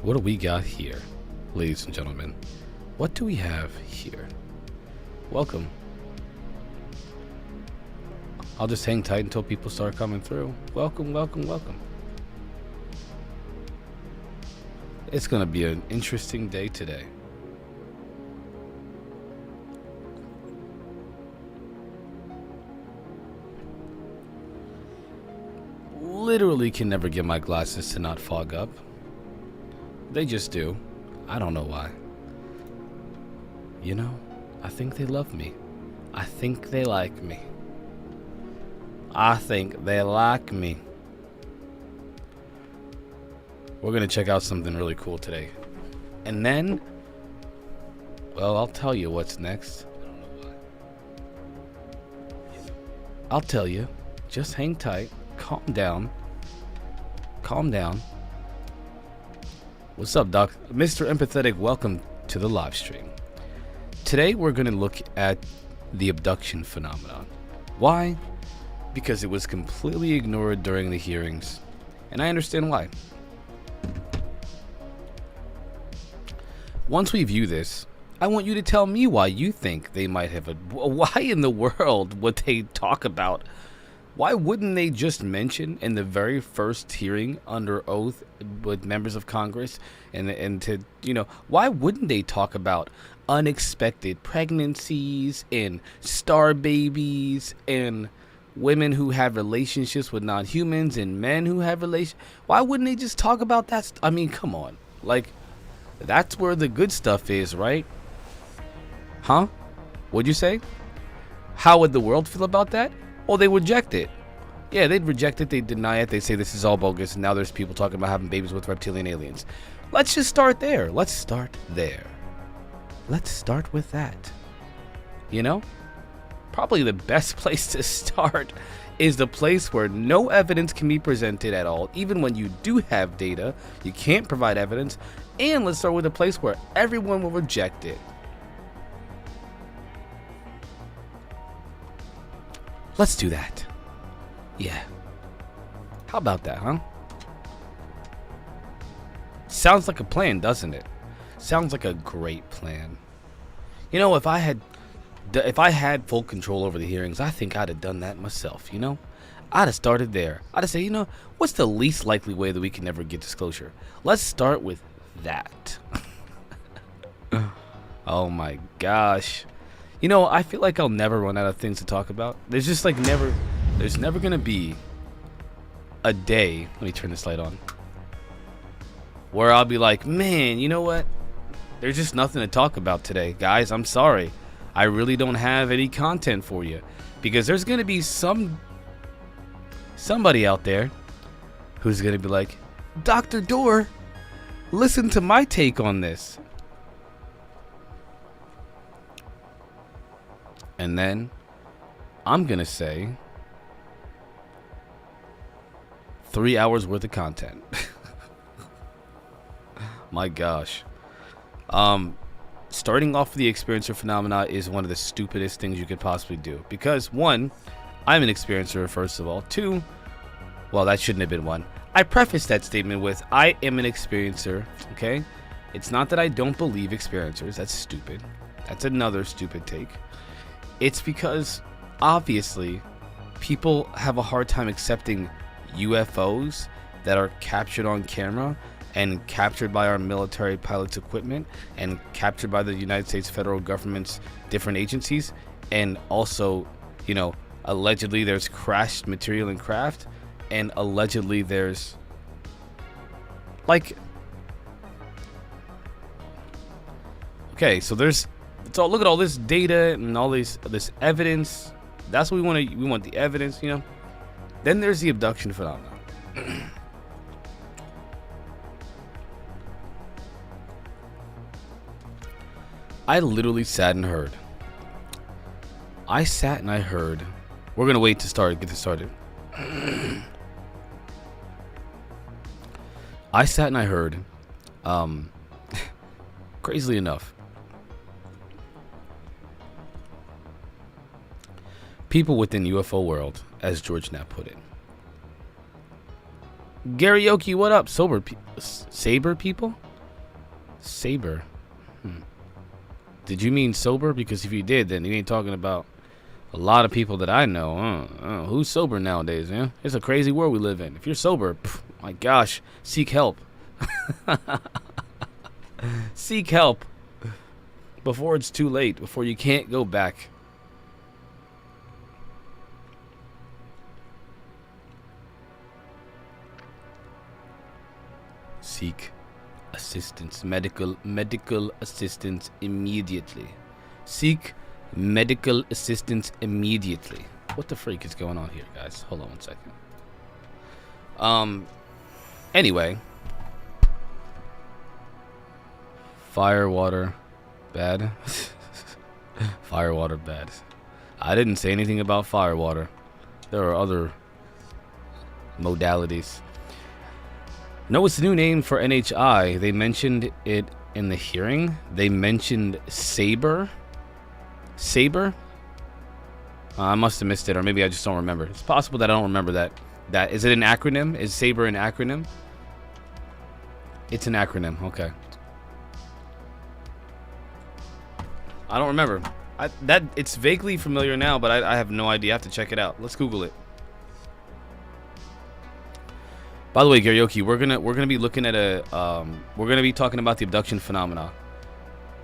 what do we got here, ladies and gentlemen? What do we have here? Welcome. I'll just hang tight until people start coming through. Welcome, welcome, welcome. It's gonna be an interesting day today. Literally can never get my glasses to not fog up. They just do. I don't know why. You know, I think they love me. I think they like me. I think they like me. We're gonna check out something really cool today. And then, well, I'll tell you what's next. I don't know why. I'll tell you. Just hang tight. Calm down. Calm down. What's up, Doc? Mr. Empathetic, welcome to the live stream. Today we're going to look at the abduction phenomenon. Why? Because it was completely ignored during the hearings, and I understand why. Once we view this, I want you to tell me why you think they might have why in the world would they talk about? Why wouldn't they just mention in the very first hearing under oath with members of Congress and to, you know, why wouldn't they talk about unexpected pregnancies and star babies and women who have relationships with non-humans and men who have relations? Why wouldn't they just talk about that? I mean, come on. Like, that's where the good stuff is, right? Huh? What'd you say? How would the world feel about that? Oh, they reject it. Yeah, they'd reject it. They'd deny it. They say this is all bogus. And now there's people talking about having babies with reptilian aliens. Let's just start there. Let's start there. Let's start with that. You know? Probably the best place to start is the place where no evidence can be presented at all. Even when you do have data, you can't provide evidence. And let's start with a place where everyone will reject it. Let's do that. Yeah. How about that, huh? Sounds like a plan, doesn't it? Sounds like a great plan. You know, if I had full control over the hearings, I think I'd have done that myself, you know? I'd have started there. I'd have said, you know, what's the least likely way that we can never get disclosure? Let's start with that. Oh my gosh. You know, I feel like I'll never run out of things to talk about. There's just like there's never gonna be a day, let me turn this light on, where I'll be like, man, you know what? There's just nothing to talk about today. Guys, I'm sorry. I really don't have any content for you. Because there's gonna be somebody out there who's gonna be like, Dr. Door, listen to my take on this. And then I'm gonna say 3 hours worth of content. My gosh. Starting off with the experiencer phenomena is one of the stupidest things you could possibly do. Because one, I'm an experiencer, first of all. Two, well, that shouldn't have been one. I prefaced that statement with, I am an experiencer, okay? It's not that I don't believe experiencers. That's stupid. That's another stupid take. It's because, obviously, people have a hard time accepting UFOs that are captured on camera and captured by our military pilots' equipment and captured by the United States federal government's different agencies. And also, you know, allegedly there's crashed material and craft, and allegedly there's, like, okay, so there's, so look at all this data and all this evidence. That's what we want. We want the evidence, you know. Then there's the abduction phenomenon. I literally sat and heard. I sat and I heard. We're gonna wait to get this started. I sat and I heard. Crazily enough, people within UFO world, as George Knapp put it. Karaoke, what up? Saber people? Saber. Did you mean sober? Because if you did, then you ain't talking about a lot of people that I know. Who's sober nowadays, man? It's a crazy world we live in. If you're sober, my gosh, seek help. Seek help before it's too late, before you can't go back. Seek assistance, medical assistance immediately. Seek medical assistance immediately. What the freak is going on here, guys? Hold on one second. Anyway, fire, water, bad. Fire, water, bad. I didn't say anything about fire, water. There are other modalities. No, it's the new name for NHI. They mentioned it in the hearing. They mentioned Saber. Saber? I must have missed it, or maybe I just don't remember. It's possible that I don't remember that. Is it an acronym? Is Saber an acronym? It's an acronym. Okay. I don't remember. It's vaguely familiar now, but I have no idea. I have to check it out. Let's Google it. By the way, Garyoki, we're gonna be looking at we're gonna be talking about the abduction phenomena.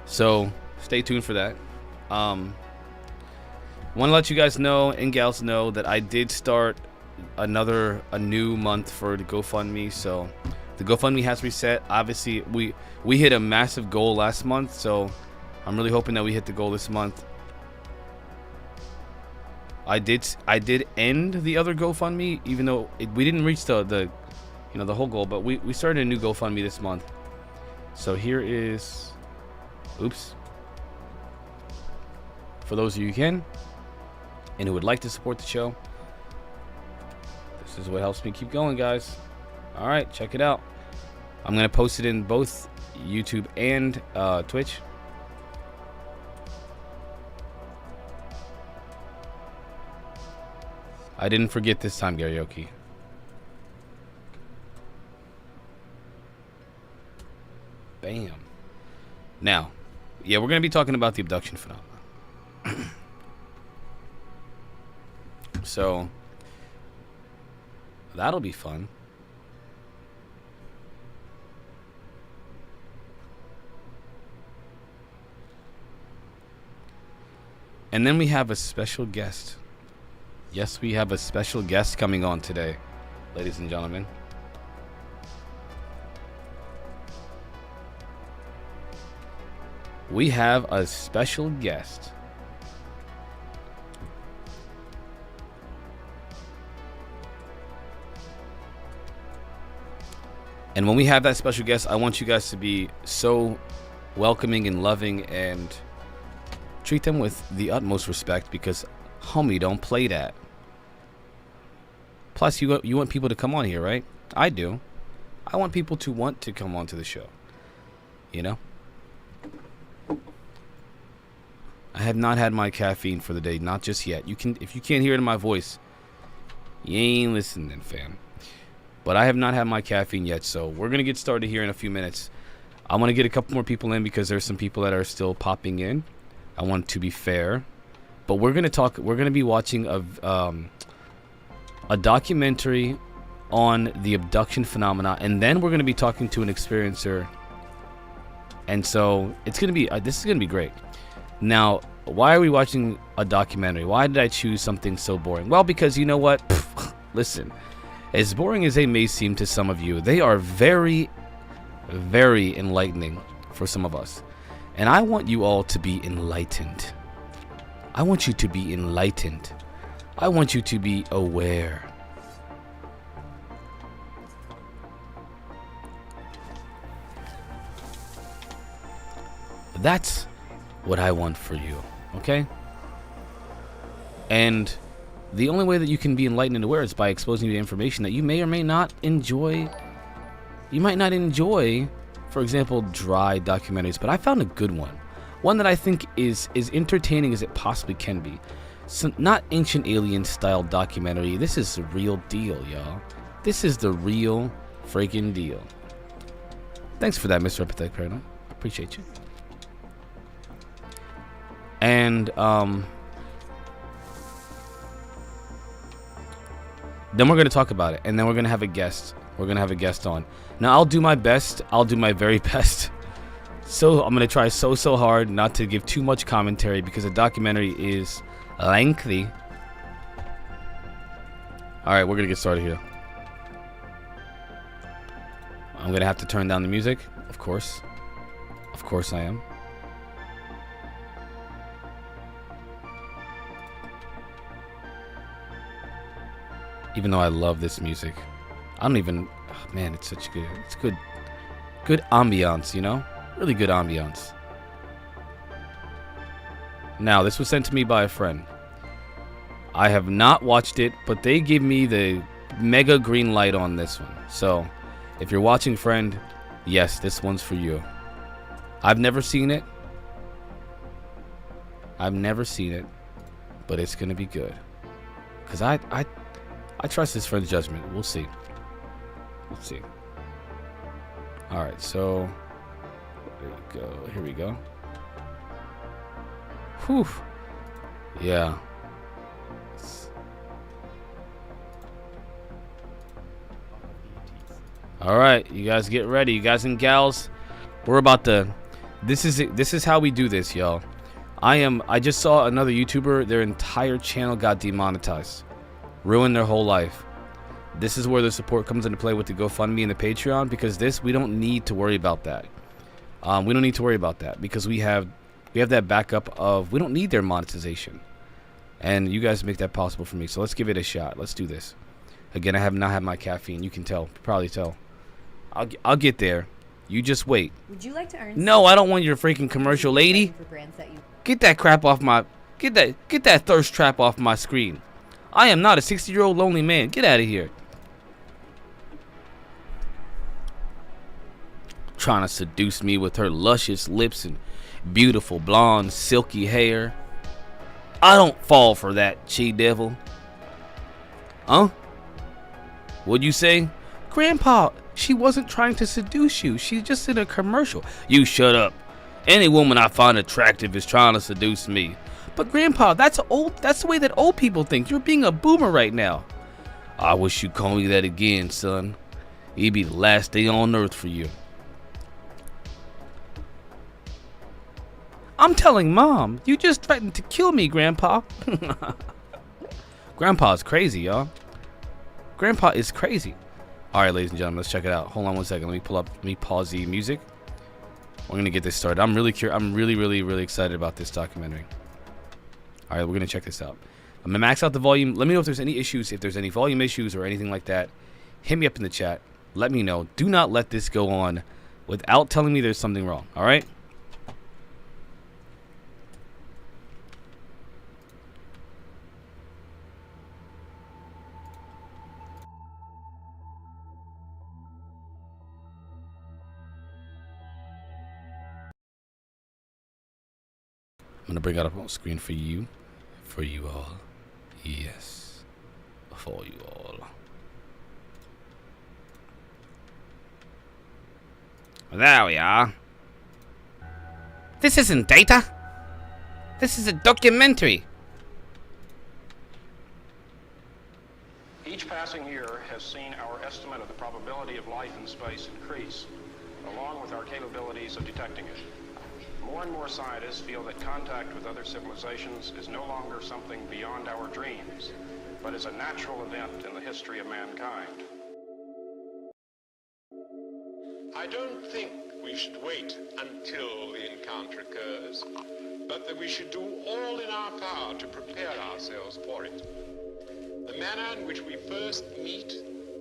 So stay tuned for that. Want to let you guys know and gals know that I did start a new month for the GoFundMe. So the GoFundMe has reset. Obviously, we hit a massive goal last month, so I'm really hoping that we hit the goal this month. I did end the other GoFundMe, even though we didn't reach the whole goal, but we started a new GoFundMe this month. So here is, oops. For those of you who can and who would like to support the show, this is what helps me keep going, guys. All right, check it out. I'm gonna post it in both YouTube and Twitch. I didn't forget this time, Garyoki. Bam. Now, yeah, we're going to be talking about the abduction phenomena. So, that'll be fun. And then we have a special guest. Yes, we have a special guest coming on today, ladies and gentlemen. We have a special guest. And when we have that special guest, I want you guys to be so welcoming and loving and treat them with the utmost respect, because homie don't play that. Plus, you want people to come on here, right? I do. I want people to want to come on to the show. You know? I have not had my caffeine for the day, not just yet. If you can't hear it in my voice, you ain't listening, fam. But I have not had my caffeine yet, so we're gonna get started here in a few minutes. I want to get a couple more people in because there's some people that are still popping in. I want to be fair, but we're gonna be watching a documentary on the abduction phenomena, and then we're gonna be talking to an experiencer. And so it's gonna be this is gonna be great. Now, why are we watching a documentary? Why did I choose something so boring? Well, because you know what? Listen, as boring as they may seem to some of you, they are very, very enlightening for some of us. And I want you all to be enlightened. I want you to be enlightened. I want you to be aware. That's what I want for you, okay? And the only way that you can be enlightened and aware is by exposing you to information that you may or may not enjoy. You might not enjoy, for example, dry documentaries, but I found a good one that I think is as entertaining as it possibly can be. So, not Ancient Alien style documentary. This is the real deal, y'all. This is the real freaking deal. Thanks for that, Mr. Empathetic Paranoid. Appreciate you. And then we're going to talk about it, and then we're going to have a guest. We're going to have a guest on. Now, I'll do my best. I'll do my very best. So I'm going to try so hard not to give too much commentary because the documentary is lengthy. All right, we're going to get started here. I'm going to have to turn down the music, of course. Of course I am. Even though I love this music. I don't even, oh man, it's such good, it's good ambiance, you know? Really good ambiance. Now, this was sent to me by a friend. I have not watched it, but they give me the mega green light on this one. So, if you're watching, friend, yes, this one's for you. I've never seen it. I've never seen it, but it's gonna be good. Cause I trust his friend's judgment. We'll see. We'll see. All right, so there we go. Here we go. Whew. Yeah. All right, you guys get ready, you guys and gals. We're about to. This is it. This is how we do this, y'all. I just saw another YouTuber. Their entire channel got demonetized, ruined their whole life. This is where the support comes into play with the GoFundMe and the Patreon, because we don't need to worry about that. We don't need to worry about that because we have that backup of we don't need their monetization, and you guys make that possible for me. So let's give it a shot. Let's do this. Again, I have not had my caffeine. You can tell, probably tell. I'll get there. You just wait. Would you like to earn? No, I don't want your freaking commercial, lady. Get that crap off my. Get that thirst trap off my screen. I am not a 60-year-old lonely man. Get out of here. Trying to seduce me with her luscious lips and beautiful blonde silky hair. I don't fall for that, she-devil. Huh? What'd you say? Grandpa, she wasn't trying to seduce you. She's just in a commercial. You shut up. Any woman I find attractive is trying to seduce me. But Grandpa, that's old. That's the way that old people think. You're being a boomer right now. I wish you'd call me that again, son. It'd be the last day on earth for you. I'm telling Mom. You just threatened to kill me, Grandpa. Grandpa's crazy, y'all. Grandpa is crazy. All right, ladies and gentlemen, let's check it out. Hold on one second. Let me pause the music. We're gonna get this started. I'm really curious. I'm really excited about this documentary. All right, we're gonna check this out. I'm gonna max out the volume. Let me know if there's any issues. If there's any volume issues or anything like that, hit me up in the chat. Let me know. Do not let this go on without telling me there's something wrong. All right. I'm gonna bring it up on screen for you all. Yes, for you all. There we are. This isn't data. This is a documentary. Each passing year has seen our estimate of the probability of life in space increase, along with our capabilities of detecting it. More and more scientists feel that contact with other civilizations is no longer something beyond our dreams, but is a natural event in the history of mankind. I don't think we should wait until the encounter occurs, but that we should do all in our power to prepare ourselves for it. The manner in which we first meet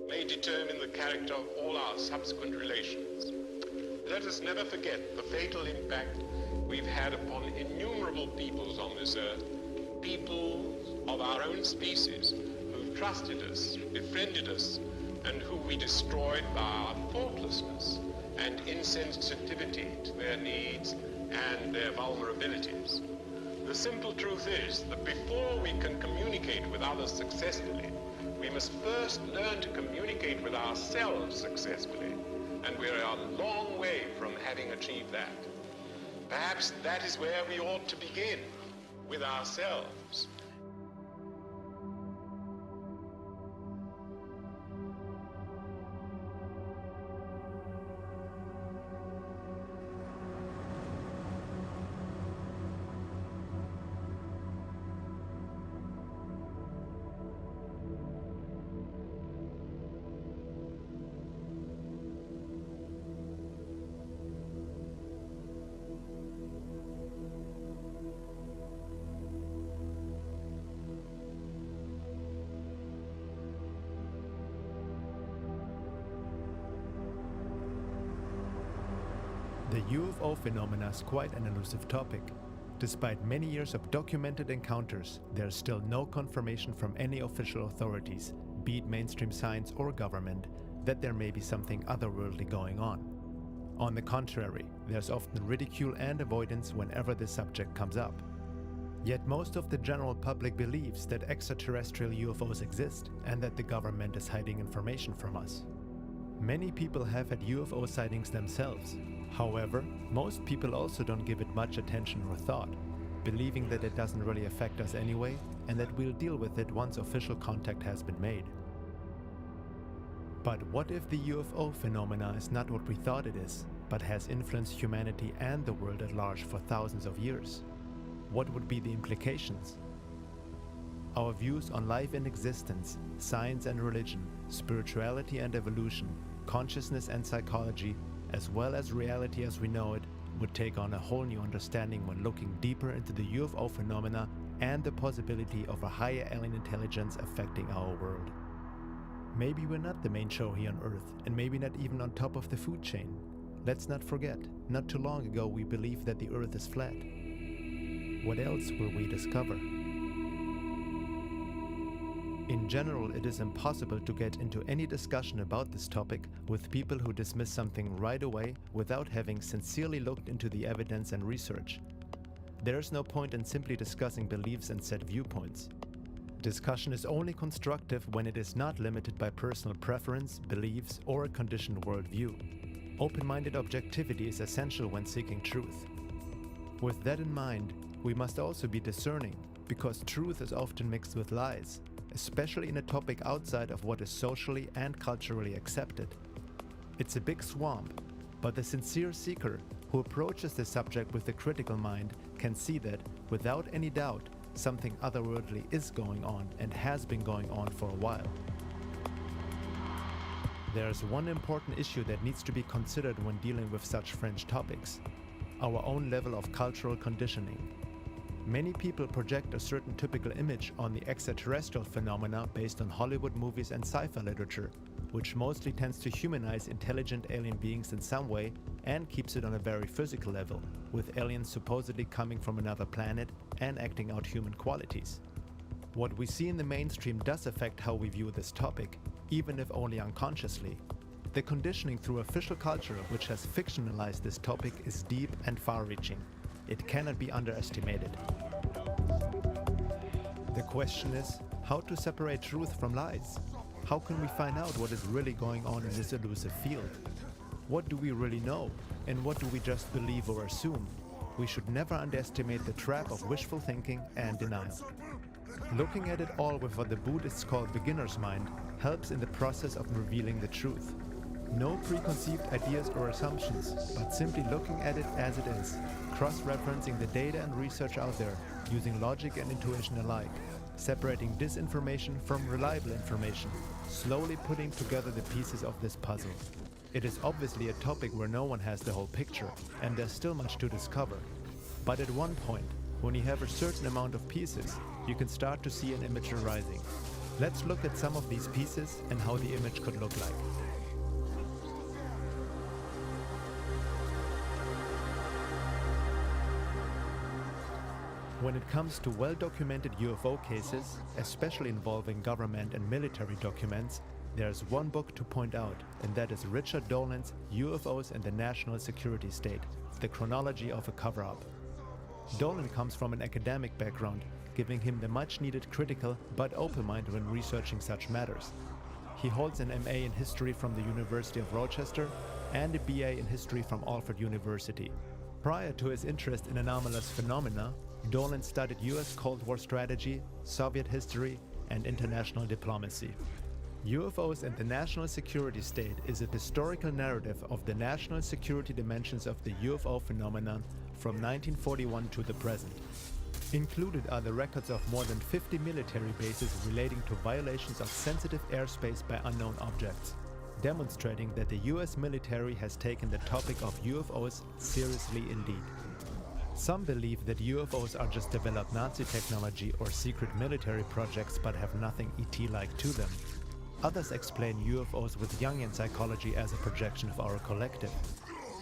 may determine the character of all our subsequent relations. Let us never forget the fatal impact we've had upon innumerable peoples on this earth, peoples of our own species who've trusted us, befriended us, and who we destroyed by our thoughtlessness and insensitivity to their needs and their vulnerabilities. The simple truth is that before we can communicate with others successfully, we must first learn to communicate with ourselves successfully, and we're a long way from having achieved that. Perhaps that is where we ought to begin, with ourselves. The UFO phenomena is quite an elusive topic. Despite many years of documented encounters, there is still no confirmation from any official authorities, be it mainstream science or government, that there may be something otherworldly going on. On the contrary, there's often ridicule and avoidance whenever the subject comes up. Yet most of the general public believes that extraterrestrial UFOs exist and that the government is hiding information from us. Many people have had UFO sightings themselves. However, most people also don't give it much attention or thought, believing that it doesn't really affect us anyway and that we'll deal with it once official contact has been made. But what if the UFO phenomena is not what we thought it is, but has influenced humanity and the world at large for thousands of years? What would be the implications? Our views on life and existence, science and religion, spirituality and evolution, consciousness and psychology, as well as reality as we know it, would take on a whole new understanding when looking deeper into the UFO phenomena and the possibility of a higher alien intelligence affecting our world. Maybe we're not the main show here on Earth, and maybe not even on top of the food chain. Let's not forget, not too long ago we believed that the Earth is flat. What else will we discover? In general, it is impossible to get into any discussion about this topic with people who dismiss something right away without having sincerely looked into the evidence and research. There is no point in simply discussing beliefs and set viewpoints. Discussion is only constructive when it is not limited by personal preference, beliefs, or a conditioned worldview. Open-minded objectivity is essential when seeking truth. With that in mind, we must also be discerning, because truth is often mixed with lies, especially in a topic outside of what is socially and culturally accepted. It's a big swamp, but the sincere seeker who approaches the subject with a critical mind can see that, without any doubt, something otherworldly is going on and has been going on for a while. There's one important issue that needs to be considered when dealing with such fringe topics: our own level of cultural conditioning. Many people project a certain typical image on the extraterrestrial phenomena based on Hollywood movies and sci-fi literature, which mostly tends to humanize intelligent alien beings in some way and keeps it on a very physical level, with aliens supposedly coming from another planet and acting out human qualities. What we see in the mainstream does affect how we view this topic, even if only unconsciously. The conditioning through official culture which has fictionalized this topic is deep and far-reaching. It cannot be underestimated. The question is, how to separate truth from lies? How can we find out what is really going on in this elusive field? What do we really know, and what do we just believe or assume? We should never underestimate the trap of wishful thinking and denial. Looking at it all with what the Buddhists call beginner's mind helps in the process of revealing the truth. No preconceived ideas or assumptions, but simply looking at it as it is, cross-referencing the data and research out there, using logic and intuition alike, separating disinformation from reliable information, slowly putting together the pieces of this puzzle. It is obviously a topic where no one has the whole picture, and there's still much to discover. But at one point, when you have a certain amount of pieces, you can start to see an image arising. Let's look at some of these pieces and how the image could look like. When it comes to well-documented UFO cases, especially involving government and military documents, there's one book to point out, and that is Richard Dolan's UFOs and the National Security State, The Chronology of a Cover-Up. Dolan comes from an academic background, giving him the much-needed critical but open mind when researching such matters. He holds an MA in History from the University of Rochester and a BA in History from Alfred University. Prior to his interest in anomalous phenomena, Dolan studied US Cold War strategy, Soviet history, and international diplomacy. UFOs and the National Security State is a historical narrative of the national security dimensions of the UFO phenomenon from 1941 to the present. Included are the records of more than 50 military bases relating to violations of sensitive airspace by unknown objects, demonstrating that the US military has taken the topic of UFOs seriously indeed. Some believe that UFOs are just developed Nazi technology or secret military projects but have nothing ET-like to them. Others explain UFOs with Jungian psychology as a projection of our collective.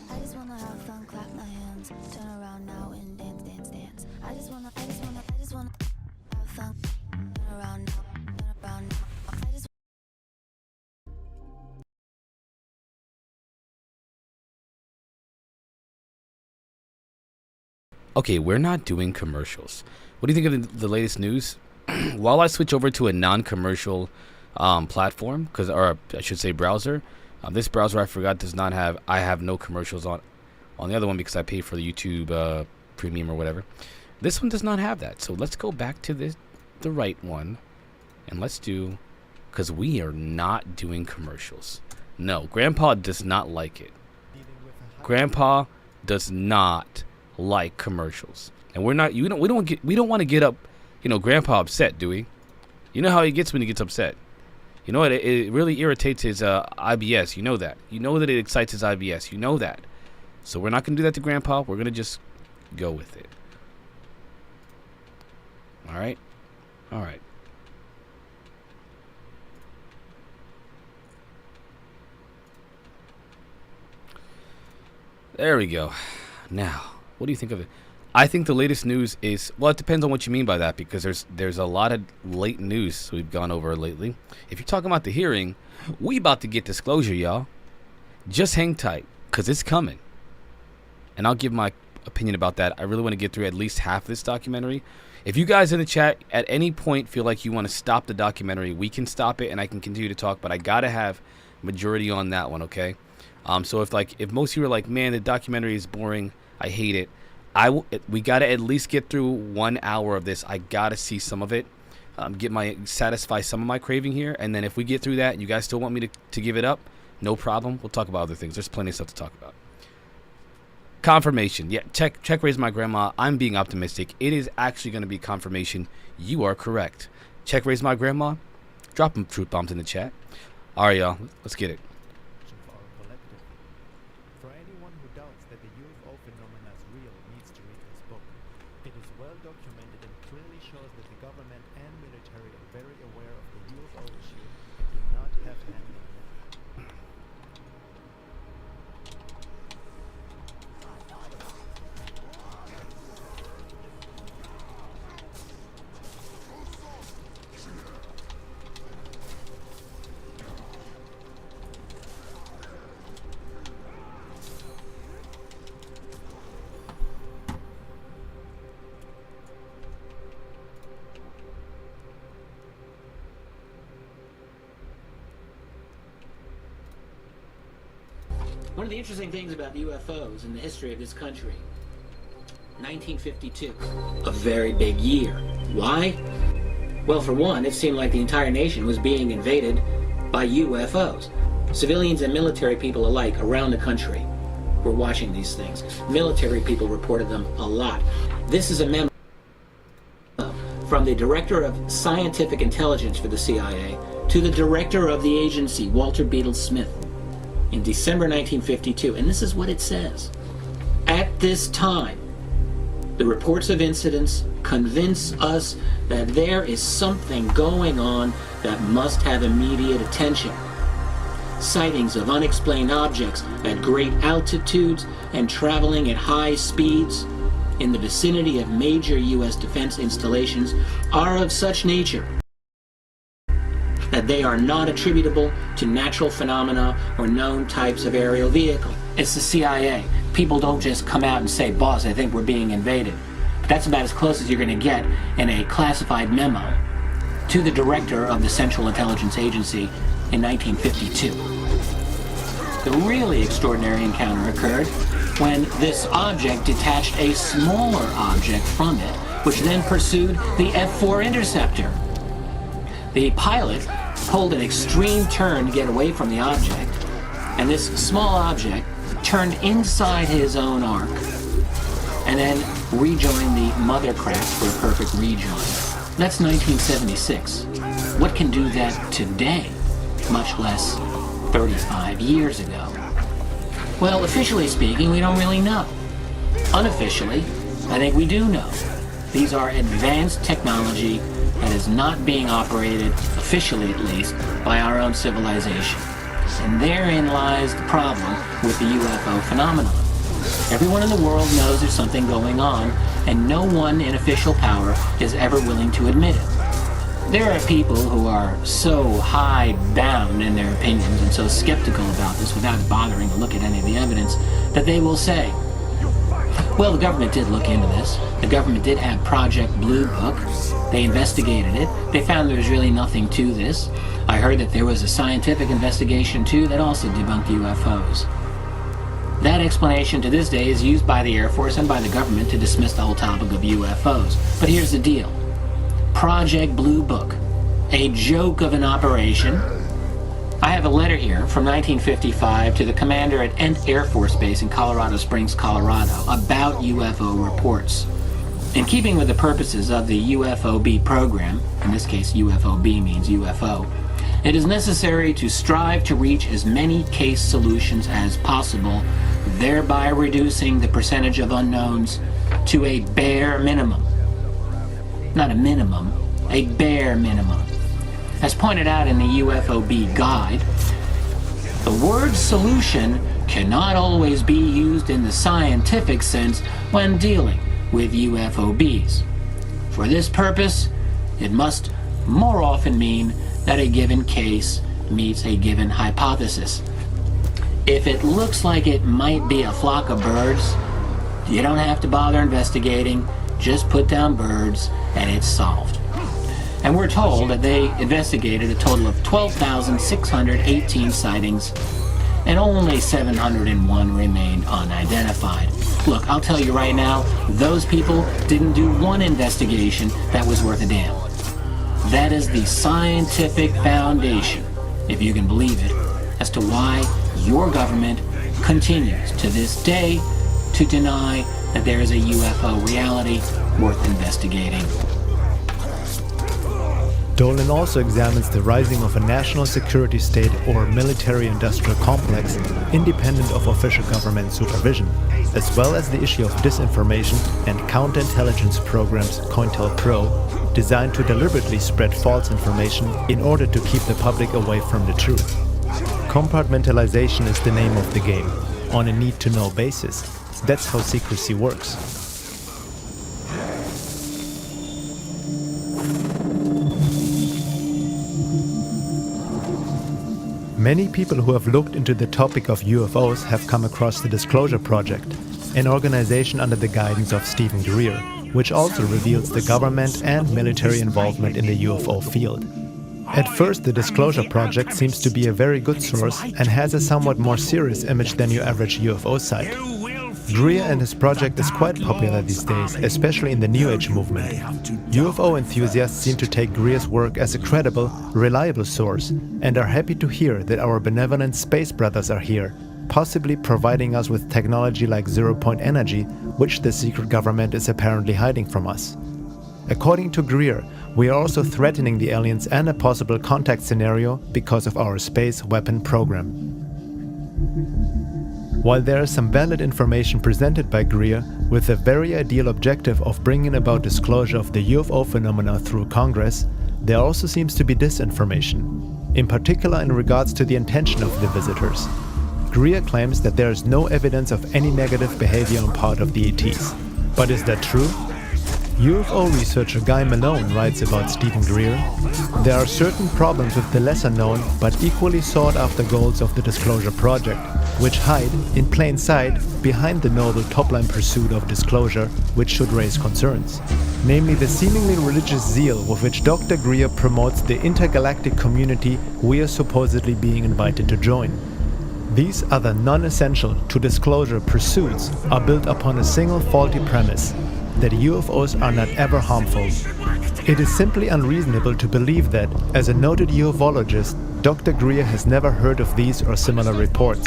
I just wanna have fun, clap my hands, turn around now and dance, dance, dance. I just wanna have fun, turn around now, turn around now. I just Okay, we're not doing commercials. What do you think of the latest news? While I switch over to a non-commercial platform, or I should say browser, this browser I forgot does not have, I have no commercials on the other one because I pay for the YouTube premium or whatever. This one does not have that. So let's go back to the right one, and let's do, because we are not doing commercials. No, Grandpa does not like it. Grandpa does not like commercials, and we don't want to get up, Grandpa upset, do we? You know how he gets when he gets upset. You know what? It really irritates his IBS. You know that. You know that it excites his IBS. You know that. So we're not going to do that to Grandpa. We're going to just go with it. All right? All right. There we go. Now, what do you think of it? I think the latest news is, well, it depends on what you mean by that, because there's a lot of late news we've gone over lately. If you're talking about the hearing, we about to get disclosure, y'all. Just hang tight, because it's coming. And I'll give my opinion about that. I really want to get through at least half of this documentary. If you guys in the chat at any point feel like you want to stop the documentary, we can stop it and I can continue to talk, but I got to have majority on that one, okay? So if most of you are like, man, the documentary is boring, I hate it, we got to at least get through 1 hour of this. I got to see some of it, satisfy some of my craving here. And then if we get through that and you guys still want me to give it up, no problem. We'll talk about other things. There's plenty of stuff to talk about. Confirmation. Yeah, check raise my grandma. I'm being optimistic. It is actually going to be confirmation. You are correct. Check raise my grandma. Drop them truth bombs in the chat. All right, y'all. Let's get it. For anyone who doubts that the UFO phenomenon is real needs to read this book. It is well documented and clearly shows that the government and military are very aware of the UFO issue and do not have hand in it. One of the interesting things about UFOs in the history of this country, 1952, a very big year. Why? Well, for one, it seemed like the entire nation was being invaded by UFOs. Civilians and military people alike around the country were watching these things. Military people reported them a lot. This is a memo from the Director of Scientific Intelligence for the CIA to the Director of the agency, Walter Beadle Smith, in December 1952, and this is what it says. At this time, the reports of incidents convince us that there is something going on that must have immediate attention. Sightings of unexplained objects at great altitudes and traveling at high speeds in the vicinity of major U.S. defense installations are of such nature that they are not attributable to natural phenomena or known types of aerial vehicle. It's the CIA. People don't just come out and say, boss, I think we're being invaded. But that's about as close as you're going to get in a classified memo to the director of the Central Intelligence Agency in 1952. The really extraordinary encounter occurred when this object detached a smaller object from it, which then pursued the F-4 interceptor. The pilot pulled an extreme turn to get away from the object, and this small object turned inside his own arc and then rejoined the mother craft for a perfect rejoin. That's 1976. What can do that today, much less 35 years ago? Well, officially speaking, we don't really know. Unofficially, I think we do know. These are advanced technology that is not being operated, officially at least, by our own civilization. And therein lies the problem with the UFO phenomenon. Everyone in the world knows there's something going on, and no one in official power is ever willing to admit it. There are people who are so hidebound in their opinions and so skeptical about this without bothering to look at any of the evidence that they will say, well, the government did look into this. The government did have Project Blue Book. They investigated it. They found there was really nothing to this. I heard that there was a scientific investigation too that also debunked UFOs. That explanation to this day is used by the Air Force and by the government to dismiss the whole topic of UFOs. But here's the deal. Project Blue Book, a joke of an operation. I have a letter here from 1955 to the commander at Ent Air Force Base in Colorado Springs, Colorado, about UFO reports. In keeping with the purposes of the UFOB program, in this case UFOB means UFO, it is necessary to strive to reach as many case solutions as possible, thereby reducing the percentage of unknowns to a bare minimum. Not a minimum, a bare minimum. As pointed out in the UFOB guide, the word solution cannot always be used in the scientific sense when dealing with UFOBs. For this purpose, it must more often mean that a given case meets a given hypothesis. If it looks like it might be a flock of birds, you don't have to bother investigating, just put down birds and it's solved. And we're told that they investigated a total of 12,618 sightings and only 701 remained unidentified. Look, I'll tell you right now, those people didn't do one investigation that was worth a damn. That is the scientific foundation, if you can believe it, as to why your government continues to this day to deny that there is a UFO reality worth investigating. Dolan also examines the rising of a national security state or military-industrial complex independent of official government supervision, as well as the issue of disinformation and counterintelligence programs COINTELPRO, designed to deliberately spread false information in order to keep the public away from the truth. Compartmentalization is the name of the game, on a need-to-know basis. That's how secrecy works. Many people who have looked into the topic of UFOs have come across the Disclosure Project, an organization under the guidance of Stephen Greer, which also reveals the government and military involvement in the UFO field. At first, the Disclosure Project seems to be a very good source and has a somewhat more serious image than your average UFO site. Greer and his project is quite popular these days, especially in the New Age movement. UFO enthusiasts seem to take Greer's work as a credible, reliable source and are happy to hear that our benevolent space brothers are here, possibly providing us with technology like zero-point energy, which the secret government is apparently hiding from us. According to Greer, we are also threatening the aliens and a possible contact scenario because of our space weapon program. While there is some valid information presented by Greer with the very ideal objective of bringing about disclosure of the UFO phenomena through Congress, there also seems to be disinformation, in particular in regards to the intention of the visitors. Greer claims that there is no evidence of any negative behavior on part of the ETs. But is that true? UFO researcher Guy Malone writes about Stephen Greer. There are certain problems with the lesser known but equally sought after goals of the Disclosure Project, which hide, in plain sight, behind the noble top-line pursuit of disclosure, which should raise concerns. Namely the seemingly religious zeal with which Dr. Greer promotes the intergalactic community we are supposedly being invited to join. These other non-essential to disclosure pursuits are built upon a single faulty premise, that UFOs are not ever harmful. It is simply unreasonable to believe that, as a noted ufologist, Dr. Greer has never heard of these or similar reports.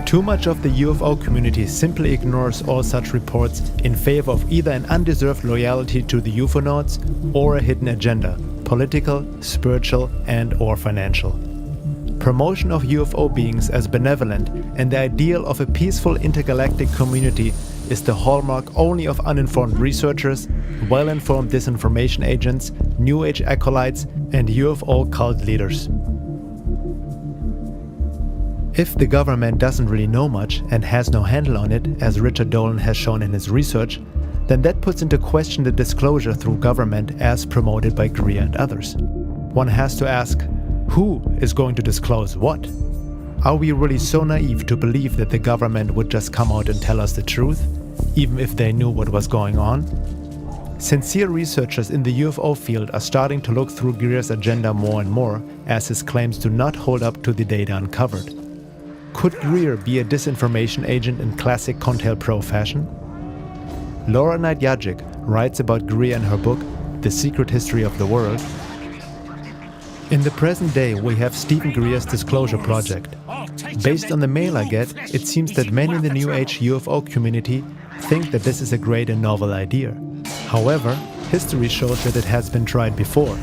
Too much of the UFO community simply ignores all such reports in favor of either an undeserved loyalty to the ufonauts or a hidden agenda, political, spiritual, and/or financial. Promotion of UFO beings as benevolent and the ideal of a peaceful intergalactic community is the hallmark only of uninformed researchers, well-informed disinformation agents, New Age acolytes, and UFO cult leaders. If the government doesn't really know much and has no handle on it, as Richard Dolan has shown in his research, then that puts into question the disclosure through government as promoted by Greer and others. One has to ask, who is going to disclose what? Are we really so naive to believe that the government would just come out and tell us the truth, even if they knew what was going on? Sincere researchers in the UFO field are starting to look through Greer's agenda more and more, as his claims do not hold up to the data uncovered. Could Greer be a disinformation agent in classic COINTELPRO fashion? Laura Knight-Yajic writes about Greer in her book, The Secret History of the World. In the present day, we have Stephen Greer's Disclosure Project. Based on the mail I get, it seems that many in the New Age UFO community think that this is a great and novel idea. However, history shows that it has been tried before.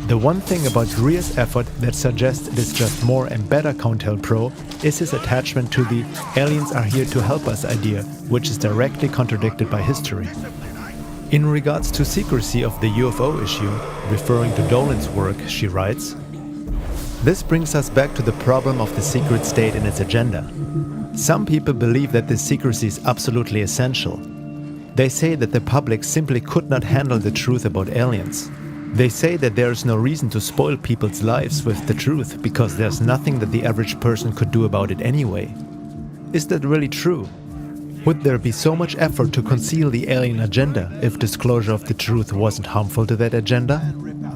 The one thing about Greer's effort that suggests it is just more and better COINTELPRO is his attachment to the aliens are here to help us idea, which is directly contradicted by history. In regards to secrecy of the UFO issue, referring to Dolan's work, she writes, "This brings us back to the problem of the secret state and its agenda. Some people believe that this secrecy is absolutely essential. They say that the public simply could not handle the truth about aliens. They say that there is no reason to spoil people's lives with the truth because there's nothing that the average person could do about it anyway. Is that really true? Would there be so much effort to conceal the alien agenda if disclosure of the truth wasn't harmful to that agenda?"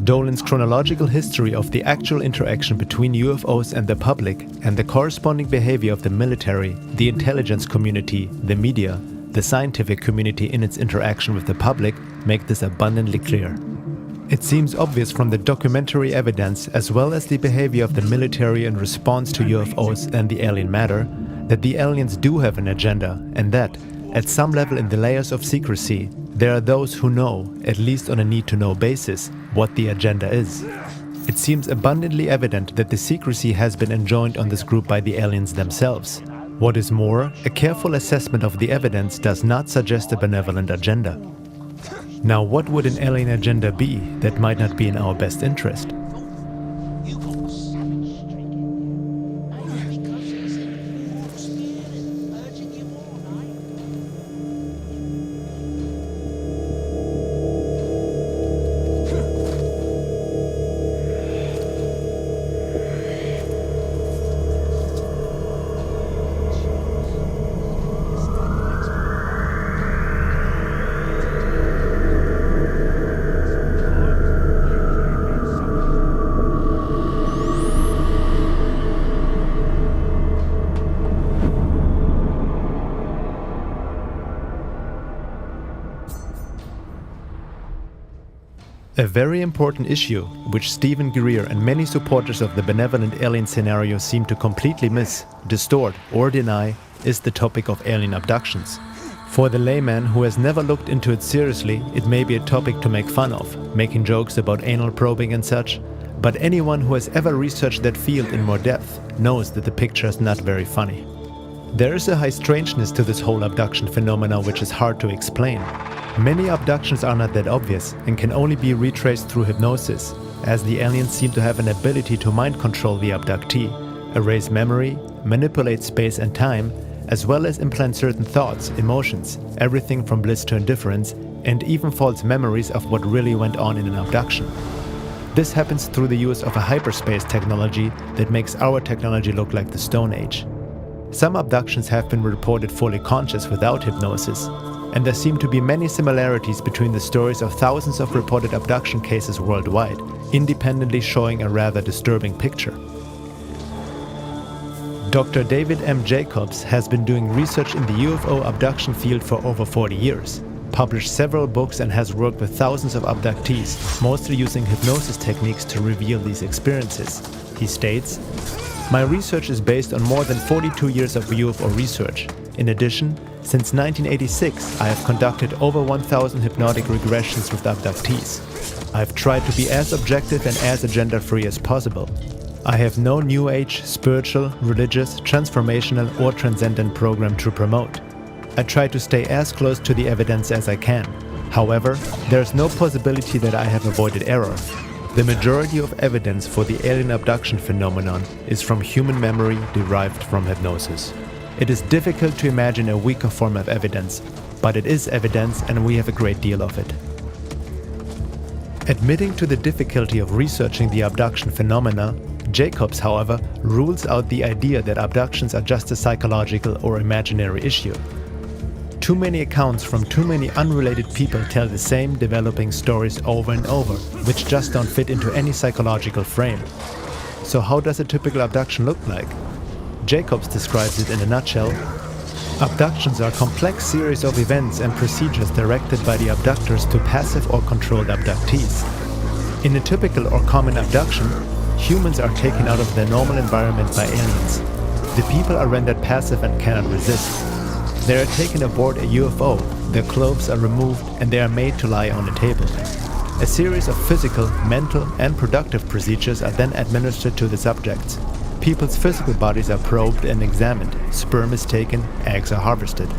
Dolan's chronological history of the actual interaction between UFOs and the public and the corresponding behavior of the military, the intelligence community, the media, the scientific community in its interaction with the public make this abundantly clear. It seems obvious from the documentary evidence as well as the behavior of the military in response to UFOs and the alien matter that the aliens do have an agenda and that, at some level in the layers of secrecy, there are those who know, at least on a need-to-know basis, what the agenda is. It seems abundantly evident that the secrecy has been enjoined on this group by the aliens themselves. What is more, a careful assessment of the evidence does not suggest a benevolent agenda. Now, what would an alien agenda be that might not be in our best interest? A very important issue, which Stephen Greer and many supporters of the benevolent alien scenario seem to completely miss, distort, or deny, is the topic of alien abductions. For the layman who has never looked into it seriously, it may be a topic to make fun of, making jokes about anal probing and such, but anyone who has ever researched that field in more depth knows that the picture is not very funny. There is a high strangeness to this whole abduction phenomena which is hard to explain. Many abductions are not that obvious and can only be retraced through hypnosis, as the aliens seem to have an ability to mind control the abductee, erase memory, manipulate space and time, as well as implant certain thoughts, emotions, everything from bliss to indifference, and even false memories of what really went on in an abduction. This happens through the use of a hyperspace technology that makes our technology look like the Stone Age. Some abductions have been reported fully conscious without hypnosis, and there seem to be many similarities between the stories of thousands of reported abduction cases worldwide, independently showing a rather disturbing picture. Dr. David M. Jacobs has been doing research in the UFO abduction field for over 40 years, published several books and has worked with thousands of abductees, mostly using hypnosis techniques to reveal these experiences. He states, "My research is based on more than 42 years of UFO research. In addition, since 1986, I have conducted over 1,000 hypnotic regressions with abductees. I have tried to be as objective and as agenda-free as possible. I have no New Age, spiritual, religious, transformational, or transcendent program to promote. I try to stay as close to the evidence as I can. However, there is no possibility that I have avoided error. The majority of evidence for the alien abduction phenomenon is from human memory derived from hypnosis. It is difficult to imagine a weaker form of evidence, but it is evidence and we have a great deal of it." Admitting to the difficulty of researching the abduction phenomena, Jacobs, however, rules out the idea that abductions are just a psychological or imaginary issue. Too many accounts from too many unrelated people tell the same developing stories over and over, which just don't fit into any psychological frame. So how does a typical abduction look like? Jacobs describes it in a nutshell. Abductions are a complex series of events and procedures directed by the abductors to passive or controlled abductees. In a typical or common abduction, humans are taken out of their normal environment by aliens. The people are rendered passive and cannot resist. They are taken aboard a UFO, their clothes are removed, and they are made to lie on a table. A series of physical, mental, and productive procedures are then administered to the subjects. People's physical bodies are probed and examined, sperm is taken, eggs are harvested.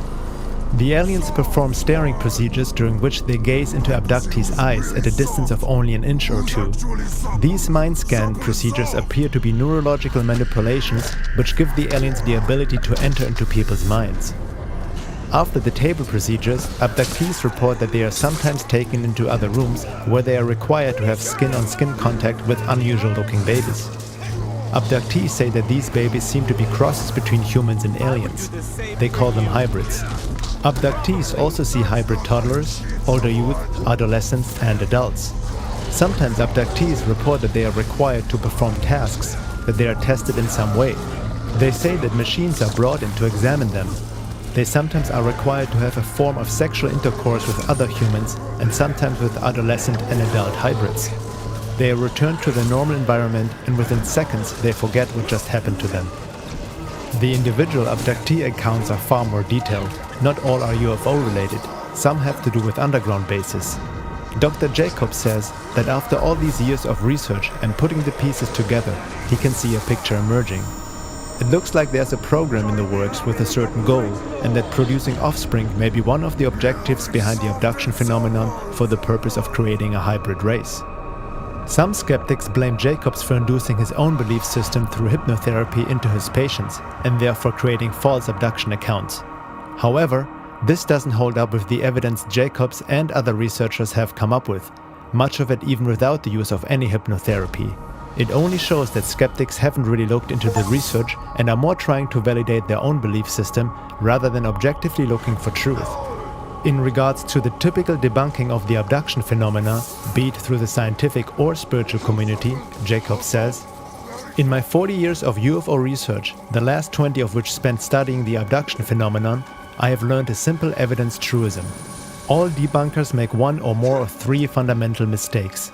The aliens perform staring procedures during which they gaze into abductees' eyes at a distance of only an inch or two. These mind scan procedures appear to be neurological manipulations which give the aliens the ability to enter into people's minds. After the table procedures, abductees report that they are sometimes taken into other rooms where they are required to have skin-on-skin contact with unusual-looking babies. Abductees say that these babies seem to be crosses between humans and aliens. They call them hybrids. Abductees also see hybrid toddlers, older youth, adolescents, and adults. Sometimes abductees report that they are required to perform tasks, that they are tested in some way. They say that machines are brought in to examine them. They sometimes are required to have a form of sexual intercourse with other humans and sometimes with adolescent and adult hybrids. They are returned to their normal environment and within seconds they forget what just happened to them. The individual abductee accounts are far more detailed. Not all are UFO related. Some have to do with underground bases. Dr. Jacobs says that after all these years of research and putting the pieces together, he can see a picture emerging. It looks like there's a program in the works with a certain goal, and that producing offspring may be one of the objectives behind the abduction phenomenon for the purpose of creating a hybrid race. Some skeptics blame Jacobs for inducing his own belief system through hypnotherapy into his patients, and therefore creating false abduction accounts. However, this doesn't hold up with the evidence Jacobs and other researchers have come up with, much of it even without the use of any hypnotherapy. It only shows that skeptics haven't really looked into the research and are more trying to validate their own belief system rather than objectively looking for truth. In regards to the typical debunking of the abduction phenomena, be it through the scientific or spiritual community, Jacobs says, "In my 40 years of UFO research, the last 20 of which spent studying the abduction phenomenon, I have learned a simple evidence truism. All debunkers make one or more of three fundamental mistakes.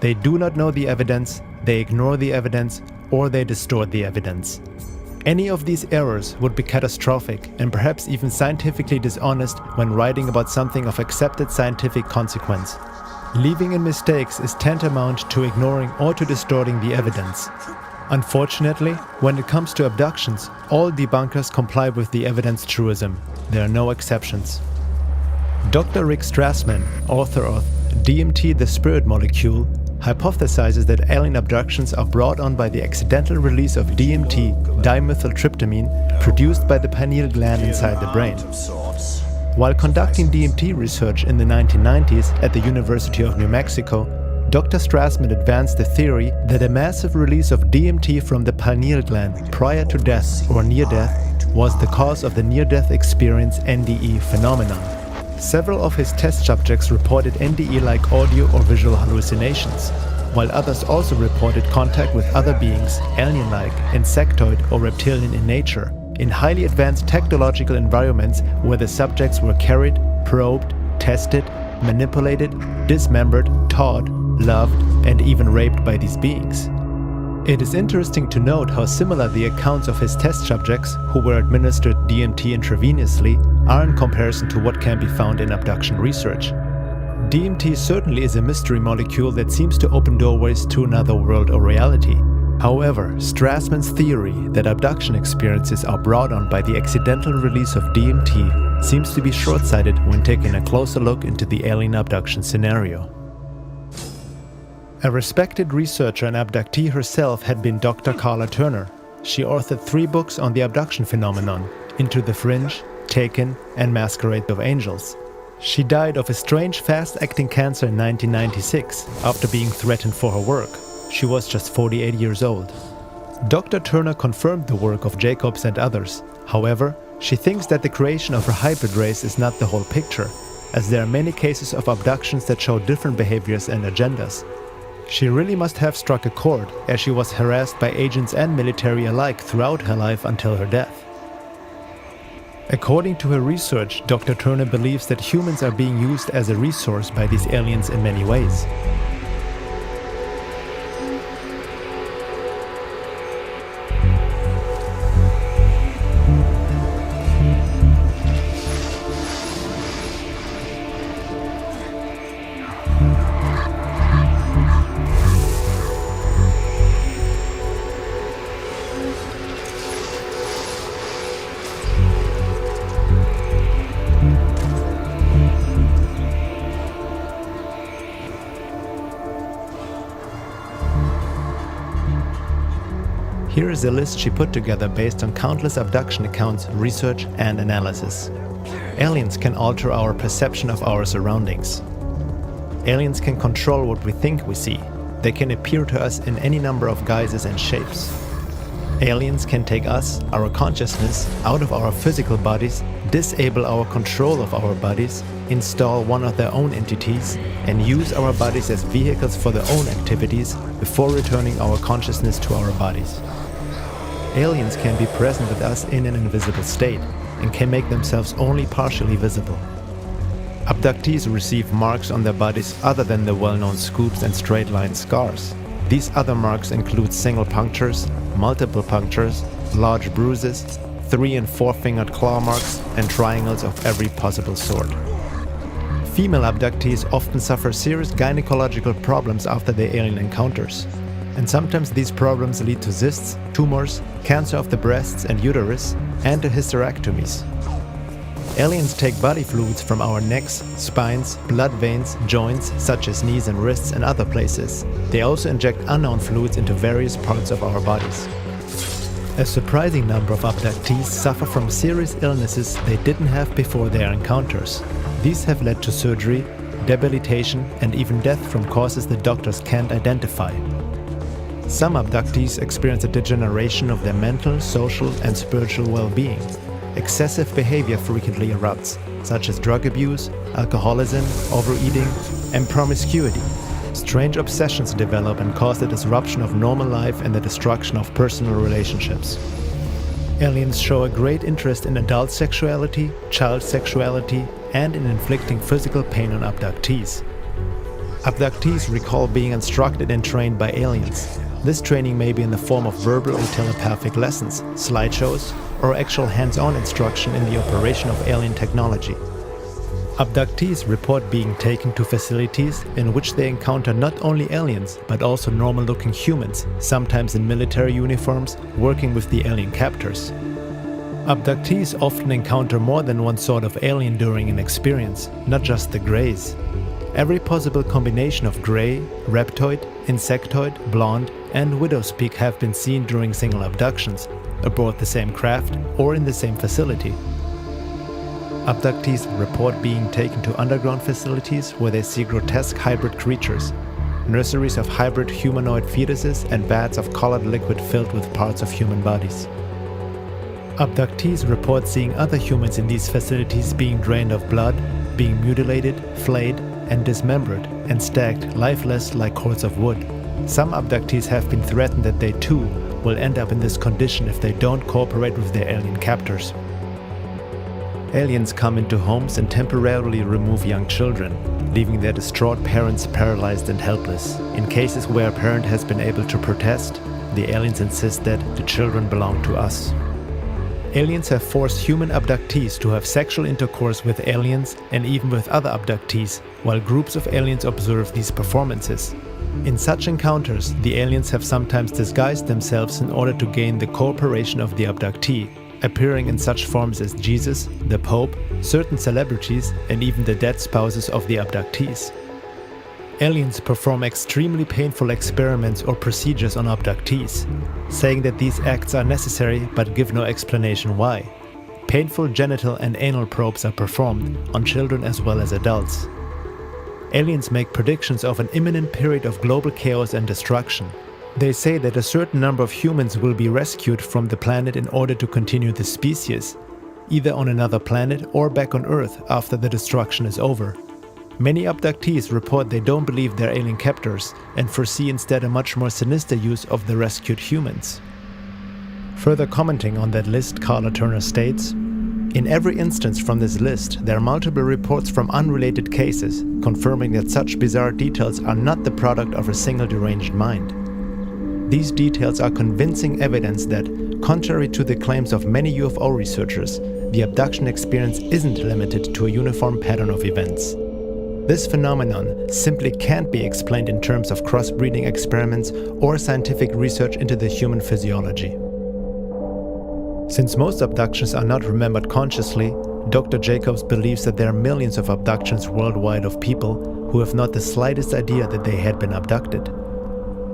They do not know the evidence, they ignore the evidence, or they distort the evidence. Any of these errors would be catastrophic and perhaps even scientifically dishonest when writing about something of accepted scientific consequence. Leaving in mistakes is tantamount to ignoring or to distorting the evidence. Unfortunately, when it comes to abductions, all debunkers comply with the evidence truism. There are no exceptions." Dr. Rick Strassman, author of DMT, the Spirit Molecule, hypothesizes that alien abductions are brought on by the accidental release of DMT, dimethyltryptamine, produced by the pineal gland inside the brain. While conducting DMT research in the 1990s at the University of New Mexico, Dr. Strassman advanced the theory that a massive release of DMT from the pineal gland prior to death or near death was the cause of the near-death experience NDE phenomenon. Several of his test subjects reported NDE-like audio or visual hallucinations. while others also reported contact with other beings, alien-like, insectoid or reptilian in nature, in highly advanced technological environments where the subjects were carried, probed, tested, manipulated, dismembered, taught, loved, and even raped by these beings. It is interesting to note how similar the accounts of his test subjects, who were administered DMT intravenously, are in comparison to what can be found in abduction research. DMT certainly is a mystery molecule that seems to open doorways to another world or reality. However, Strassman's theory that abduction experiences are brought on by the accidental release of DMT seems to be short-sighted when taking a closer look into the alien abduction scenario. A respected researcher and abductee herself had been Dr. Carla Turner. She authored 3 books on the abduction phenomenon: Into the Fringe, Taken, and Masquerade of Angels. She died of a strange fast-acting cancer in 1996 after being threatened for her work. She was just 48 years old. Dr. Turner confirmed the work of Jacobs and others. However, she thinks that the creation of a hybrid race is not the whole picture, as there are many cases of abductions that show different behaviors and agendas. She really must have struck a chord, as she was harassed by agents and military alike throughout her life until her death. According to her research, Dr. Turner believes that humans are being used as a resource by these aliens in many ways. Here is a list she put together based on countless abduction accounts, research, and analysis. Aliens can alter our perception of our surroundings. Aliens can control what we think we see. They can appear to us in any number of guises and shapes. Aliens can take us, our consciousness, out of our physical bodies, disable our control of our bodies, install one of their own entities, and use our bodies as vehicles for their own activities before returning our consciousness to our bodies. Aliens can be present with us in an invisible state and can make themselves only partially visible. Abductees receive marks on their bodies other than the well-known scoops and straight-line scars. These other marks include single punctures, multiple punctures, large bruises, 3- and 4-fingered claw marks, and triangles of every possible sort. Female abductees often suffer serious gynecological problems after their alien encounters. And sometimes these problems lead to cysts, tumors, cancer of the breasts and uterus, and to hysterectomies. Aliens take body fluids from our necks, spines, blood veins, joints, such as knees and wrists and other places. They also inject unknown fluids into various parts of our bodies. A surprising number of abductees suffer from serious illnesses they didn't have before their encounters. These have led to surgery, debilitation, and even death from causes the doctors can't identify. Some abductees experience a degeneration of their mental, social, and spiritual well-being. Excessive behavior frequently erupts, such as drug abuse, alcoholism, overeating, and promiscuity. Strange obsessions develop and cause the disruption of normal life and the destruction of personal relationships. Aliens show a great interest in adult sexuality, child sexuality, and in inflicting physical pain on abductees. Abductees recall being instructed and trained by aliens. This training may be in the form of verbal or telepathic lessons, slideshows, or actual hands-on instruction in the operation of alien technology. Abductees report being taken to facilities in which they encounter not only aliens, but also normal-looking humans, sometimes in military uniforms, working with the alien captors. Abductees often encounter more than one sort of alien during an experience, not just the greys. Every possible combination of grey, reptoid, insectoid, blonde, and widow's peak have been seen during single abductions, aboard the same craft or in the same facility. Abductees report being taken to underground facilities where they see grotesque hybrid creatures, nurseries of hybrid humanoid fetuses, and vats of colored liquid filled with parts of human bodies. Abductees report seeing other humans in these facilities being drained of blood, being mutilated, flayed, and dismembered, and stacked lifeless like cords of wood. Some abductees have been threatened that they too will end up in this condition if they don't cooperate with their alien captors. Aliens come into homes and temporarily remove young children, leaving their distraught parents paralyzed and helpless. In cases where a parent has been able to protest, the aliens insist that the children belong to us. Aliens have forced human abductees to have sexual intercourse with aliens and even with other abductees, while groups of aliens observe these performances. In such encounters, the aliens have sometimes disguised themselves in order to gain the cooperation of the abductee, appearing in such forms as Jesus, the Pope, certain celebrities, and even the dead spouses of the abductees. Aliens perform extremely painful experiments or procedures on abductees, saying that these acts are necessary but give no explanation why. Painful genital and anal probes are performed on children as well as adults. Aliens make predictions of an imminent period of global chaos and destruction. They say that a certain number of humans will be rescued from the planet in order to continue the species, either on another planet or back on Earth after the destruction is over. Many abductees report they don't believe their alien captors and foresee instead a much more sinister use of the rescued humans. Further commenting on that list, Carla Turner states, "In every instance from this list, there are multiple reports from unrelated cases, confirming that such bizarre details are not the product of a single deranged mind. These details are convincing evidence that, contrary to the claims of many UFO researchers, the abduction experience isn't limited to a uniform pattern of events. This phenomenon simply can't be explained in terms of crossbreeding experiments or scientific research into the human physiology." Since most abductions are not remembered consciously, Dr. Jacobs believes that there are millions of abductions worldwide of people who have not the slightest idea that they had been abducted.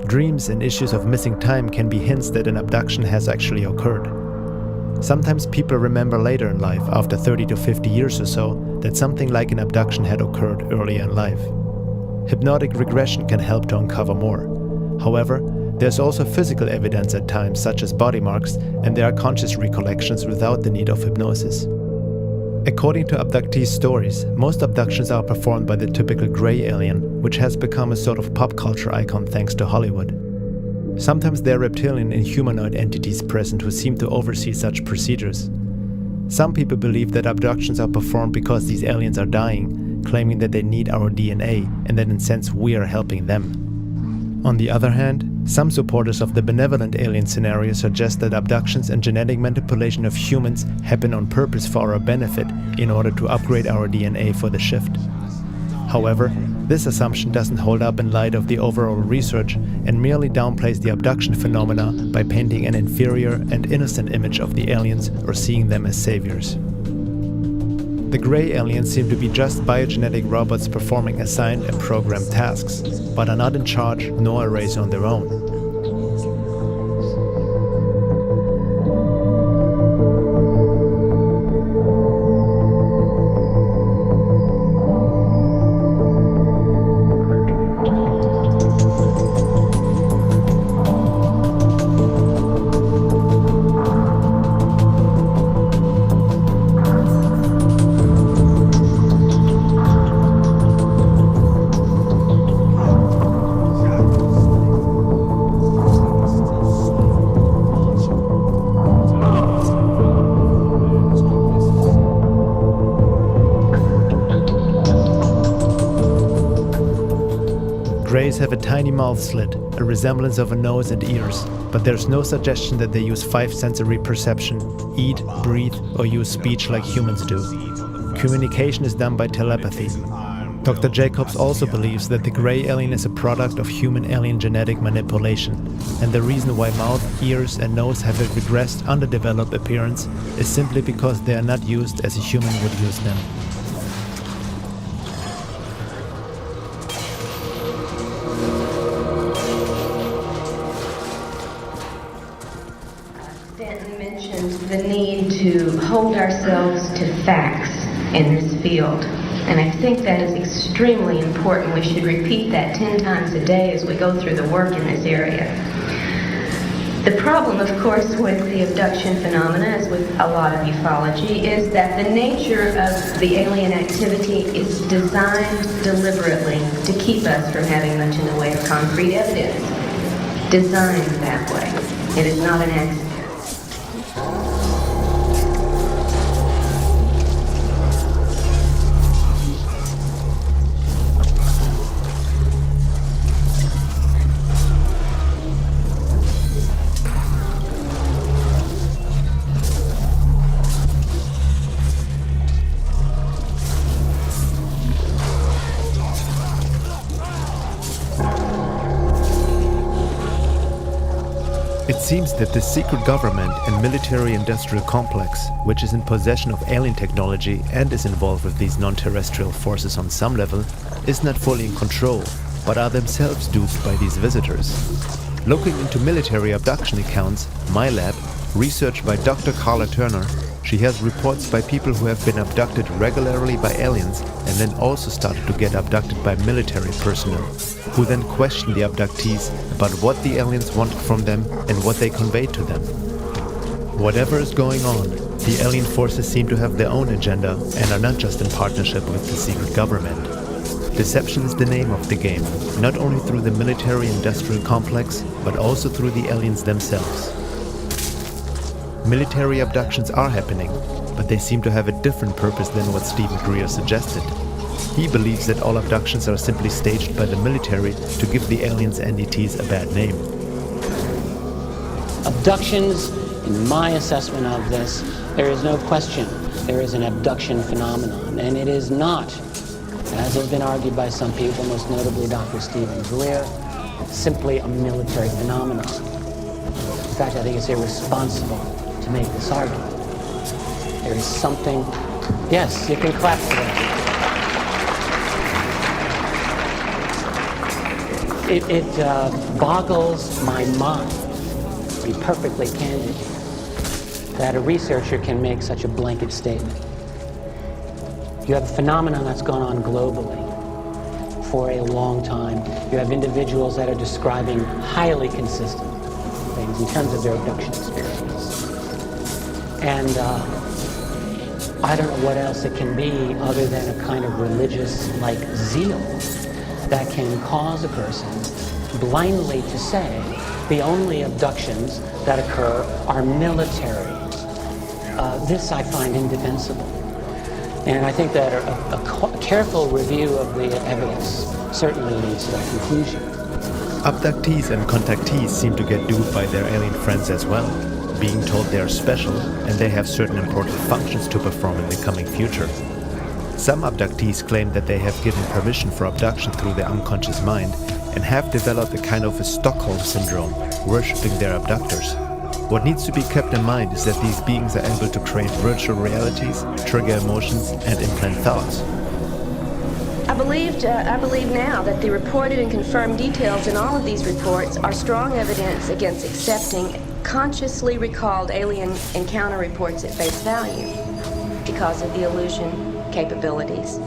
Dreams and issues of missing time can be hints that an abduction has actually occurred. Sometimes people remember later in life, after 30 to 50 years or so, that something like an abduction had occurred earlier in life. Hypnotic regression can help to uncover more. However, there's also physical evidence at times, such as body marks, and there are conscious recollections without the need of hypnosis. According to abductee stories, most abductions are performed by the typical gray alien, which has become a sort of pop culture icon thanks to Hollywood. Sometimes there are reptilian and humanoid entities present who seem to oversee such procedures. Some people believe that abductions are performed because these aliens are dying, claiming that they need our DNA and that in a sense we are helping them. On the other hand, some supporters of the benevolent alien scenario suggest that abductions and genetic manipulation of humans happen on purpose for our benefit in order to upgrade our DNA for the shift. However, this assumption doesn't hold up in light of the overall research and merely downplays the abduction phenomena by painting an inferior and innocent image of the aliens or seeing them as saviors. The gray aliens seem to be just biogenetic robots performing assigned and programmed tasks, but are not in charge nor a race on their own. Greys have a tiny mouth slit, a resemblance of a nose and ears, but there's no suggestion that they use five sensory perception, eat, breathe, or use speech like humans do. Communication is done by telepathy. Dr. Jacobs also believes that the gray alien is a product of human-alien genetic manipulation, and the reason why mouth, ears, and nose have a regressed, underdeveloped appearance is simply because they are not used as a human would use them. The need to hold ourselves to facts in this field. And I think that is extremely important. We should repeat that 10 times a day as we go through the work in this area. The problem, of course, with the abduction phenomena, as with a lot of ufology, is that the nature of the alien activity is designed deliberately to keep us from having much in the way of concrete evidence. designed that way. It is not an accident. It seems that the secret government and military-industrial complex, which is in possession of alien technology and is involved with these non-terrestrial forces on some level, is not fully in control, but are themselves duped by these visitors. Looking into military abduction accounts, my lab, researched by Dr. Carla Turner, she has reports by people who have been abducted regularly by aliens and then also started to get abducted by military personnel, who then question the abductees about what the aliens wanted from them and what they conveyed to them. Whatever is going on, the alien forces seem to have their own agenda and are not just in partnership with the secret government. Deception is the name of the game, not only through the military-industrial complex, but also through the aliens themselves. Military abductions are happening, but they seem to have a different purpose than what Stephen Greer suggested. He believes that all abductions are simply staged by the military to give the aliens' entities a bad name. Abductions, in my assessment of this, there is no question there is an abduction phenomenon, and it is not, as has been argued by some people, most notably Dr. Stephen Greer, simply a military phenomenon. In fact, I think it's irresponsible to make this argument. There is something... Yes, you can clap for that. It boggles my mind, to be perfectly candid, that a researcher can make such a blanket statement. You have a phenomenon that's gone on globally for a long time. You have individuals that are describing highly consistent things in terms of their abduction experience. And I don't know what else it can be other than a kind of religious-like zeal that can cause a person blindly to say the only abductions that occur are military. This I find indefensible. And I think that a careful review of the evidence certainly leads to that conclusion. Abductees and contactees seem to get duped by their alien friends as well, being told they are special and they have certain important functions to perform in the coming future. Some abductees claim that they have given permission for abduction through their unconscious mind and have developed a kind of a Stockholm syndrome, worshipping their abductors. What needs to be kept in mind is that these beings are able to create virtual realities, trigger emotions, and implant thoughts. I believe now that the reported and confirmed details in all of these reports are strong evidence against accepting consciously recalled alien encounter reports at face value because of the illusion capabilities,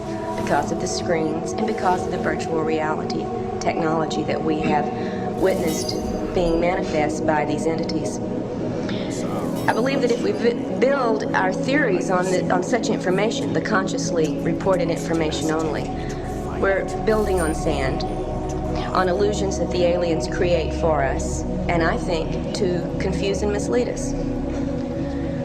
because of the screens, and because of the virtual reality technology that we have witnessed being manifest by these entities. I believe that if we build our theories on such information, the consciously reported information only, we're building on sand, on illusions that the aliens create for us, and I think to confuse and mislead us.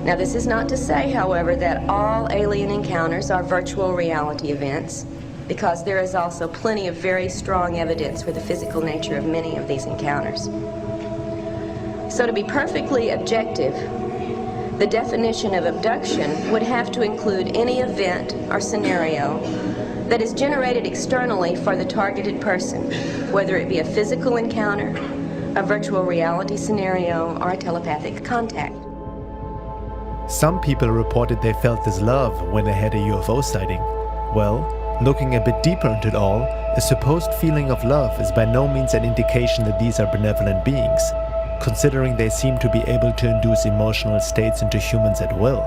Now, this is not to say, however, that all alien encounters are virtual reality events, because there is also plenty of very strong evidence for the physical nature of many of these encounters. So to be perfectly objective, the definition of abduction would have to include any event or scenario that is generated externally for the targeted person, whether it be a physical encounter, a virtual reality scenario, or a telepathic contact. Some people reported they felt this love when they had a UFO sighting. Well, looking a bit deeper into it all, a supposed feeling of love is by no means an indication that these are benevolent beings, considering they seem to be able to induce emotional states into humans at will.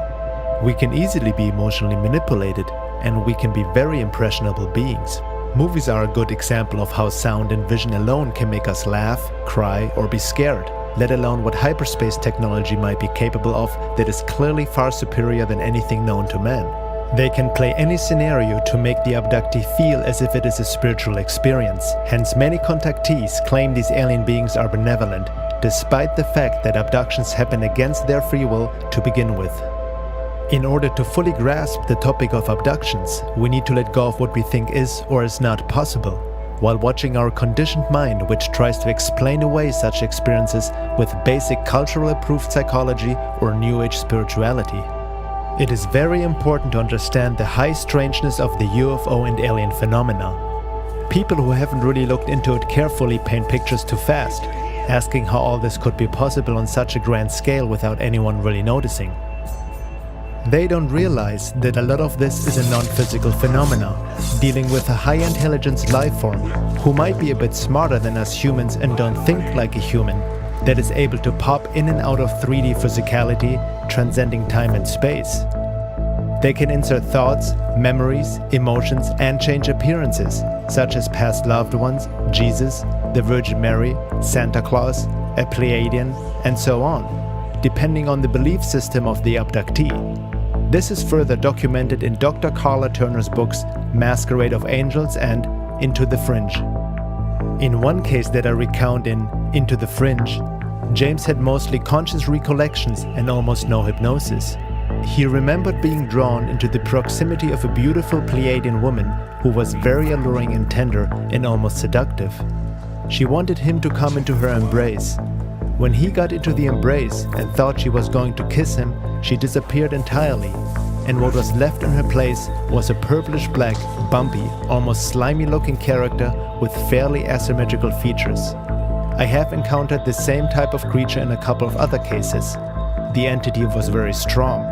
We can easily be emotionally manipulated, and we can be very impressionable beings. Movies are a good example of how sound and vision alone can make us laugh, cry, or be scared, let alone what hyperspace technology might be capable of that is clearly far superior than anything known to man. They can play any scenario to make the abductee feel as if it is a spiritual experience. Hence, many contactees claim these alien beings are benevolent, despite the fact that abductions happen against their free will to begin with. In order to fully grasp the topic of abductions, we need to let go of what we think is or is not possible, while watching our conditioned mind, which tries to explain away such experiences with basic culturally approved psychology or New Age spirituality. It is very important to understand the high strangeness of the UFO and alien phenomena. People who haven't really looked into it carefully paint pictures too fast, asking how all this could be possible on such a grand scale without anyone really noticing. They don't realize that a lot of this is a non-physical phenomena, dealing with a high-intelligence life form who might be a bit smarter than us humans and don't think like a human, that is able to pop in and out of 3D physicality, transcending time and space. They can insert thoughts, memories, emotions, and change appearances, such as past loved ones, Jesus, the Virgin Mary, Santa Claus, a Pleiadian, and so on, depending on the belief system of the abductee. This is further documented in Dr. Carla Turner's books Masquerade of Angels and Into the Fringe. In one case that I recount in Into the Fringe, James had mostly conscious recollections and almost no hypnosis. He remembered being drawn into the proximity of a beautiful Pleiadian woman who was very alluring and tender and almost seductive. She wanted him to come into her embrace. When he got into the embrace and thought she was going to kiss him, she disappeared entirely, and what was left in her place was a purplish-black, bumpy, almost slimy-looking character with fairly asymmetrical features. I have encountered the same type of creature in a couple of other cases. The entity was very strong.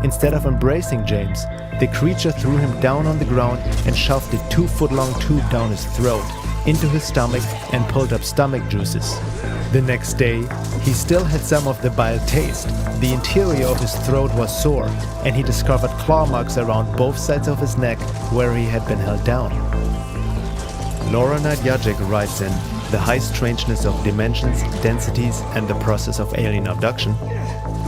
Instead of embracing James, the creature threw him down on the ground and shoved a 2-foot-long tube down his throat, into his stomach, and pulled up stomach juices. The next day, he still had some of the bile taste. The interior of his throat was sore, and he discovered claw marks around both sides of his neck where he had been held down. Laura Nadjajek writes in The High Strangeness of Dimensions, Densities, and the Process of Alien Abduction.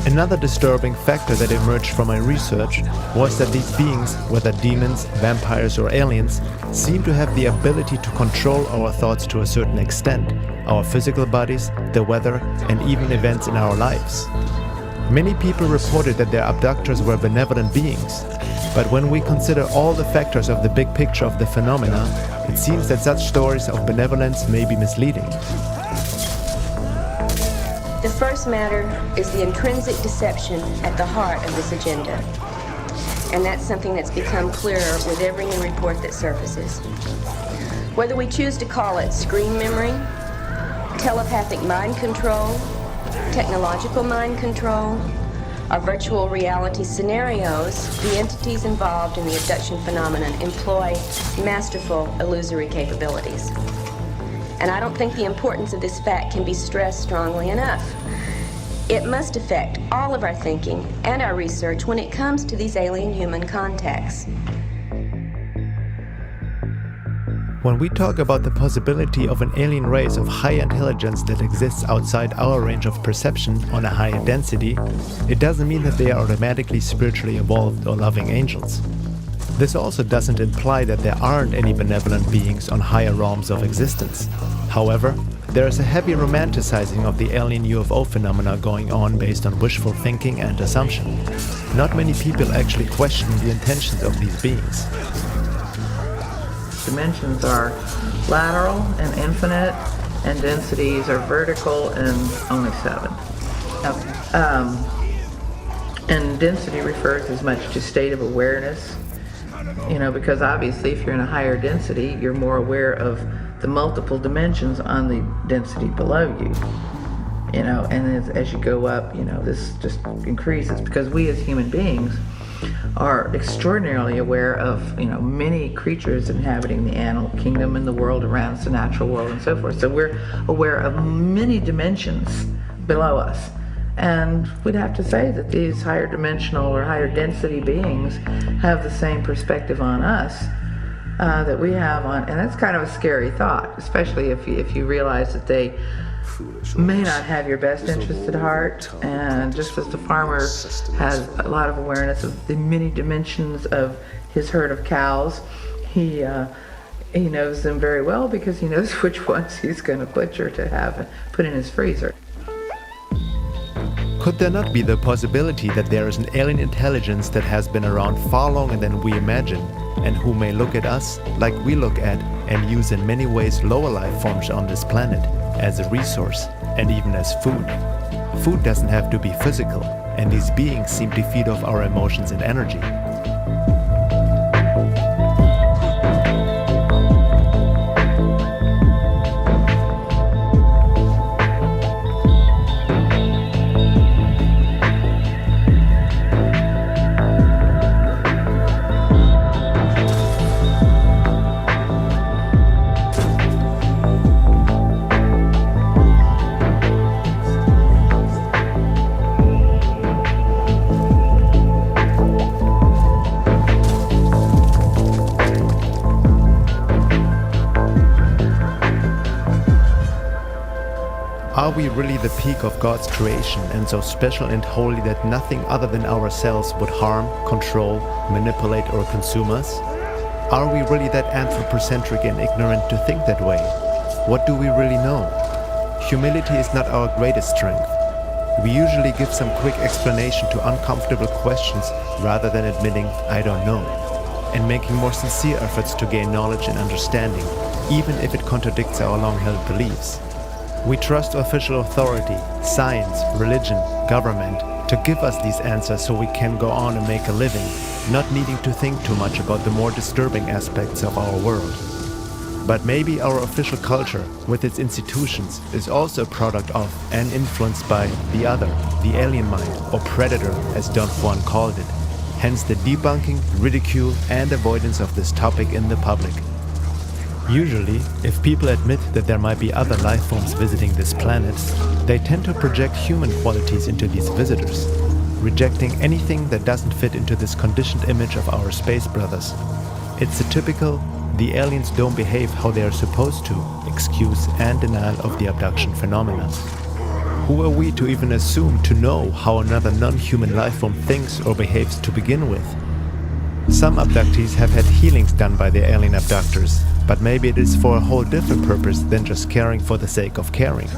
Another disturbing factor that emerged from my research was that these beings, whether demons, vampires, or aliens, seem to have the ability to control our thoughts to a certain extent, our physical bodies, the weather, and even events in our lives. Many people reported that their abductors were benevolent beings, but when we consider all the factors of the big picture of the phenomena, it seems that such stories of benevolence may be misleading. The first matter is the intrinsic deception at the heart of this agenda. And that's something that's become clearer with every new report that surfaces. Whether we choose to call it screen memory, telepathic mind control, technological mind control, or virtual reality scenarios, the entities involved in the abduction phenomenon employ masterful illusory capabilities. And I don't think the importance of this fact can be stressed strongly enough. It must affect all of our thinking and our research when it comes to these alien human contacts. When we talk about the possibility of an alien race of high intelligence that exists outside our range of perception on a higher density, it doesn't mean that they are automatically spiritually evolved or loving angels. This also doesn't imply that there aren't any benevolent beings on higher realms of existence. However, there is a heavy romanticizing of the alien UFO phenomena going on based on wishful thinking and assumption. Not many people actually question the intentions of these beings. Dimensions are lateral and infinite, and densities are vertical and only 7. Okay. And density refers as much to state of awareness, because obviously if you're in a higher density, you're more aware of the multiple dimensions on the density below you. And as you go up, this just increases, because we as human beings are extraordinarily aware of, many creatures inhabiting the animal kingdom and the world around us, the natural world and so forth. So we're aware of many dimensions below us. And we'd have to say that these higher dimensional or higher density beings have the same perspective on us that we have on, and that's kind of a scary thought, especially if you realize that they may not have your best interest at heart, and just as the farmer has a lot of awareness of the many dimensions of his herd of cows, he knows them very well because he knows which ones he's going to butcher to have put in his freezer. Could there not be the possibility that there is an alien intelligence that has been around far longer than we imagine, and who may look at us like we look at and use in many ways lower life forms on this planet as a resource and even as food? Food doesn't have to be physical, and these beings seem to feed off our emotions and energy. Are we really the peak of God's creation and so special and holy that nothing other than ourselves would harm, control, manipulate or consume us? Are we really that anthropocentric and ignorant to think that way? What do we really know? Humility is not our greatest strength. We usually give some quick explanation to uncomfortable questions rather than admitting, I don't know, and making more sincere efforts to gain knowledge and understanding, even if it contradicts our long-held beliefs. We trust official authority, science, religion, government to give us these answers so we can go on and make a living, not needing to think too much about the more disturbing aspects of our world. But maybe our official culture, with its institutions, is also a product of and influenced by the other, the alien mind, or predator, as Don Juan called it. Hence the debunking, ridicule, and avoidance of this topic in the public. Usually, if people admit that there might be other life forms visiting this planet, they tend to project human qualities into these visitors, rejecting anything that doesn't fit into this conditioned image of our space brothers. It's a typical, the aliens don't behave how they are supposed to, excuse and denial of the abduction phenomena. Who are we to even assume to know how another non-human life form thinks or behaves to begin with? Some abductees have had healings done by their alien abductors, but maybe it is for a whole different purpose than just caring for the sake of caring.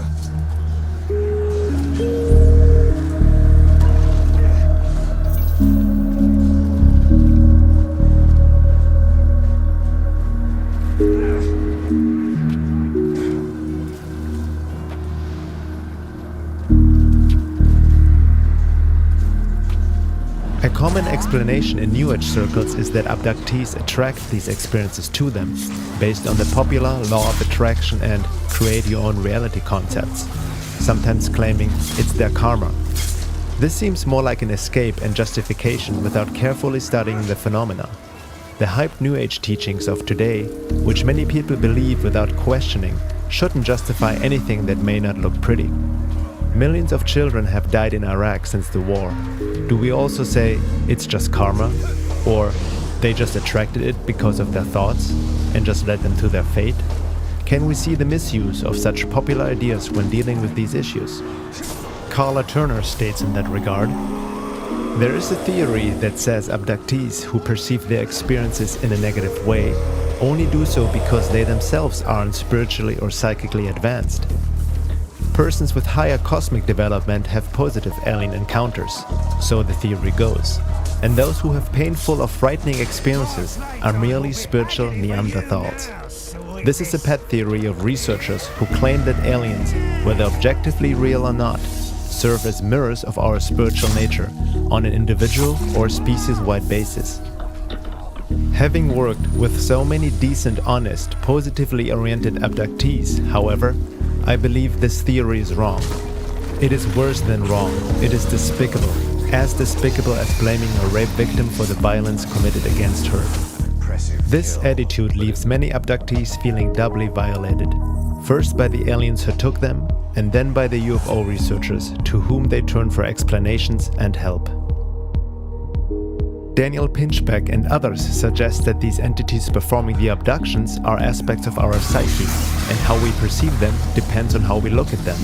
A common explanation in New Age circles is that abductees attract these experiences to them, based on the popular law of attraction and create your own reality concepts, sometimes claiming it's their karma. This seems more like an escape and justification without carefully studying the phenomena. The hyped New Age teachings of today, which many people believe without questioning, shouldn't justify anything that may not look pretty. Millions of children have died in Iraq since the war. Do we also say it's just karma? Or they just attracted it because of their thoughts and just led them to their fate? Can we see the misuse of such popular ideas when dealing with these issues? Carla Turner states in that regard, there is a theory that says abductees who perceive their experiences in a negative way only do so because they themselves aren't spiritually or psychically advanced. Persons with higher cosmic development have positive alien encounters, so the theory goes, and those who have painful or frightening experiences are merely spiritual Neanderthals. This is a pet theory of researchers who claim that aliens, whether objectively real or not, serve as mirrors of our spiritual nature on an individual or species-wide basis. Having worked with so many decent, honest, positively oriented abductees, however, I believe this theory is wrong. It is worse than wrong. It is despicable. As despicable as blaming a rape victim for the violence committed against her. This attitude leaves many abductees feeling doubly violated. First by the aliens who took them, and then by the UFO researchers to whom they turn for explanations and help. Daniel Pinchbeck and others suggest that these entities performing the abductions are aspects of our psyche, and how we perceive them depends on how we look at them.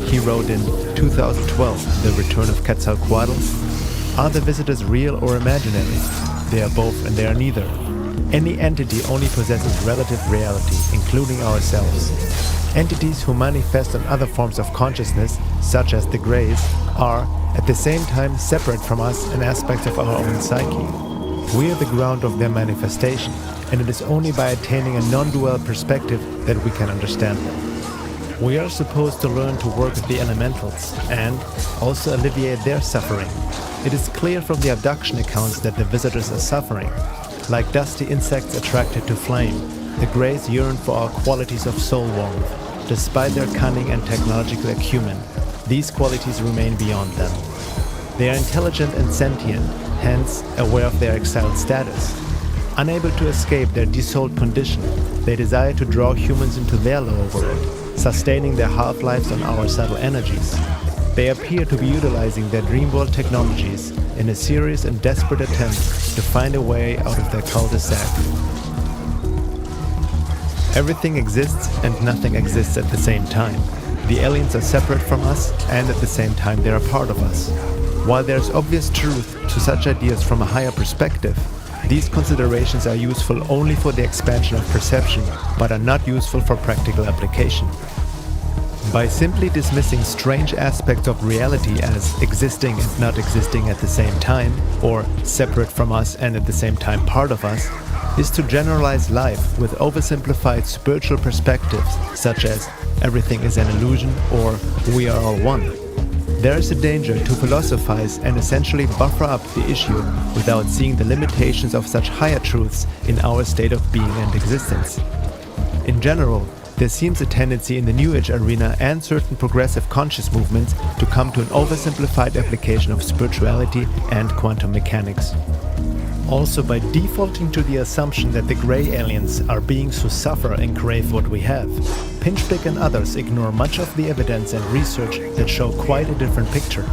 He wrote in 2012, The Return of Quetzalcoatl, "Are the visitors real or imaginary? They are both and they are neither. Any entity only possesses relative reality, including ourselves. Entities who manifest on other forms of consciousness, such as the Greys, are, at the same time, separate from us and aspects of our own psyche. We are the ground of their manifestation, and it is only by attaining a non-dual perspective that we can understand them. We are supposed to learn to work with the elementals and also alleviate their suffering. It is clear from the abduction accounts that the visitors are suffering. Like dusty insects attracted to flame, the Greys yearn for our qualities of soul warmth. Despite their cunning and technological acumen, these qualities remain beyond them. They are intelligent and sentient, hence aware of their exiled status. Unable to escape their desouled condition, they desire to draw humans into their lower world, sustaining their half-lives on our subtle energies. They appear to be utilizing their dreamworld technologies in a serious and desperate attempt to find a way out of their cul-de-sac. Everything exists and nothing exists at the same time. The aliens are separate from us, and at the same time they are part of us. While there is obvious truth to such ideas from a higher perspective, these considerations are useful only for the expansion of perception, but are not useful for practical application. By simply dismissing strange aspects of reality as existing and not existing at the same time, or separate from us and at the same time part of us, is to generalize life with oversimplified spiritual perspectives such as everything is an illusion or we are all one. There is a danger to philosophize and essentially buffer up the issue without seeing the limitations of such higher truths in our state of being and existence. In general, there seems a tendency in the New Age arena and certain progressive conscious movements to come to an oversimplified application of spirituality and quantum mechanics. Also, by defaulting to the assumption that the Grey aliens are beings who suffer and crave what we have, Pinchbeck and others ignore much of the evidence and research that show quite a different picture.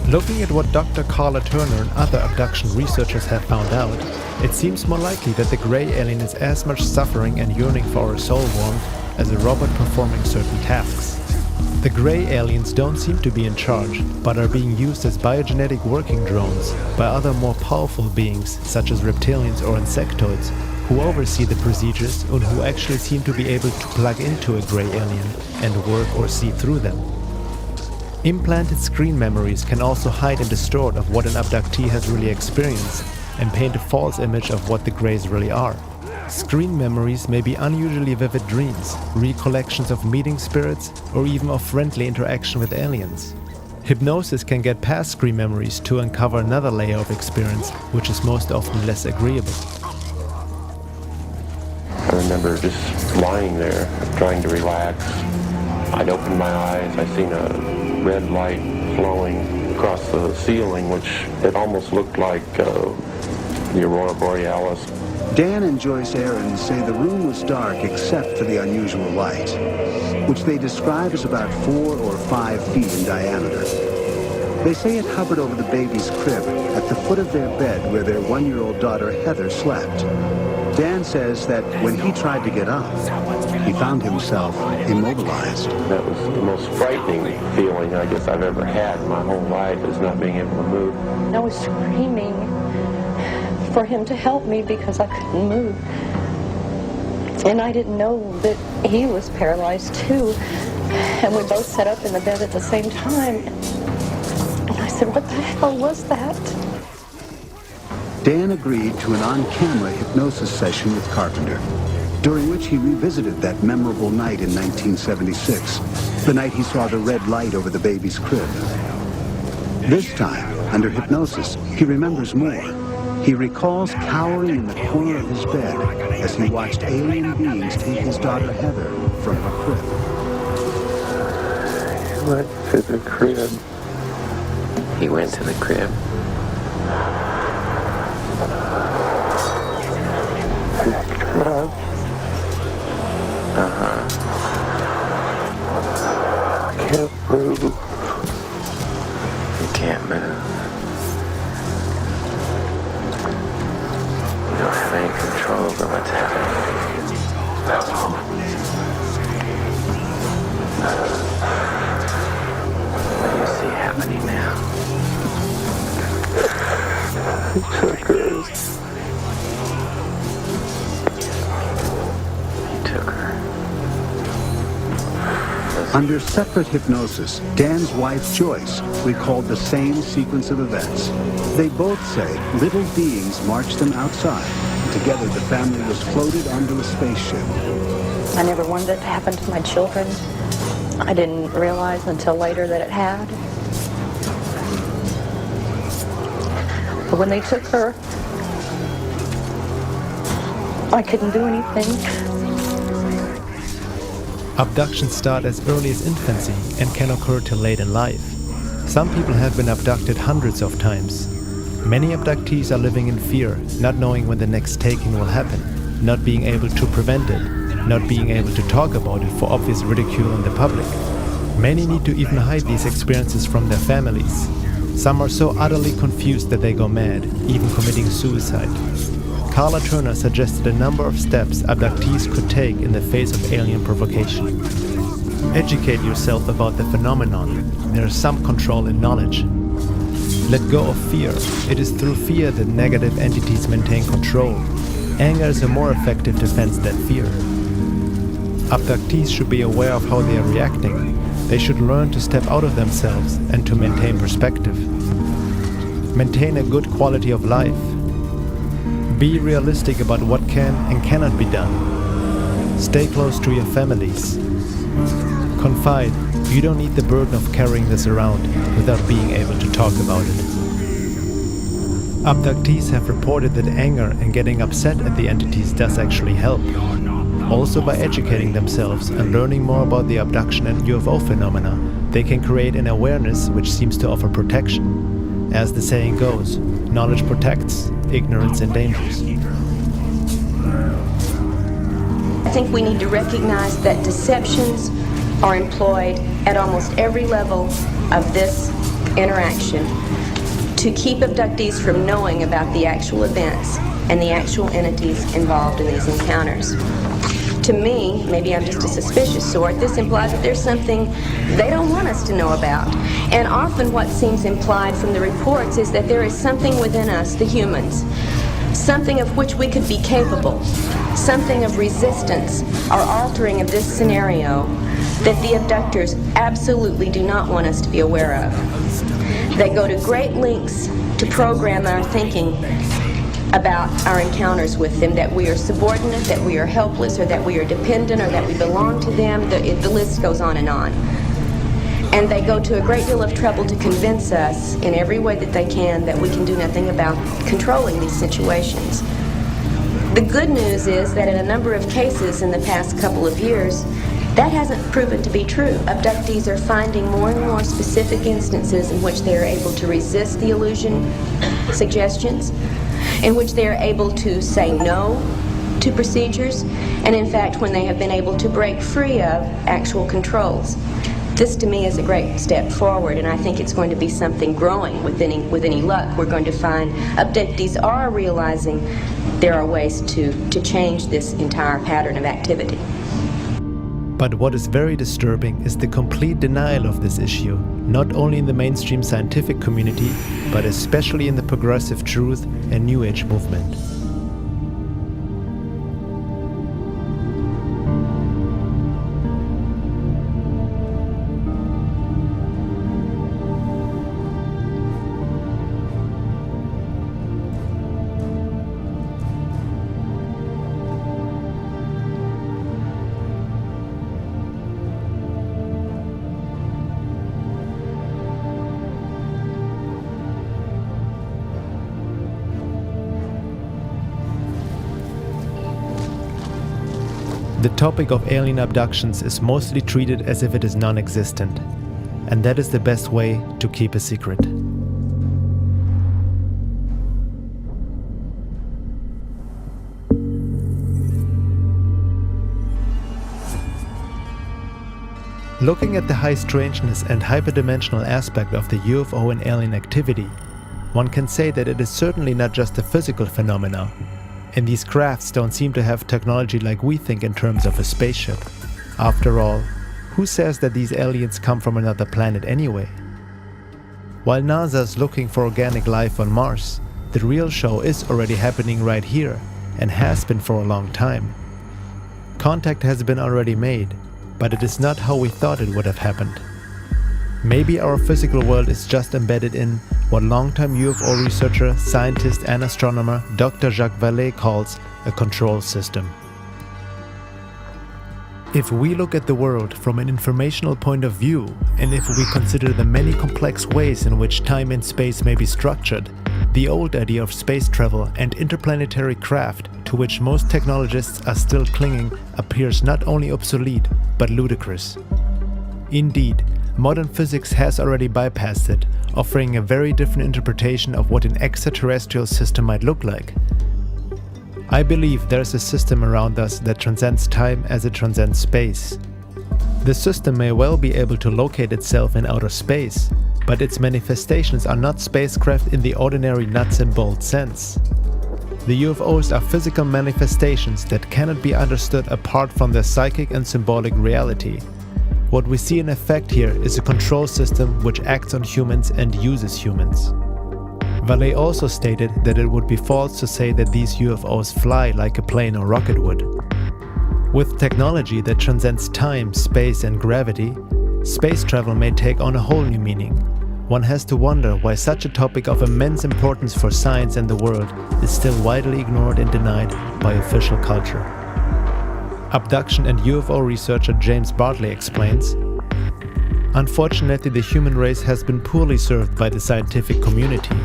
Looking at what Dr. Carla Turner and other abduction researchers have found out, it seems more likely that the Grey alien is as much suffering and yearning for our soul warmth as a robot performing certain tasks. The Grey aliens don't seem to be in charge, but are being used as biogenetic working drones by other more powerful beings such as reptilians or insectoids, who oversee the procedures and who actually seem to be able to plug into a Grey alien and work or see through them. Implanted screen memories can also hide and distort of what an abductee has really experienced and paint a false image of what the Greys really are. Screen memories may be unusually vivid dreams, recollections of meeting spirits, or even of friendly interaction with aliens. Hypnosis can get past screen memories to uncover another layer of experience, which is most often less agreeable. I remember just lying there, trying to relax. I'd opened my eyes, I seen a red light flowing across the ceiling, which it almost looked like the Aurora Borealis. Dan and Joyce Aaron say the room was dark except for the unusual light, which they describe as about 4 or 5 feet in diameter. They say it hovered over the baby's crib at the foot of their bed where their 1-year-old daughter Heather slept. Dan says that when he tried to get up, he found himself immobilized. That was the most frightening feeling I guess I've ever had in my whole life, is not being able to move. I was screaming for him to help me because I couldn't move. And I didn't know that he was paralyzed too. And we both sat up in the bed at the same time. And I said, what the hell was that? Dan agreed to an on-camera hypnosis session with Carpenter, during which he revisited that memorable night in 1976, the night he saw the red light over the baby's crib. This time, under hypnosis, he remembers more. He recalls cowering in the corner of his bed as he watched alien beings take his daughter Heather from her crib. He went to the crib. He went to the crib. I can't move. You can't move. took her. He took her. Under separate hypnosis, Dan's wife Joyce recalled the same sequence of events. They both say little beings marched them outside. Together, the family was floated onto a spaceship. I never wanted it to happen to my children. I didn't realize until later that it had. But when they took her, I couldn't do anything. Abductions start as early as infancy and can occur till late in life. Some people have been abducted hundreds of times. Many abductees are living in fear, not knowing when the next taking will happen, not being able to prevent it, not being able to talk about it for obvious ridicule in the public. Many need to even hide these experiences from their families. Some are so utterly confused that they go mad, even committing suicide. Carla Turner suggested a number of steps abductees could take in the face of alien provocation. Educate yourself about the phenomenon. There is some control in knowledge. Let go of fear. It is through fear that negative entities maintain control. Anger is a more effective defense than fear. Abductees should be aware of how they are reacting. They should learn to step out of themselves and to maintain perspective. Maintain a good quality of life. Be realistic about what can and cannot be done. Stay close to your families. Confide. You don't need the burden of carrying this around without being able to talk about it. Abductees have reported that anger and getting upset at the entities does actually help. Also, by educating themselves and learning more about the abduction and UFO phenomena, they can create an awareness which seems to offer protection. As the saying goes, knowledge protects, ignorance endangers. I think we need to recognize that deceptions are employed at almost every level of this interaction to keep abductees from knowing about the actual events and the actual entities involved in these encounters. To me, maybe I'm just a suspicious sort, this implies that there's something they don't want us to know about. And often what seems implied from the reports is that there is something within us, the humans, something of which we could be capable, something of resistance or altering of this scenario that the abductors absolutely do not want us to be aware of. They go to great lengths to program our thinking about our encounters with them, that we are subordinate, that we are helpless, or that we are dependent, or that we belong to them. The list goes on. And they go to a great deal of trouble to convince us in every way that they can that we can do nothing about controlling these situations. The good news is that in a number of cases in the past couple of years, that hasn't proven to be true. Abductees are finding more and more specific instances in which they are able to resist the illusion suggestions, in which they are able to say no to procedures, and in fact when they have been able to break free of actual controls. This to me is a great step forward, and I think it's going to be something growing with any luck. We're going to find abductees are realizing there are ways to change this entire pattern of activity. But what is very disturbing is the complete denial of this issue, not only in the mainstream scientific community, but especially in the progressive truth and New Age movement. The topic of alien abductions is mostly treated as if it is non-existent, and that is the best way to keep a secret. Looking at the high strangeness and hyperdimensional aspect of the UFO and alien activity, one can say that it is certainly not just a physical phenomena. And these crafts don't seem to have technology like we think in terms of a spaceship. After all, who says that these aliens come from another planet anyway? While NASA is looking for organic life on Mars, the real show is already happening right here and has been for a long time. Contact has been already made, but it is not how we thought it would have happened. Maybe our physical world is just embedded in what longtime UFO researcher, scientist and astronomer Dr. Jacques Vallée calls a control system. If we look at the world from an informational point of view, and if we consider the many complex ways in which time and space may be structured, the old idea of space travel and interplanetary craft, to which most technologists are still clinging, appears not only obsolete, but ludicrous. Indeed, modern physics has already bypassed it, offering a very different interpretation of what an extraterrestrial system might look like. I believe there is a system around us that transcends time as it transcends space. The system may well be able to locate itself in outer space, but its manifestations are not spacecraft in the ordinary nuts and bolts sense. The UFOs are physical manifestations that cannot be understood apart from their psychic and symbolic reality. What we see in effect here is a control system which acts on humans and uses humans. Vallée also stated that it would be false to say that these UFOs fly like a plane or rocket would. With technology that transcends time, space and gravity, space travel may take on a whole new meaning. One has to wonder why such a topic of immense importance for science and the world is still widely ignored and denied by official culture. Abduction and UFO researcher James Bartley explains, "Unfortunately, the human race has been poorly served by the scientific community.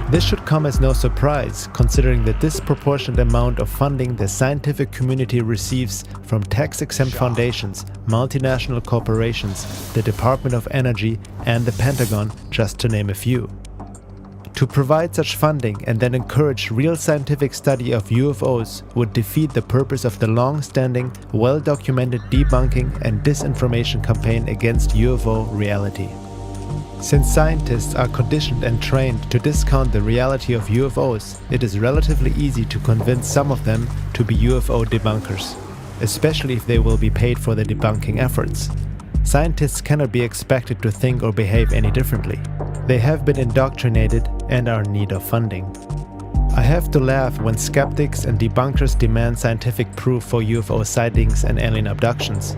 This should come as no surprise, considering the disproportionate amount of funding the scientific community receives from tax-exempt foundations, multinational corporations, the Department of Energy, and the Pentagon, just to name a few. To provide such funding and then encourage real scientific study of UFOs would defeat the purpose of the long-standing, well-documented debunking and disinformation campaign against UFO reality. Since scientists are conditioned and trained to discount the reality of UFOs, it is relatively easy to convince some of them to be UFO debunkers, especially if they will be paid for their debunking efforts. Scientists cannot be expected to think or behave any differently. They have been indoctrinated and are in need of funding. I have to laugh when skeptics and debunkers demand scientific proof for UFO sightings and alien abductions.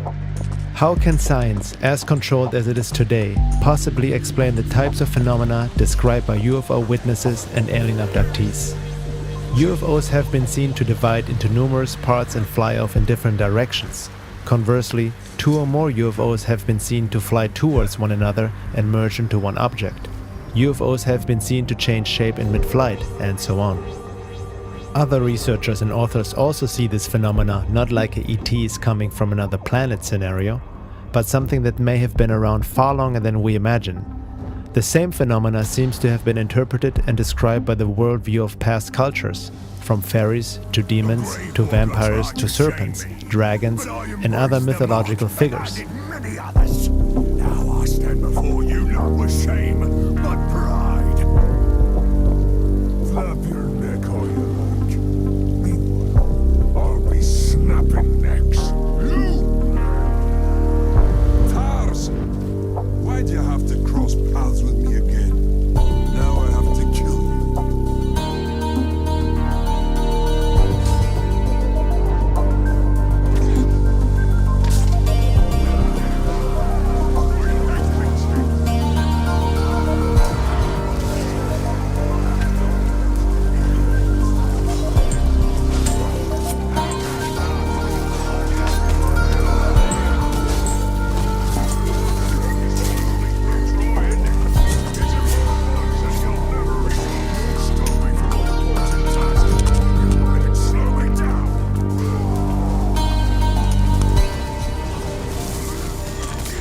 How can science, as controlled as it is today, possibly explain the types of phenomena described by UFO witnesses and alien abductees? UFOs have been seen to divide into numerous parts and fly off in different directions. Conversely, 2 or more UFOs have been seen to fly towards one another and merge into one object. UFOs have been seen to change shape in mid-flight, and so on. Other researchers and authors also see this phenomena not like a ET is coming from another planet scenario, but something that may have been around far longer than we imagine. The same phenomena seems to have been interpreted and described by the worldview of past cultures, from fairies to demons to vampires to serpents, dragons, and other mythological figures. Now I stand before you not with shame, but pride. Flap your neck all you like. Meanwhile, I'll be snapping necks. Tars! Why'd you have to cross paths with me again? Now I have to kill you.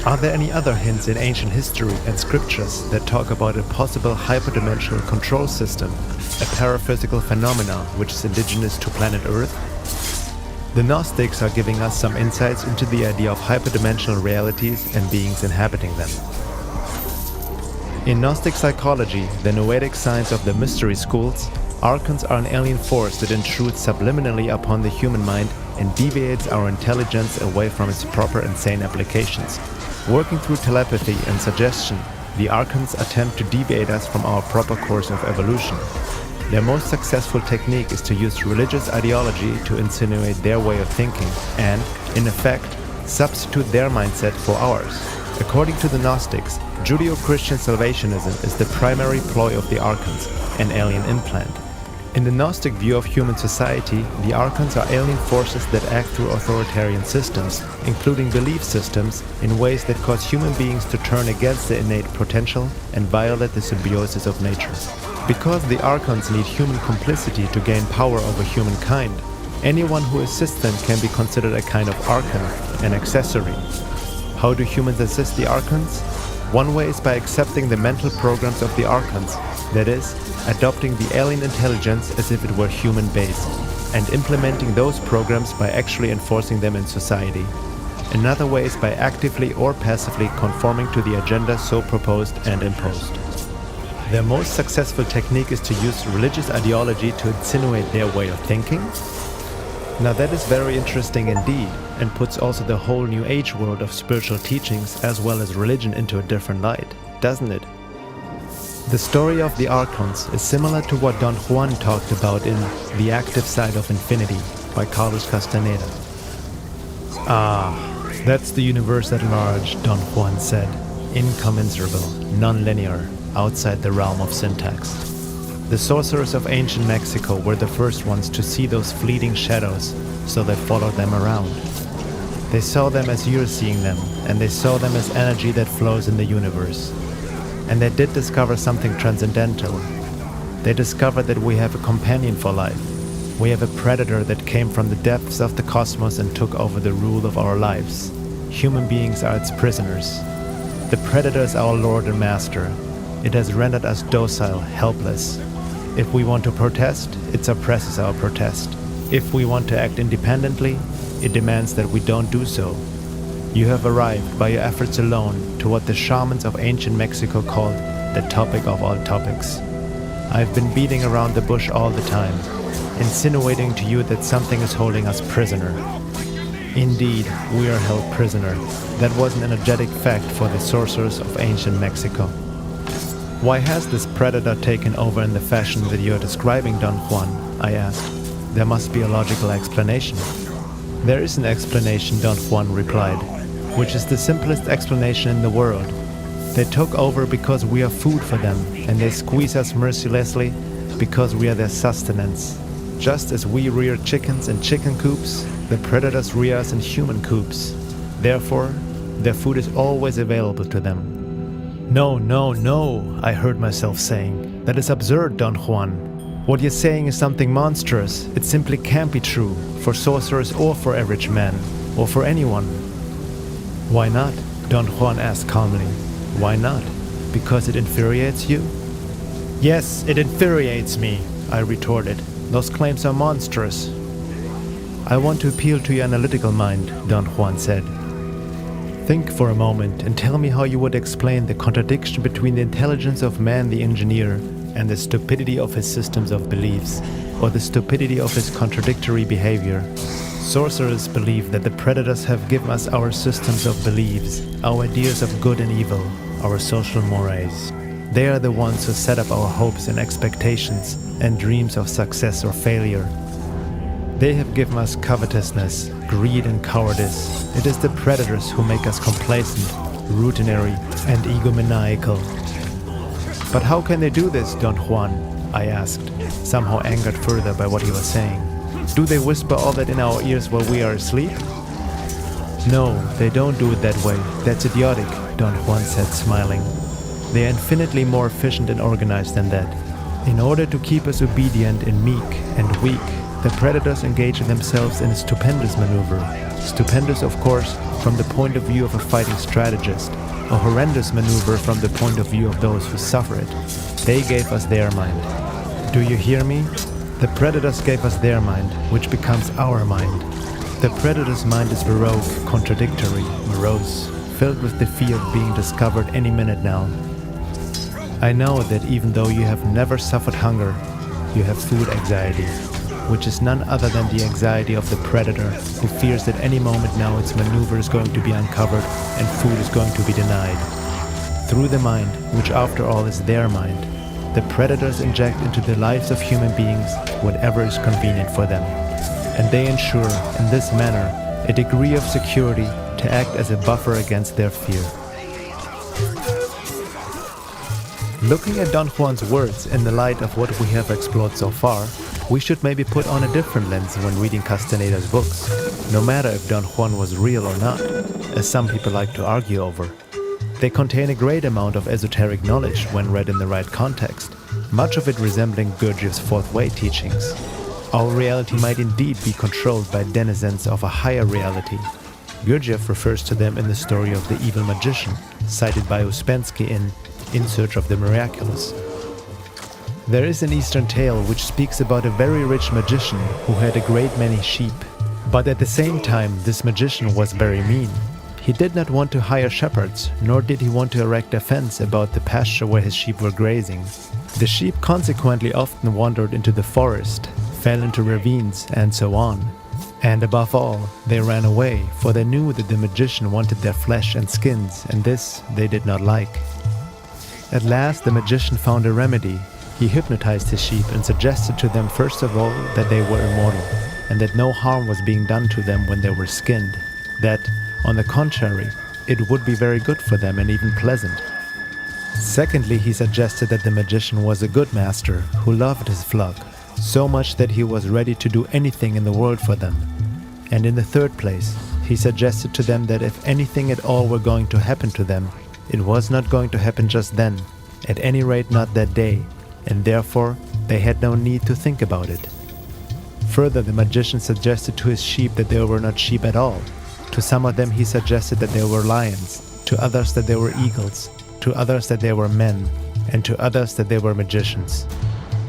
Are there any other hints in ancient history and scriptures that talk about a possible hyperdimensional control system, a paraphysical phenomenon which is indigenous to planet Earth? The Gnostics are giving us some insights into the idea of hyperdimensional realities and beings inhabiting them. In Gnostic psychology, the Noetic science of the mystery schools, archons are an alien force that intrudes subliminally upon the human mind and deviates our intelligence away from its proper and sane applications. Working through telepathy and suggestion, the archons attempt to deviate us from our proper course of evolution. their most successful technique is to use religious ideology to insinuate their way of thinking and, in effect, substitute their mindset for ours. According to the Gnostics, Judeo-Christian salvationism is the primary ploy of the archons, an alien implant. In the Gnostic view of human society, the archons are alien forces that act through authoritarian systems, including belief systems, in ways that cause human beings to turn against their innate potential and violate the symbiosis of nature. Because the archons need human complicity to gain power over humankind, anyone who assists them can be considered a kind of archon, an accessory. How do humans assist the archons? One way is by accepting the mental programs of the archons, that is, adopting the alien intelligence as if it were human-based, and implementing those programs by actually enforcing them in society. Another way is by actively or passively conforming to the agenda so proposed and imposed. Their most successful technique is to use religious ideology to insinuate their way of thinking. Now that is very interesting indeed, and puts also the whole New Age world of spiritual teachings as well as religion into a different light, doesn't it? The story of the Archons is similar to what Don Juan talked about in The Active Side of Infinity by Carlos Castaneda. Ah, that's the universe at large, Don Juan said, incommensurable, non-linear, outside the realm of syntax. The sorcerers of ancient Mexico were the first ones to see those fleeting shadows, so they followed them around. They saw them as you're seeing them, and they saw them as energy that flows in the universe. And they did discover something transcendental. They discovered that we have a companion for life. We have a predator that came from the depths of the cosmos and took over the rule of our lives. Human beings are its prisoners. The predator is our lord and master. It has rendered us docile, helpless. If we want to protest, it suppresses our protest. If we want to act independently, it demands that we don't do so. You have arrived by your efforts alone to what the shamans of ancient Mexico called the topic of all topics. I've been beating around the bush all the time, insinuating to you that something is holding us prisoner. Indeed, we are held prisoner. That was an energetic fact for the sorcerers of ancient Mexico. Why has this predator taken over in the fashion that you're describing, Don Juan? I asked. There must be a logical explanation. There is an explanation, Don Juan replied, which is the simplest explanation in the world. They took over because we are food for them, and they squeeze us mercilessly because we are their sustenance. Just as we rear chickens in chicken coops, the predators rear us in human coops. Therefore, their food is always available to them. No, no, no, I heard myself saying. That is absurd, Don Juan. What you're saying is something monstrous. It simply can't be true, for sorcerers or for average men, or for anyone. Why not? Don Juan asked calmly. Why not? Because it infuriates you? Yes, it infuriates me, I retorted. Those claims are monstrous. I want to appeal to your analytical mind, Don Juan said. Think for a moment and tell me how you would explain the contradiction between the intelligence of man the engineer and the stupidity of his systems of beliefs, or the stupidity of his contradictory behavior. Sorcerers believe that the predators have given us our systems of beliefs, our ideas of good and evil, our social mores. They are the ones who set up our hopes and expectations and dreams of success or failure. They have given us covetousness, greed and cowardice. It is the predators who make us complacent, routinary and egomaniacal. But how can they do this, Don Juan? I asked, somehow angered further by what he was saying. Do they whisper all that in our ears while we are asleep? No, they don't do it that way. That's idiotic, Don Juan said, smiling. They are infinitely more efficient and organized than that. In order to keep us obedient and meek and weak, the predators engage themselves in a stupendous maneuver. Stupendous, of course, from the point of view of a fighting strategist. A horrendous maneuver from the point of view of those who suffer it. They gave us their mind. Do you hear me? The predators gave us their mind, which becomes our mind. The predator's mind is baroque, contradictory, morose, filled with the fear of being discovered any minute now. I know that even though you have never suffered hunger, you have food anxiety, which is none other than the anxiety of the predator, who fears that any moment now its maneuver is going to be uncovered and food is going to be denied. Through the mind, which after all is their mind, the predators inject into the lives of human beings whatever is convenient for them, and they ensure, in this manner, a degree of security to act as a buffer against their fear. Looking at Don Juan's words in the light of what we have explored so far, we should maybe put on a different lens when reading Castaneda's books, no matter if Don Juan was real or not, as some people like to argue over. They contain a great amount of esoteric knowledge when read in the right context, much of it resembling Gurdjieff's fourth way teachings. Our reality might indeed be controlled by denizens of a higher reality. Gurdjieff refers to them in the story of the evil magician, cited by Ouspensky in Search of the Miraculous. There is an Eastern tale which speaks about a very rich magician who had a great many sheep. But at the same time, this magician was very mean. He did not want to hire shepherds, nor did he want to erect a fence about the pasture where his sheep were grazing. The sheep consequently often wandered into the forest, fell into ravines, and so on. And above all, they ran away, for they knew that the magician wanted their flesh and skins, and this they did not like. At last the magician found a remedy. He hypnotized his sheep and suggested to them first of all that they were immortal, and that no harm was being done to them when they were skinned. That, on the contrary, it would be very good for them and even pleasant. Secondly, he suggested that the magician was a good master who loved his flock, so much that he was ready to do anything in the world for them. And in the third place, he suggested to them that if anything at all were going to happen to them, it was not going to happen just then, at any rate not that day, and therefore they had no need to think about it. Further, the magician suggested to his sheep that they were not sheep at all. To some of them he suggested that they were lions, to others that they were eagles, to others that they were men, and to others that they were magicians.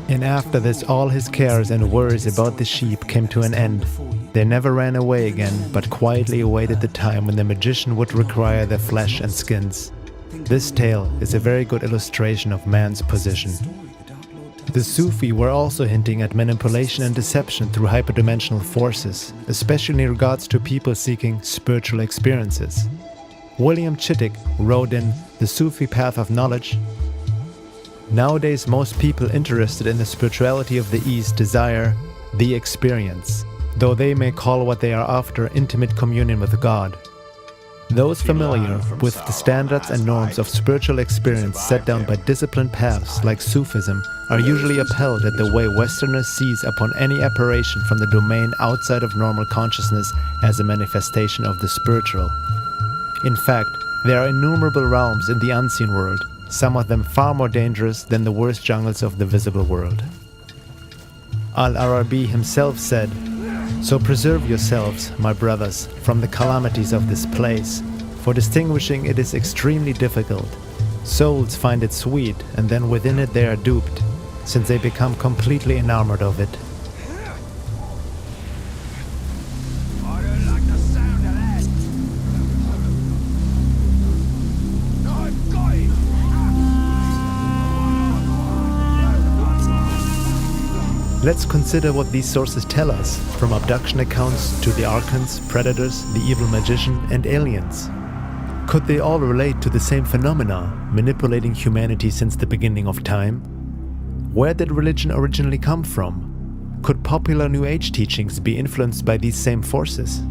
And after this all his cares and worries about the sheep came to an end. They never ran away again, but quietly awaited the time when the magician would require their flesh and skins. This tale is a very good illustration of man's position. The Sufi were also hinting at manipulation and deception through hyperdimensional forces, especially in regards to people seeking spiritual experiences. William Chittick wrote in The Sufi Path of Knowledge, "Nowadays most people interested in the spirituality of the East desire the experience, though they may call what they are after intimate communion with God. Those familiar with the standards and norms of spiritual experience set down by disciplined paths like Sufism are usually upheld at the way Westerners seize upon any apparition from the domain outside of normal consciousness as a manifestation of the spiritual. In fact, there are innumerable realms in the unseen world, some of them far more dangerous than the worst jungles of the visible world." Al-Arabi himself said, "So preserve yourselves, my brothers, from the calamities of this place, for distinguishing it is extremely difficult. Souls find it sweet, and then within it they are duped, since they become completely enamored of it." Let's consider what these sources tell us, from abduction accounts to the archons, predators, the evil magician, and aliens. Could they all relate to the same phenomena, manipulating humanity since the beginning of time? Where did religion originally come from? Could popular New Age teachings be influenced by these same forces?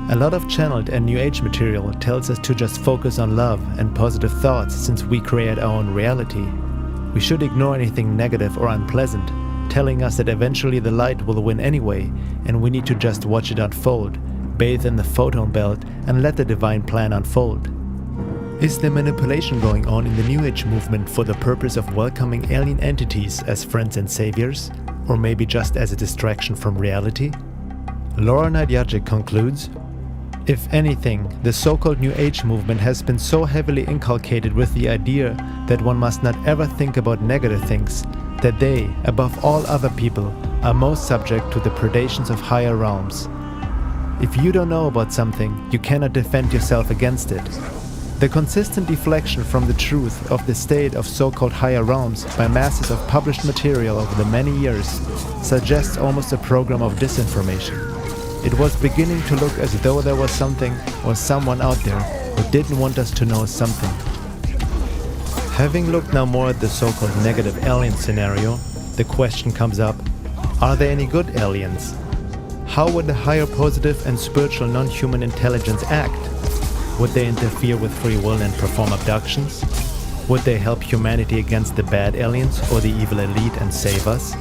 A lot of channeled and New Age material tells us to just focus on love and positive thoughts since we create our own reality. We should ignore anything negative or unpleasant, telling us that eventually the light will win anyway, and we need to just watch it unfold, bathe in the photon belt, and let the divine plan unfold. Is there manipulation going on in the New Age movement for the purpose of welcoming alien entities as friends and saviors, or maybe just as a distraction from reality? Laura Nadjajic concludes, "If anything, the so-called New Age movement has been so heavily inculcated with the idea that one must not ever think about negative things, that they, above all other people, are most subject to the predations of higher realms. If you don't know about something, you cannot defend yourself against it. The consistent deflection from the truth of the state of so-called higher realms by masses of published material over the many years suggests almost a program of disinformation. It was beginning to look as though there was something or someone out there who didn't want us to know something. Having looked now more at the so-called negative alien scenario, the question comes up, are there any good aliens? How would a higher positive and spiritual non-human intelligence act? Would they interfere with free will and perform abductions? Would they help humanity against the bad aliens or the evil elite and save us?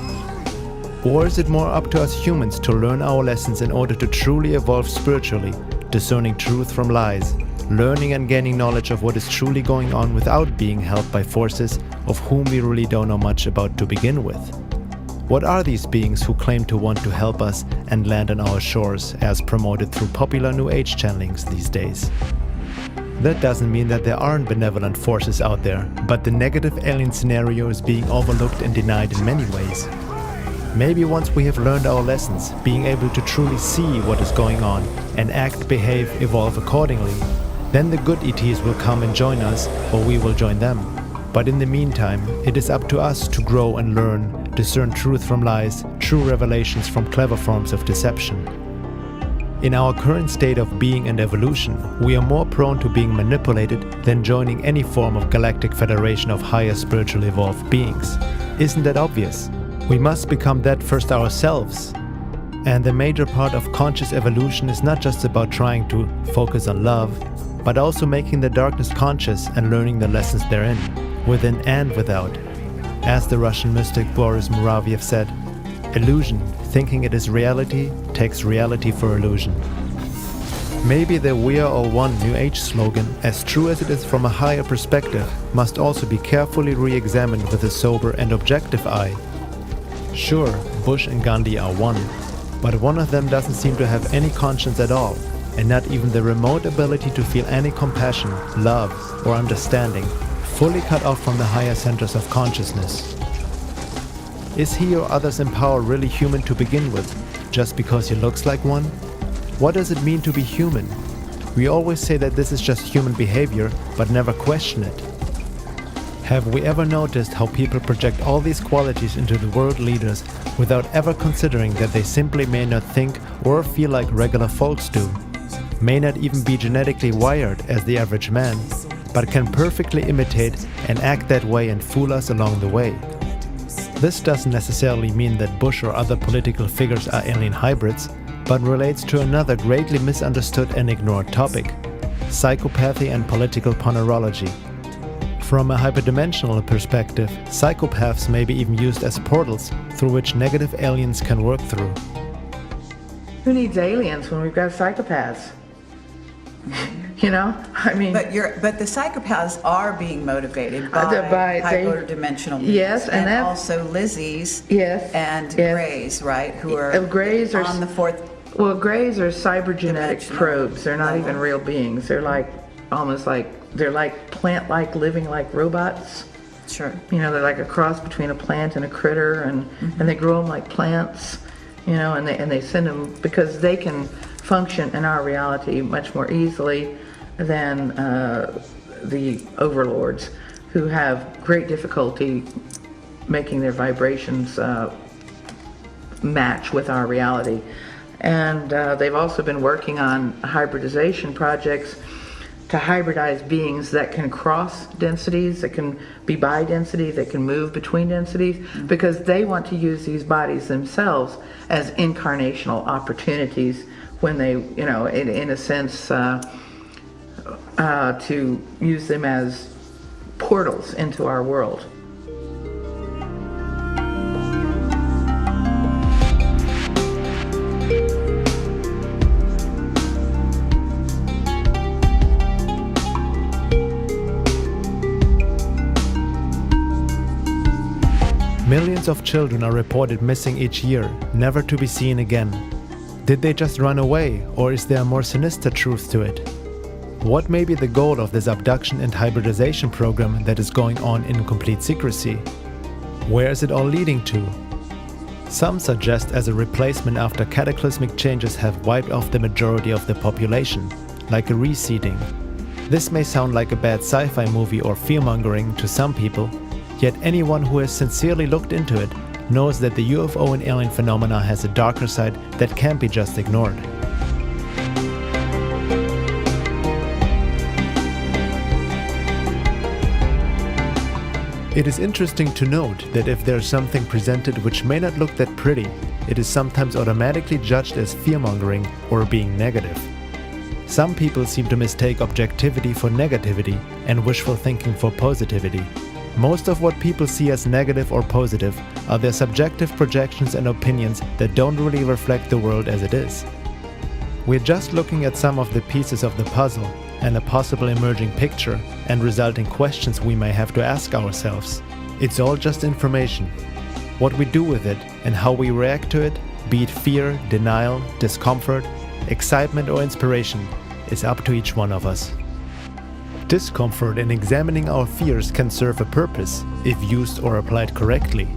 Or is it more up to us humans to learn our lessons in order to truly evolve spiritually, discerning truth from lies, learning and gaining knowledge of what is truly going on without being held by forces of whom we really don't know much about to begin with? What are these beings who claim to want to help us and land on our shores as promoted through popular New Age channelings these days? That doesn't mean that there aren't benevolent forces out there, but the negative alien scenario is being overlooked and denied in many ways. Maybe once we have learned our lessons, being able to truly see what is going on and act, behave, evolve accordingly, then the good ETs will come and join us, or we will join them. But in the meantime, it is up to us to grow and learn, discern truth from lies, true revelations from clever forms of deception. In our current state of being and evolution, we are more prone to being manipulated than joining any form of galactic federation of higher spiritually evolved beings. Isn't that obvious? We must become that first ourselves. And the major part of conscious evolution is not just about trying to focus on love, but also making the darkness conscious and learning the lessons therein, within and without. As the Russian mystic Boris Muraviev said, illusion, thinking it is reality, takes reality for illusion. Maybe the "We are all one" New Age slogan, as true as it is from a higher perspective, must also be carefully re-examined with a sober and objective eye. Sure, Bush and Gandhi are one, but one of them doesn't seem to have any conscience at all, and not even the remote ability to feel any compassion, love, or understanding, fully cut off from the higher centers of consciousness. Is he or others in power really human to begin with, just because he looks like one? What does it mean to be human? We always say that this is just human behavior, but never question it. Have we ever noticed how people project all these qualities into the world leaders without ever considering that they simply may not think or feel like regular folks do? May not even be genetically wired as the average man, but can perfectly imitate and act that way and fool us along the way. This doesn't necessarily mean that Bush or other political figures are alien hybrids, but relates to another greatly misunderstood and ignored topic: psychopathy and political ponerology. From a hyperdimensional perspective, psychopaths may be even used as portals through which negative aliens can work through. Who needs aliens when we've got psychopaths? You know, I mean, but the psychopaths are being motivated by higher dimensional beings. Yes, and also Lizzie's. Yes, and Greys, right? Who are Greys are on the fourth. Well, Greys are cybergenetic probes. They're not even real beings. They're like almost like plant-like, living like robots. Sure. You know, they're like a cross between a plant and a critter, and they grow them like plants. You know, and they send them because they can function in our reality much more easily than the overlords, who have great difficulty making their vibrations match with our reality. And they've also been working on hybridization projects to hybridize beings that can cross densities, that can be bi-density, that can move between densities, because they want to use these bodies themselves as incarnational opportunities when they, you know, in a sense, to use them as portals into our world. Millions of children are reported missing each year, never to be seen again. Did they just run away, or is there a more sinister truth to it? What may be the goal of this abduction and hybridization program that is going on in complete secrecy? Where is it all leading to? Some suggest as a replacement after cataclysmic changes have wiped off the majority of the population, like a reseeding. This may sound like a bad sci-fi movie or fear-mongering to some people, yet anyone who has sincerely looked into it knows that the UFO and alien phenomena has a darker side that can't be just ignored. It is interesting to note that if there's something presented which may not look that pretty, it is sometimes automatically judged as fear-mongering or being negative. Some people seem to mistake objectivity for negativity and wishful thinking for positivity. Most of what people see as negative or positive are their subjective projections and opinions that don't really reflect the world as it is. We're just looking at some of the pieces of the puzzle and a possible emerging picture and resulting questions we may have to ask ourselves. It's all just information. What we do with it and how we react to it, be it fear, denial, discomfort, excitement or inspiration, is up to each one of us. Discomfort in examining our fears can serve a purpose if used or applied correctly.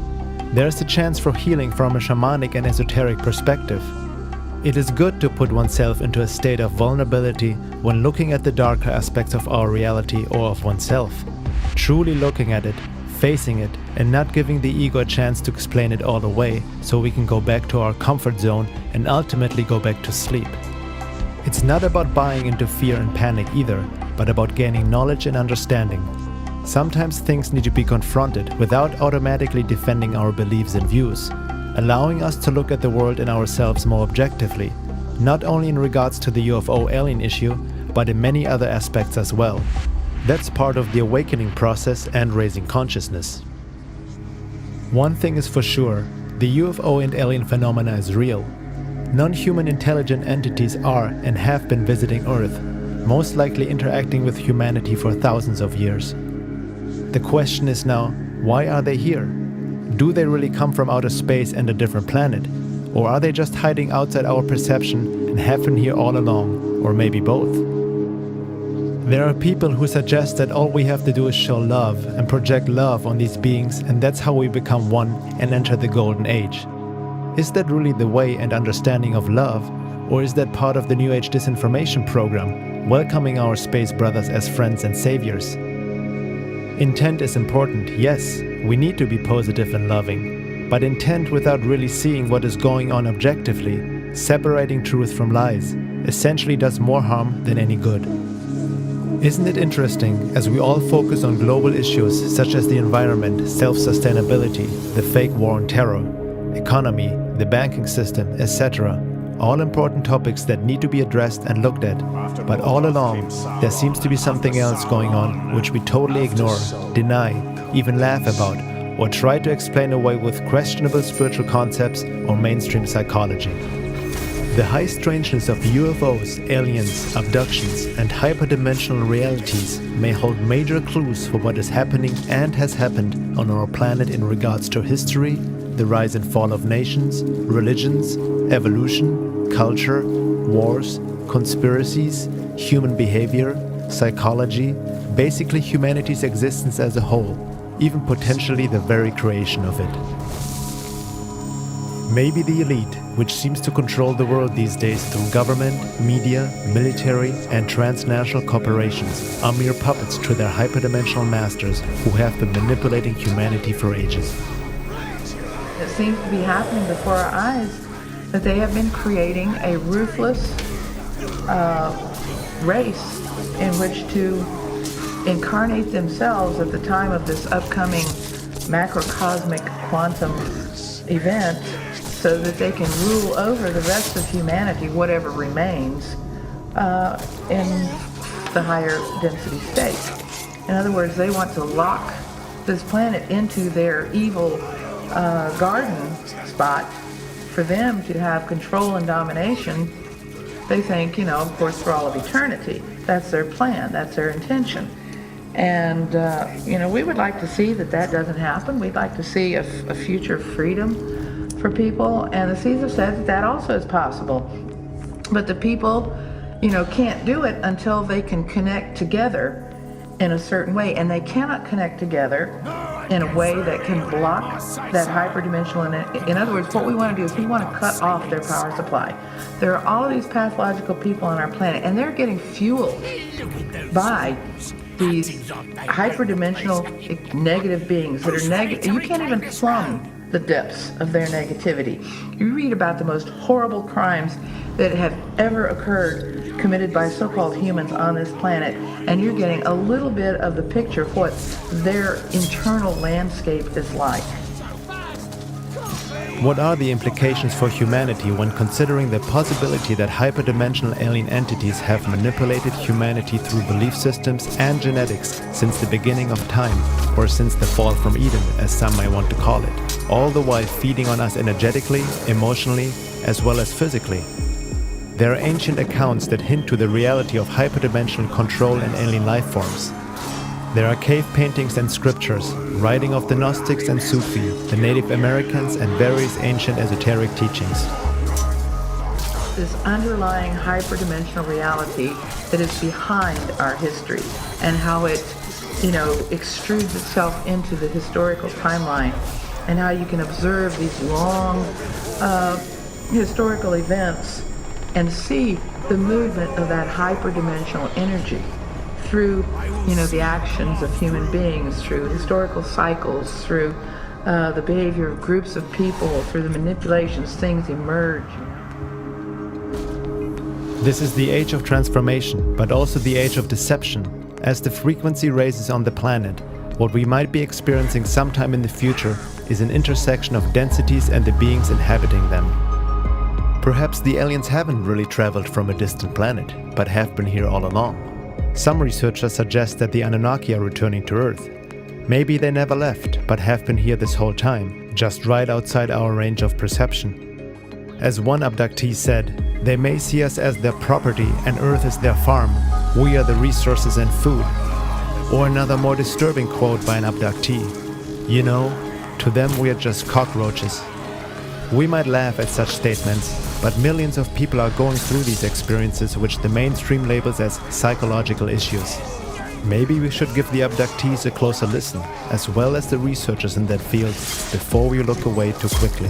There's a chance for healing from a shamanic and esoteric perspective. It is good to put oneself into a state of vulnerability when looking at the darker aspects of our reality or of oneself. Truly looking at it, facing it, and not giving the ego a chance to explain it all away so we can go back to our comfort zone and ultimately go back to sleep. It's not about buying into fear and panic either, but about gaining knowledge and understanding. Sometimes things need to be confronted without automatically defending our beliefs and views, allowing us to look at the world and ourselves more objectively, not only in regards to the UFO alien issue, but in many other aspects as well. That's part of the awakening process and raising consciousness. One thing is for sure, the UFO and alien phenomena is real. Non-human intelligent entities are and have been visiting Earth, most likely interacting with humanity for thousands of years. The question is now, why are they here? Do they really come from outer space and a different planet? Or are they just hiding outside our perception and have been here all along, or maybe both? There are people who suggest that all we have to do is show love and project love on these beings, and that's how we become one and enter the golden age. Is that really the way and understanding of love, or is that part of the New Age disinformation program, welcoming our space brothers as friends and saviors? Intent is important, yes, we need to be positive and loving, but intent without really seeing what is going on objectively, separating truth from lies, essentially does more harm than any good. Isn't it interesting, as we all focus on global issues such as the environment, self-sustainability, the fake war on terror, economy, the banking system, etc., all important topics that need to be addressed and looked at, but all along, there seems to be something else going on which we totally ignore, deny, even laugh about, or try to explain away with questionable spiritual concepts or mainstream psychology. The high strangeness of UFOs, aliens, abductions, and hyperdimensional realities may hold major clues for what is happening and has happened on our planet in regards to history, the rise and fall of nations, religions, evolution, culture, wars, conspiracies, human behavior, psychology, basically humanity's existence as a whole, even potentially the very creation of it. Maybe the elite, which seems to control the world these days through government, media, military, and transnational corporations, are mere puppets to their hyperdimensional masters who have been manipulating humanity for ages. It seems to be happening before our eyes that they have been creating a ruthless race in which to incarnate themselves at the time of this upcoming macrocosmic quantum event, so that they can rule over the rest of humanity, whatever remains, in the higher density state. In other words, they want to lock this planet into their evil garden spot for them to have control and domination. They think, of course, for all of eternity. That's their plan, that's their intention. And, we would like to see that doesn't happen. We'd like to see a future of freedom for people, and the Caesar said that also is possible. But the people, can't do it until they can connect together in a certain way, and they cannot connect together in a way that can block that hyperdimensional. In other words, what we want to do is we want to cut off their power supply. There are all of these pathological people on our planet, and they're getting fueled by these hyperdimensional negative beings that are negative. You can't even plumb the depths of their negativity. You read about the most horrible crimes that have ever occurred committed by so-called humans on this planet, and you're getting a little bit of the picture of what their internal landscape is like. What are the implications for humanity when considering the possibility that hyperdimensional alien entities have manipulated humanity through belief systems and genetics since the beginning of time, or since the fall from Eden, as some may want to call it, all the while feeding on us energetically, emotionally, as well as physically? There are ancient accounts that hint to the reality of hyperdimensional control in alien life forms. There are cave paintings and scriptures, writing of the Gnostics and Sufi, the Native Americans, and various ancient esoteric teachings. This underlying hyperdimensional reality that is behind our history and how it, extrudes itself into the historical timeline, and how you can observe these long historical events and see the movement of that hyperdimensional energy through, the actions of human beings, through historical cycles, through the behavior of groups of people, through the manipulations, things emerge. This is the age of transformation, but also the age of deception. As the frequency raises on the planet, what we might be experiencing sometime in the future is an intersection of densities and the beings inhabiting them. Perhaps the aliens haven't really traveled from a distant planet, but have been here all along. Some researchers suggest that the Anunnaki are returning to Earth. Maybe they never left, but have been here this whole time, just right outside our range of perception. As one abductee said, they may see us as their property and Earth is their farm. We are the resources and food. Or another more disturbing quote by an abductee, to them we are just cockroaches. We might laugh at such statements, but millions of people are going through these experiences which the mainstream labels as psychological issues. Maybe we should give the abductees a closer listen, as well as the researchers in that field, before we look away too quickly.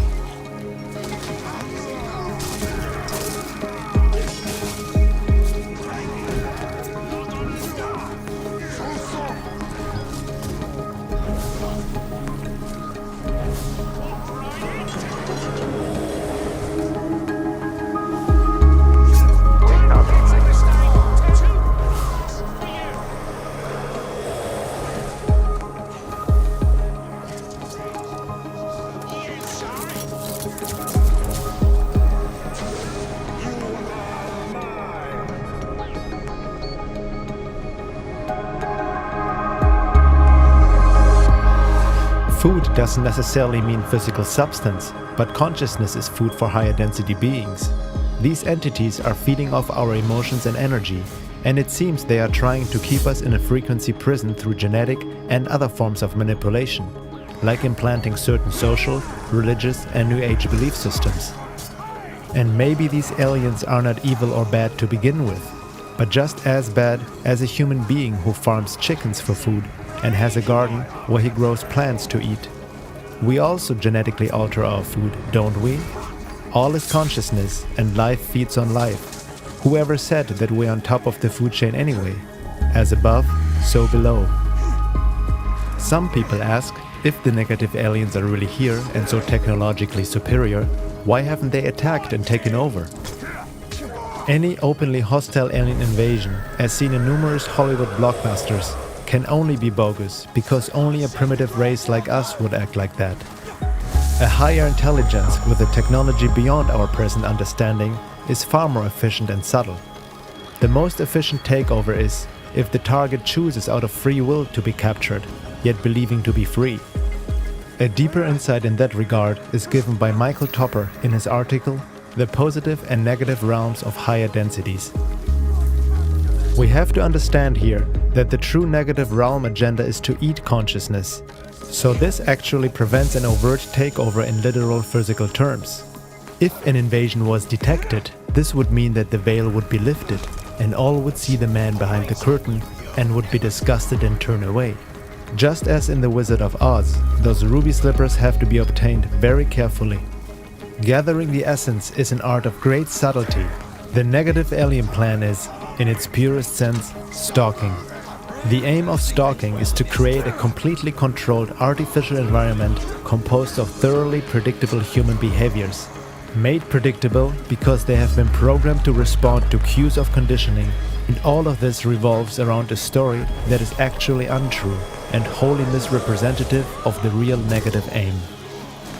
Food doesn't necessarily mean physical substance, but consciousness is food for higher density beings. These entities are feeding off our emotions and energy, and it seems they are trying to keep us in a frequency prison through genetic and other forms of manipulation, like implanting certain social, religious, and New Age belief systems. And maybe these aliens are not evil or bad to begin with, but just as bad as a human being who farms chickens for food and has a garden where he grows plants to eat. We also genetically alter our food, don't we? All is consciousness, and life feeds on life. Whoever said that we're on top of the food chain anyway? As above, so below. Some people ask, if the negative aliens are really here and so technologically superior, why haven't they attacked and taken over? Any openly hostile alien invasion, as seen in numerous Hollywood blockbusters, can only be bogus because only a primitive race like us would act like that. A higher intelligence with a technology beyond our present understanding is far more efficient and subtle. The most efficient takeover is if the target chooses out of free will to be captured, yet believing to be free. A deeper insight in that regard is given by Michael Topper in his article, The Positive and Negative Realms of Higher Densities. We have to understand here that the true negative realm agenda is to eat consciousness, so this actually prevents an overt takeover in literal physical terms. If an invasion was detected, this would mean that the veil would be lifted, and all would see the man behind the curtain and would be disgusted and turn away. Just as in The Wizard of Oz, those ruby slippers have to be obtained very carefully. Gathering the essence is an art of great subtlety. The negative alien plan is, in its purest sense, stalking. The aim of stalking is to create a completely controlled artificial environment composed of thoroughly predictable human behaviors. Made predictable because they have been programmed to respond to cues of conditioning, and all of this revolves around a story that is actually untrue and wholly misrepresentative of the real negative aim.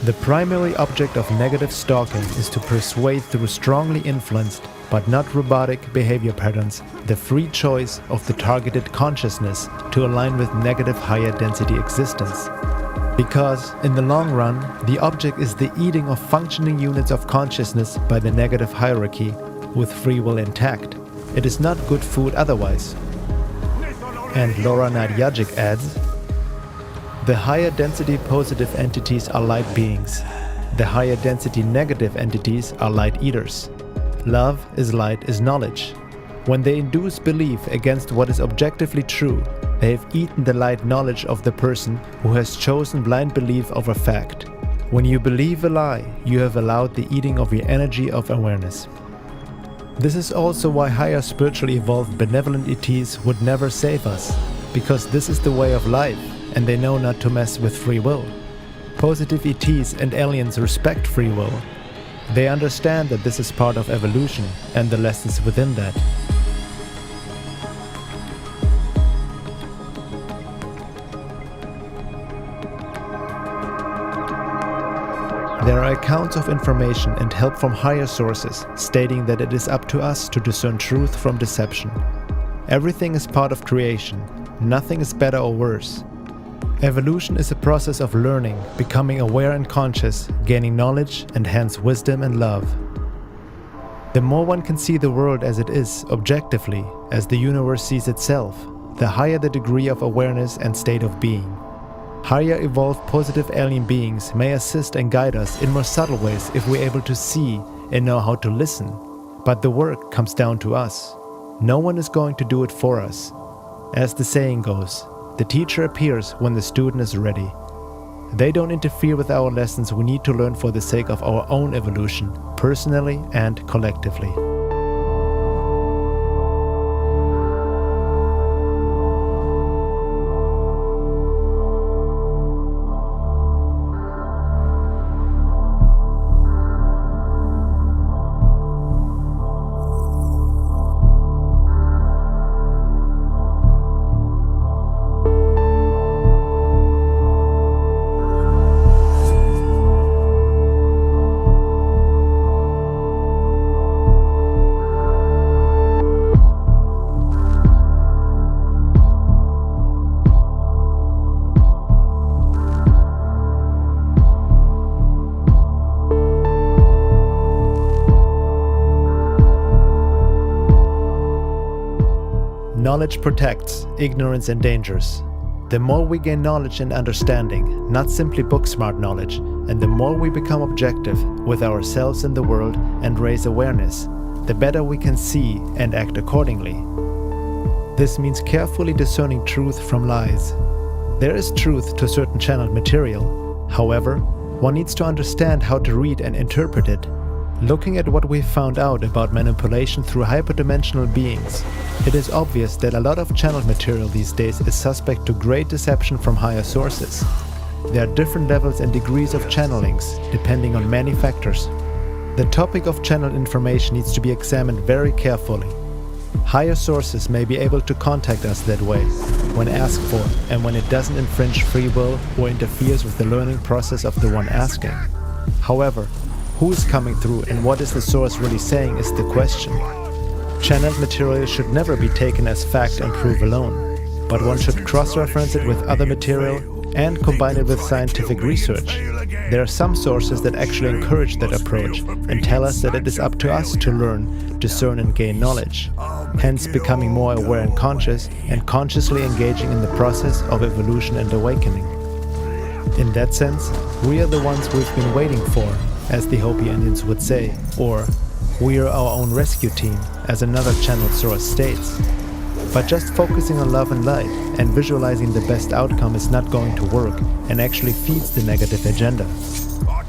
The primary object of negative stalking is to persuade through strongly influenced, but not robotic behavior patterns, the free choice of the targeted consciousness to align with negative higher density existence. Because, in the long run, the object is the eating of functioning units of consciousness by the negative hierarchy, with free will intact. It is not good food otherwise. And Laura Nadjajic adds, the higher density positive entities are light beings. The higher density negative entities are light eaters. Love is light is knowledge. When they induce belief against what is objectively true, they have eaten the light knowledge of the person who has chosen blind belief over fact. When you believe a lie, you have allowed the eating of your energy of awareness. This is also why higher spiritually evolved benevolent ETs would never save us, because this is the way of life, and they know not to mess with free will. Positive ETs and aliens respect free will. They understand that this is part of evolution and the lessons within that. There are accounts of information and help from higher sources stating that it is up to us to discern truth from deception. Everything is part of creation. Nothing is better or worse. Evolution is a process of learning, becoming aware and conscious, gaining knowledge and hence wisdom and love. The more one can see the world as it is, objectively, as the universe sees itself, the higher the degree of awareness and state of being. Higher evolved positive alien beings may assist and guide us in more subtle ways if we're able to see and know how to listen. But the work comes down to us. No one is going to do it for us. As the saying goes, the teacher appears when the student is ready. They don't interfere with our lessons we need to learn for the sake of our own evolution, personally and collectively. Knowledge protects, ignorance endangers. The more we gain knowledge and understanding, not simply book-smart knowledge, and the more we become objective with ourselves and the world and raise awareness, the better we can see and act accordingly. This means carefully discerning truth from lies. There is truth to certain channeled material. However, one needs to understand how to read and interpret it. Looking at what we've found out about manipulation through hyperdimensional beings, it is obvious that a lot of channeled material these days is suspect to great deception from higher sources. There are different levels and degrees of channelings, depending on many factors. The topic of channeled information needs to be examined very carefully. Higher sources may be able to contact us that way, when asked for, and when it doesn't infringe free will or interferes with the learning process of the one asking. However, who is coming through and what is the source really saying is the question. Channeled material should never be taken as fact and proof alone, but one should cross-reference it with other material and combine it with scientific research. There are some sources that actually encourage that approach and tell us that it is up to us to learn, discern and gain knowledge, hence becoming more aware and conscious and consciously engaging in the process of evolution and awakening. In that sense, we are the ones we've been waiting for, as the Hopi Indians would say, or we are our own rescue team, as another channeled source states. But just focusing on love and light and visualizing the best outcome is not going to work and actually feeds the negative agenda.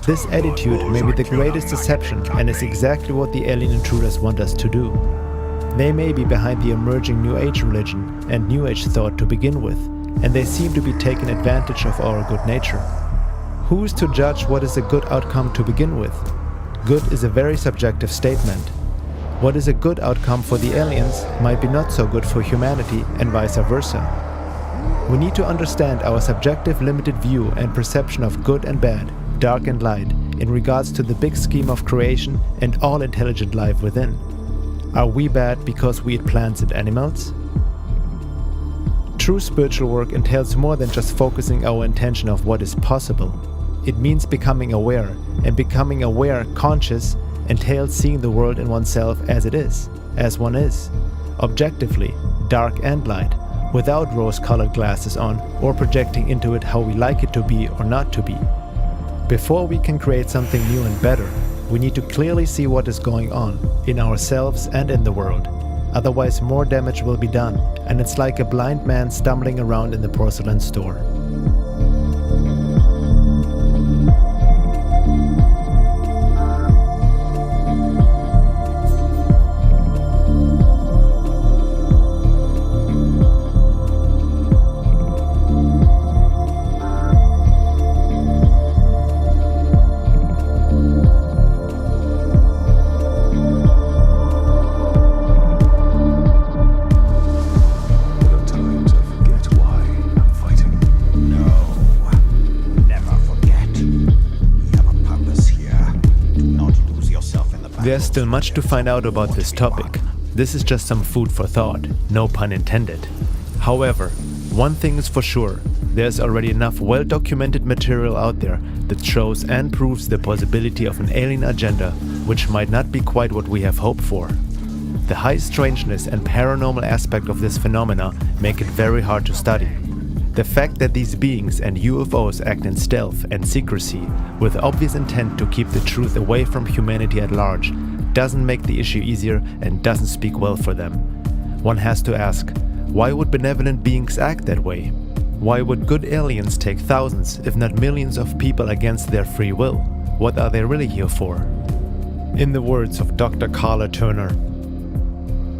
This attitude may be the greatest deception and is exactly what the alien intruders want us to do. They may be behind the emerging New Age religion and New Age thought to begin with, and they seem to be taking advantage of our good nature. Who's to judge what is a good outcome to begin with? Good is a very subjective statement. What is a good outcome for the aliens might be not so good for humanity, and vice versa. We need to understand our subjective limited view and perception of good and bad, dark and light, in regards to the big scheme of creation and all intelligent life within. Are we bad because we eat plants and animals? True spiritual work entails more than just focusing our attention of what is possible. It means becoming aware, and becoming aware, conscious, entails seeing the world in oneself as it is, as one is, objectively, dark and light, without rose-colored glasses on or projecting into it how we like it to be or not to be. Before we can create something new and better, we need to clearly see what is going on in ourselves and in the world. Otherwise, more damage will be done, and it's like a blind man stumbling around in the porcelain store. There's still much to find out about this topic. This is just some food for thought, no pun intended. However, one thing is for sure, there's already enough well-documented material out there that shows and proves the possibility of an alien agenda, which might not be quite what we have hoped for. The high strangeness and paranormal aspect of this phenomena make it very hard to study. The fact that these beings and UFOs act in stealth and secrecy, with obvious intent to keep the truth away from humanity at large, doesn't make the issue easier and doesn't speak well for them. One has to ask, why would benevolent beings act that way? Why would good aliens take thousands, if not millions of people against their free will? What are they really here for? In the words of Dr. Carla Turner,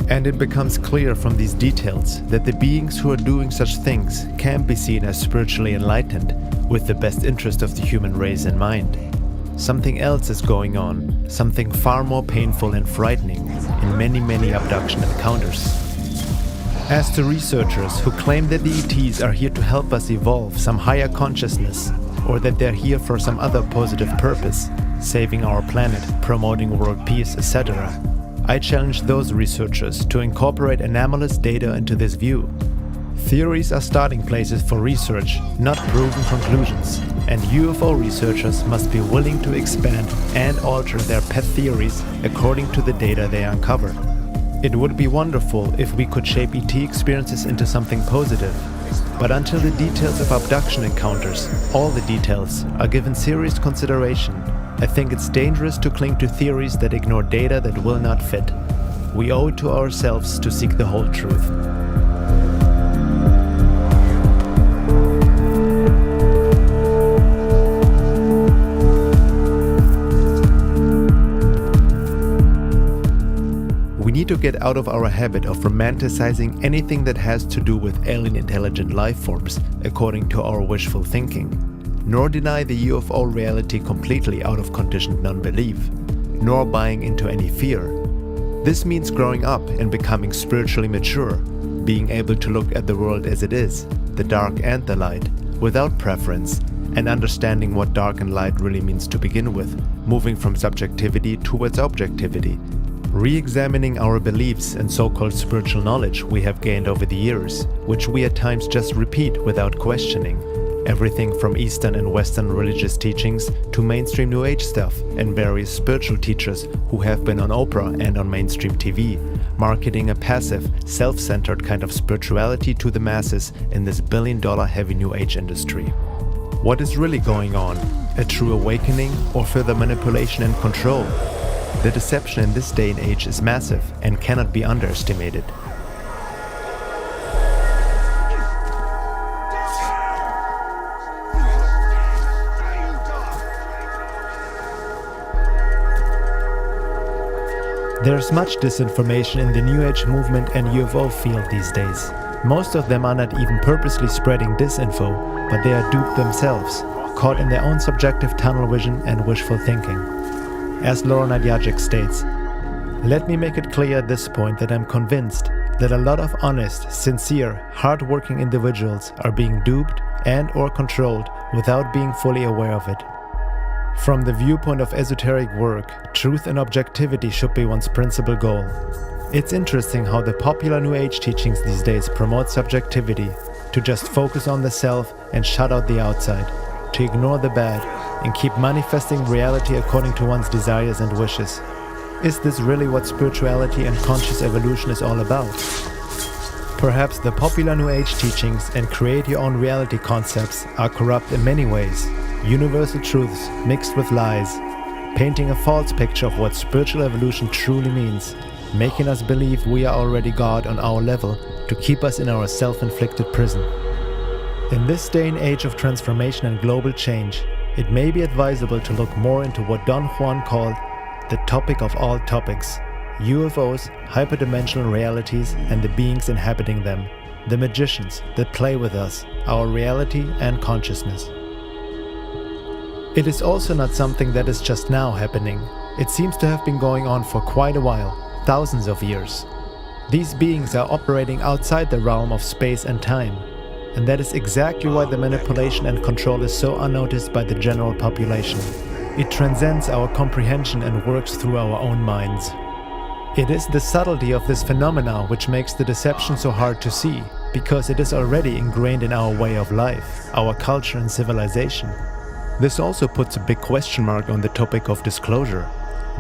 and it becomes clear from these details that the beings who are doing such things can be seen as spiritually enlightened, with the best interest of the human race in mind. Something else is going on, something far more painful and frightening in many abduction encounters. As to researchers who claim that the ETs are here to help us evolve some higher consciousness, or that they're here for some other positive purpose, saving our planet, promoting world peace, etc., I challenge those researchers to incorporate anomalous data into this view. Theories are starting places for research, not proven conclusions, and UFO researchers must be willing to expand and alter their pet theories according to the data they uncover. It would be wonderful if we could shape ET experiences into something positive, but until the details of abduction encounters, all the details, are given serious consideration, I think it's dangerous to cling to theories that ignore data that will not fit. We owe it to ourselves to seek the whole truth. We need to get out of our habit of romanticizing anything that has to do with alien intelligent life forms, according to our wishful thinking. Nor deny the UFO reality completely out of conditioned non-belief, nor buying into any fear. This means growing up and becoming spiritually mature, being able to look at the world as it is, the dark and the light, without preference, and understanding what dark and light really means to begin with, moving from subjectivity towards objectivity, re-examining our beliefs and so-called spiritual knowledge we have gained over the years, which we at times just repeat without questioning. Everything from Eastern and Western religious teachings to mainstream New Age stuff and various spiritual teachers who have been on Oprah and on mainstream TV, marketing a passive, self-centered kind of spirituality to the masses in this billion-dollar heavy New Age industry. What is really going on? A true awakening or further manipulation and control? The deception in this day and age is massive and cannot be underestimated. There's much disinformation in the New Age movement and UFO field these days. Most of them are not even purposely spreading disinfo, but they are duped themselves, caught in their own subjective tunnel vision and wishful thinking. As Laura Nadjajic states, "Let me make it clear at this point that I'm convinced that a lot of honest, sincere, hard-working individuals are being duped and or controlled without being fully aware of it. From the viewpoint of esoteric work, truth and objectivity should be one's principal goal. It's interesting how the popular New Age teachings these days promote subjectivity, to just focus on the self and shut out the outside, to ignore the bad and keep manifesting reality according to one's desires and wishes. Is this really what spirituality and conscious evolution is all about? Perhaps the popular New Age teachings and create your own reality concepts are corrupt in many ways, universal truths mixed with lies, painting a false picture of what spiritual evolution truly means, making us believe we are already God on our level to keep us in our self-inflicted prison. In this day and age of transformation and global change, it may be advisable to look more into what Don Juan called the topic of all topics: UFOs, hyperdimensional realities, and the beings inhabiting them, the magicians that play with us, our reality and consciousness. It is also not something that is just now happening. It seems to have been going on for quite a while, thousands of years. These beings are operating outside the realm of space and time, and that is exactly why the manipulation and control is so unnoticed by the general population. It transcends our comprehension and works through our own minds. It is the subtlety of this phenomena which makes the deception so hard to see, because it is already ingrained in our way of life, our culture and civilization. This also puts a big question mark on the topic of disclosure.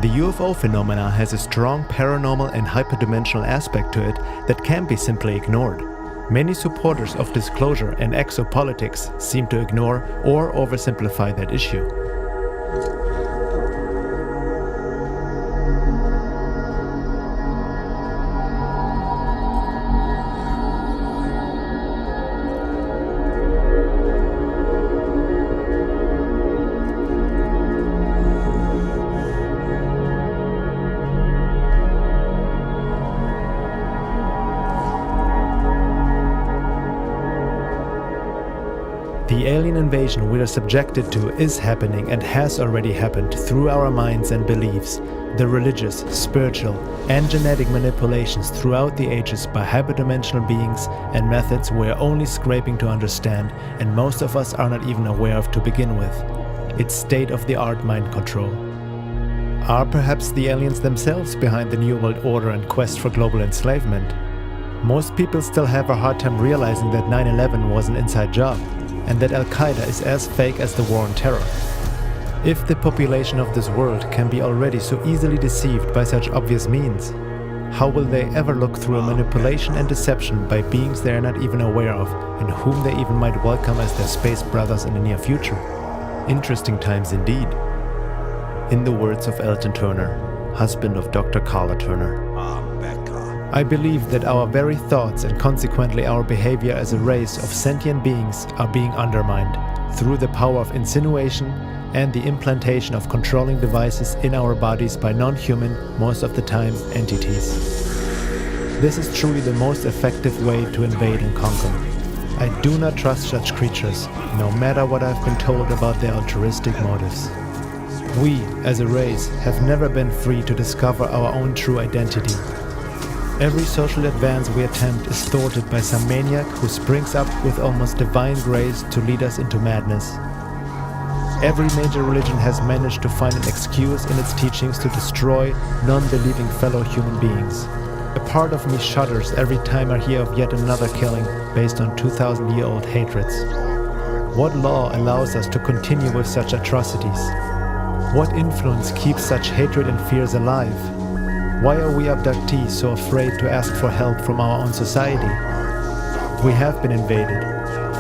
The UFO phenomena has a strong paranormal and hyperdimensional aspect to it that can't be simply ignored. Many supporters of disclosure and exopolitics seem to ignore or oversimplify that issue. The alien invasion we are subjected to is happening and has already happened through our minds and beliefs, the religious, spiritual, and genetic manipulations throughout the ages by hyperdimensional beings and methods we are only scraping to understand, and most of us are not even aware of to begin with. It's state-of-the-art mind control. Are perhaps the aliens themselves behind the New World Order and quest for global enslavement? Most people still have a hard time realizing that 9/11 was an inside job, and that Al-Qaeda is as fake as the war on terror. If the population of this world can be already so easily deceived by such obvious means, how will they ever look through a manipulation and deception by beings they are not even aware of and whom they even might welcome as their space brothers in the near future? Interesting times indeed. In the words of Elton Turner, husband of Dr. Carla Turner, I believe that our very thoughts and consequently our behavior as a race of sentient beings are being undermined through the power of insinuation and the implantation of controlling devices in our bodies by non-human, most of the time, entities. This is truly the most effective way to invade and conquer. I do not trust such creatures, no matter what I've been told about their altruistic motives. We, as a race, have never been free to discover our own true identity. Every social advance we attempt is thwarted by some maniac who springs up with almost divine grace to lead us into madness. Every major religion has managed to find an excuse in its teachings to destroy non-believing fellow human beings. A part of me shudders every time I hear of yet another killing based on 2,000-year-old hatreds. What law allows us to continue with such atrocities? What influence keeps such hatred and fears alive? Why are we abductees so afraid to ask for help from our own society? We have been invaded,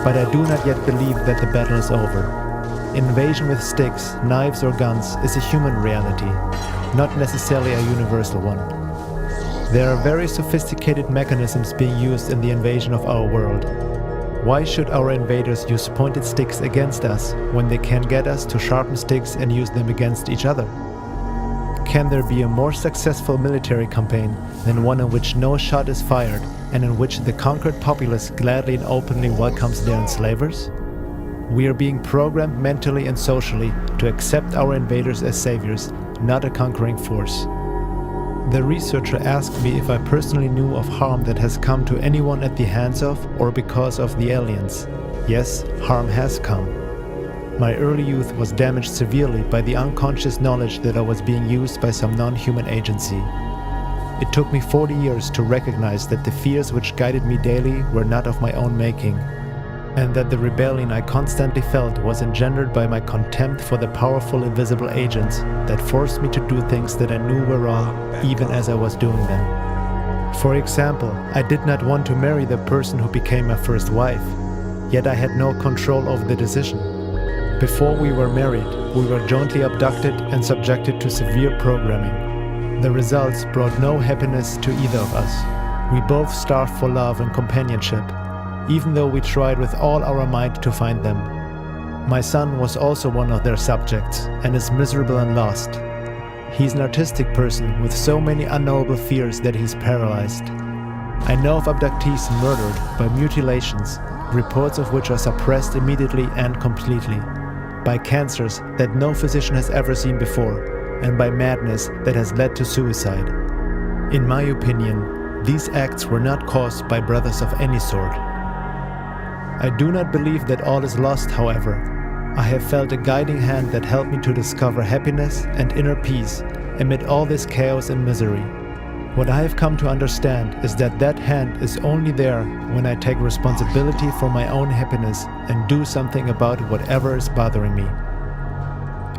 but I do not yet believe that the battle is over. Invasion with sticks, knives or guns is a human reality, not necessarily a universal one. There are very sophisticated mechanisms being used in the invasion of our world. Why should our invaders use pointed sticks against us when they can get us to sharpen sticks and use them against each other? can there be a more successful military campaign than one in which no shot is fired and in which the conquered populace gladly and openly welcomes their enslavers? We are being programmed mentally and socially to accept our invaders as saviors, not a conquering force. The researcher asked me if I personally knew of harm that has come to anyone at the hands of or because of the aliens. Yes, harm has come. My early youth was damaged severely by the unconscious knowledge that I was being used by some non-human agency. It took me 40 years to recognize that the fears which guided me daily were not of my own making, and that the rebellion I constantly felt was engendered by my contempt for the powerful invisible agents that forced me to do things that I knew were wrong, even as I was doing them. For example, I did not want to marry the person who became my first wife, yet I had no control over the decision. Before we were married, we were jointly abducted and subjected to severe programming. The results brought no happiness to either of us. We both starved for love and companionship, even though we tried with all our might to find them. My son was also one of their subjects and is miserable and lost. He's an artistic person with so many unknowable fears that he's paralyzed. I know of abductees murdered by mutilations, reports of which are suppressed immediately and completely, by cancers that no physician has ever seen before, and by madness that has led to suicide. In my opinion, these acts were not caused by brothers of any sort. I do not believe that all is lost, however. I have felt a guiding hand that helped me to discover happiness and inner peace amid all this chaos and misery. What I have come to understand is that that hand is only there when I take responsibility for my own happiness and do something about whatever is bothering me.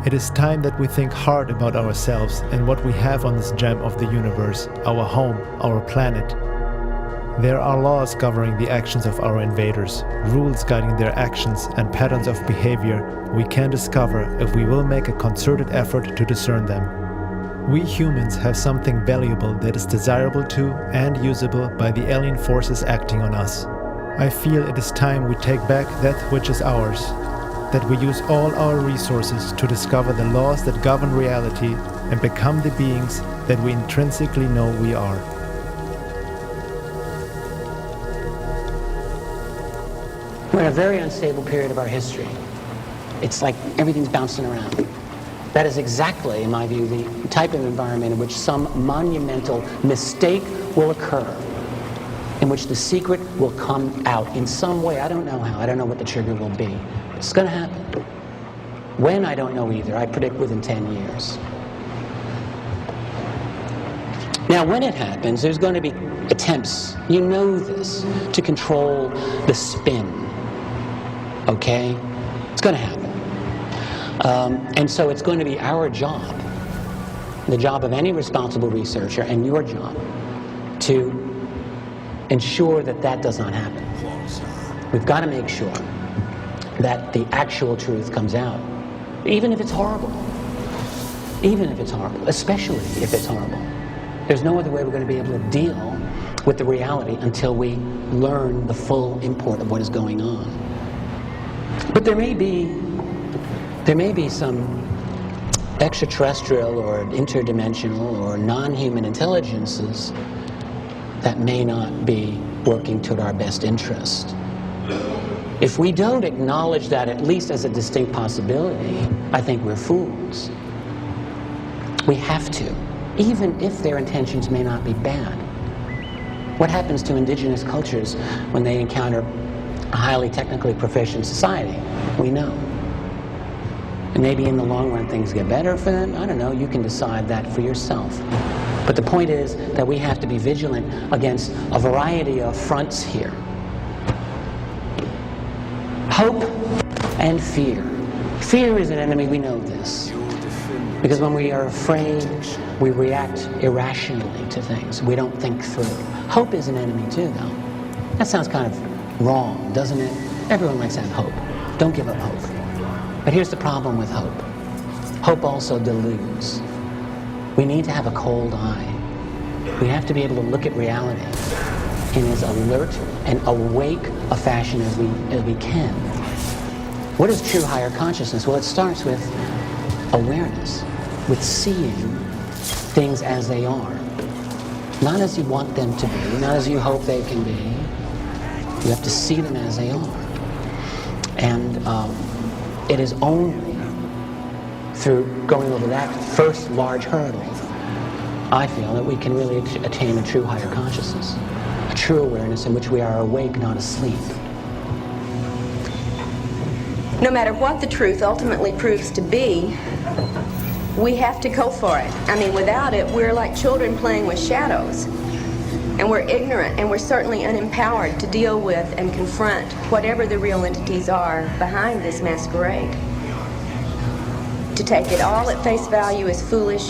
It is time that we think hard about ourselves and what we have on this gem of the universe, our home, our planet. There are laws governing the actions of our invaders, rules guiding their actions, and patterns of behavior we can discover if we will make a concerted effort to discern them. We humans have something valuable that is desirable to and usable by the alien forces acting on us. I feel it is time we take back that which is ours, that we use all our resources to discover the laws that govern reality and become the beings that we intrinsically know we are. We're in a very unstable period of our history. It's like everything's bouncing around. That is exactly, in my view, the type of environment in which some monumental mistake will occur, in which the secret will come out in some way. I don't know how. I don't know what the trigger will be. It's going to happen. When, I don't know either. I predict within 10 years. Now, when it happens, there's going to be attempts, you know this, to control the spin. Okay? It's going to happen. And so it's going to be our job, the job of any responsible researcher, and your job, to ensure that that does not happen. We've got to make sure that the actual truth comes out, even if it's horrible. Even if it's horrible, especially if it's horrible. There's no other way we're going to be able to deal with the reality until we learn the full import of what is going on. But there may be some extraterrestrial or interdimensional or non-human intelligences that may not be working toward our best interest. If we don't acknowledge that at least as a distinct possibility, I think we're fools. We have to, even if their intentions may not be bad. What happens to indigenous cultures when they encounter a highly technically proficient society? We know. And maybe in the long run things get better for them. I don't know, you can decide that for yourself. But the point is that we have to be vigilant against a variety of fronts here. Hope and fear. Fear is an enemy, we know this. Because when we are afraid, we react irrationally to things. We don't think through. Hope is an enemy too, though. That sounds kind of wrong, doesn't it? Everyone likes to have hope. Don't give up hope. But here's the problem with hope. Hope also deludes. We need to have a cold eye. We have to be able to look at reality in as alert and awake a fashion as we can. What is true higher consciousness? Well, it starts with awareness, with seeing things as they are. Not as you want them to be, not as you hope they can be. You have to see them as they are. And it is only through going over that first large hurdle, I feel, that we can really attain a true higher consciousness, a true awareness in which we are awake, not asleep. No matter what the truth ultimately proves to be, we have to go for it. I mean, without it, we're like children playing with shadows. And we're ignorant, and we're certainly unempowered to deal with and confront whatever the real entities are behind this masquerade. To take it all at face value is foolish.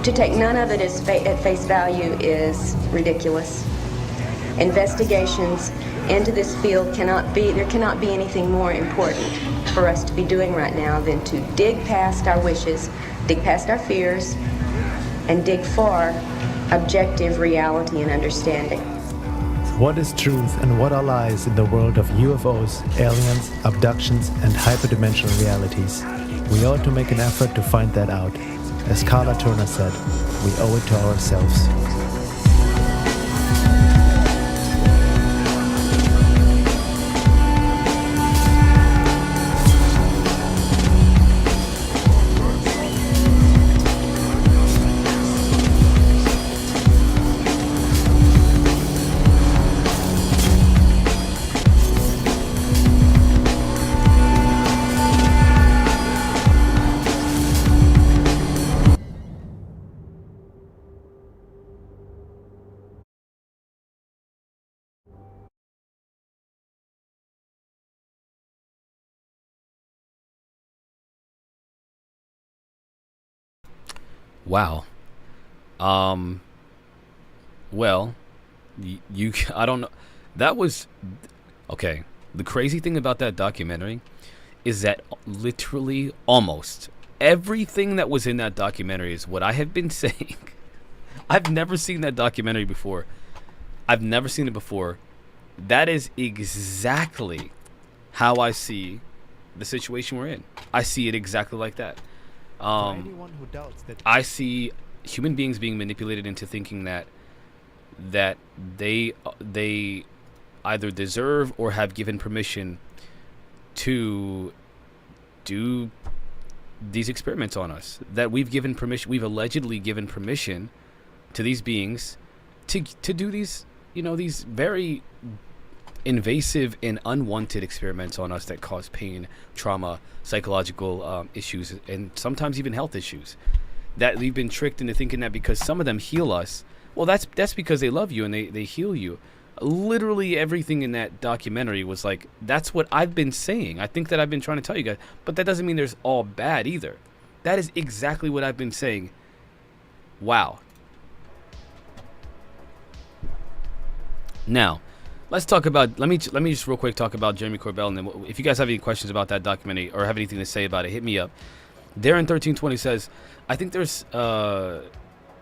To take none of it at face value is ridiculous. Investigations into this field there cannot be anything more important for us to be doing right now than to dig past our wishes, dig past our fears, and dig for objective reality and understanding. What is truth and what are lies in the world of UFOs, aliens, abductions, and hyperdimensional realities? We ought to make an effort to find that out. As Carla Turner said, we owe it to ourselves. Wow. Well, you I don't know. That was okay. The crazy thing about that documentary is that literally almost everything that was in that documentary is what I have been saying. I've never seen that documentary before. I've never seen it before. That is exactly how I see the situation we're in. I see it exactly like that. I see human beings being manipulated into thinking that they either deserve or have given permission to do these experiments on us. That we've allegedly given permission to these beings to do these, these very invasive and unwanted experiments on us that cause pain, trauma, psychological issues, and sometimes even health issues. That we've been tricked into thinking that because some of them heal us, well, that's because they love you and they heal you. Literally everything in that documentary was like, that's what I've been saying. I think that I've been trying to tell you guys, but that doesn't mean there's all bad either. That is exactly what I've been saying. Wow. Now, let's talk about. Let me just real quick talk about Jeremy Corbell, and then if you guys have any questions about that documentary or have anything to say about it, hit me up. Darren1320 says, I think there's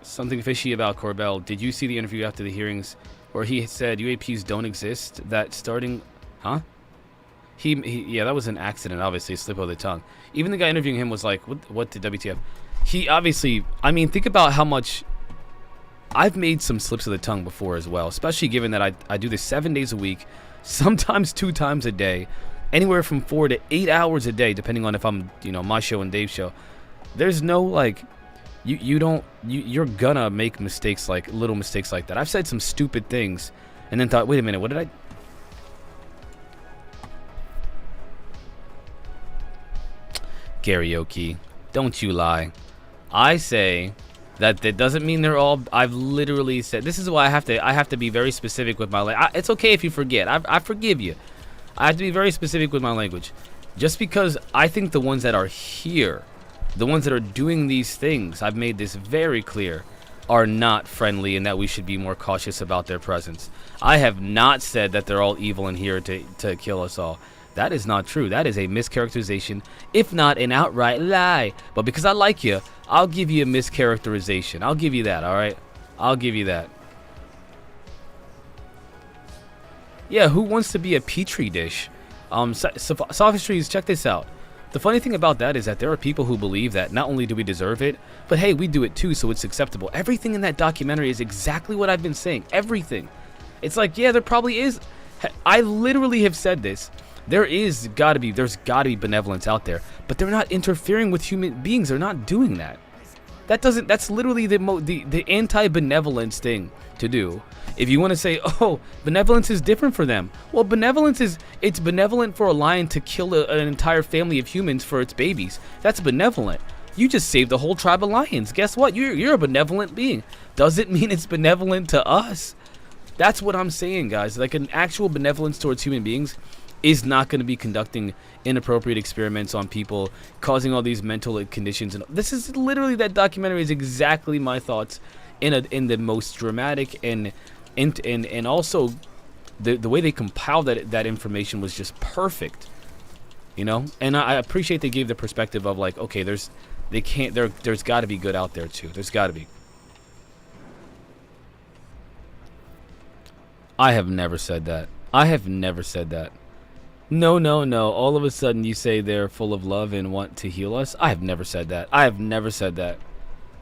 something fishy about Corbell. Did you see the interview after the hearings where he said UAPs don't exist? That starting, huh? Yeah, that was an accident. Obviously, a slip of the tongue. Even the guy interviewing him was like, "What did WTF?" He obviously. I mean, think about how much. I've made some slips of the tongue before as well, especially given that I do this 7 days a week, sometimes 2 times a day, anywhere from 4 to 8 hours a day, depending on if I'm, my show and Dave's show. There's no like, you're gonna make mistakes, like little mistakes like that. I've said some stupid things and then thought, wait a minute, what did I? Karaoke, don't you lie. I say that doesn't mean they're all. I've literally said, this is why I have to be very specific with my it's okay if you forget. I forgive you. I have to be very specific with my language. Just because I think the ones that are here, the ones that are doing these things, I've made this very clear, are not friendly and that we should be more cautious about their presence. I have not said that they're all evil and here to kill us all. That is not true. That is a mischaracterization, if not an outright lie. But because I like you, I'll give you a mischaracterization. I'll give you that, all right? I'll give you that. Yeah, who wants to be a petri dish? Sophistries, check this out. The funny thing about that is that there are people who believe that not only do we deserve it, but hey, we do it too, so it's acceptable. Everything in that documentary is exactly what I've been saying. Everything. It's like, yeah, there probably is. I literally have said this. There's gotta be benevolence out there, but they're not interfering with human beings. They're not doing that. That's literally the anti-benevolence thing to do. If you want to say, oh, benevolence is different for them. Well, it's benevolent for a lion to kill an entire family of humans for its babies. That's benevolent. You just saved a whole tribe of lions. Guess what? You're a benevolent being. Does it mean it's benevolent to us? That's what I'm saying, guys. Like, an actual benevolence towards human beings is not going to be conducting inappropriate experiments on people, causing all these mental conditions. And this is literally, that documentary is exactly my thoughts in the most dramatic and also the way they compiled that information was just perfect, you know. And I appreciate they gave the perspective of like, okay, there's got to be good out there too. There's got to be. I have never said that. I have never said that. No. All of a sudden you say they're full of love and want to heal us. I have never said that. I have never said that.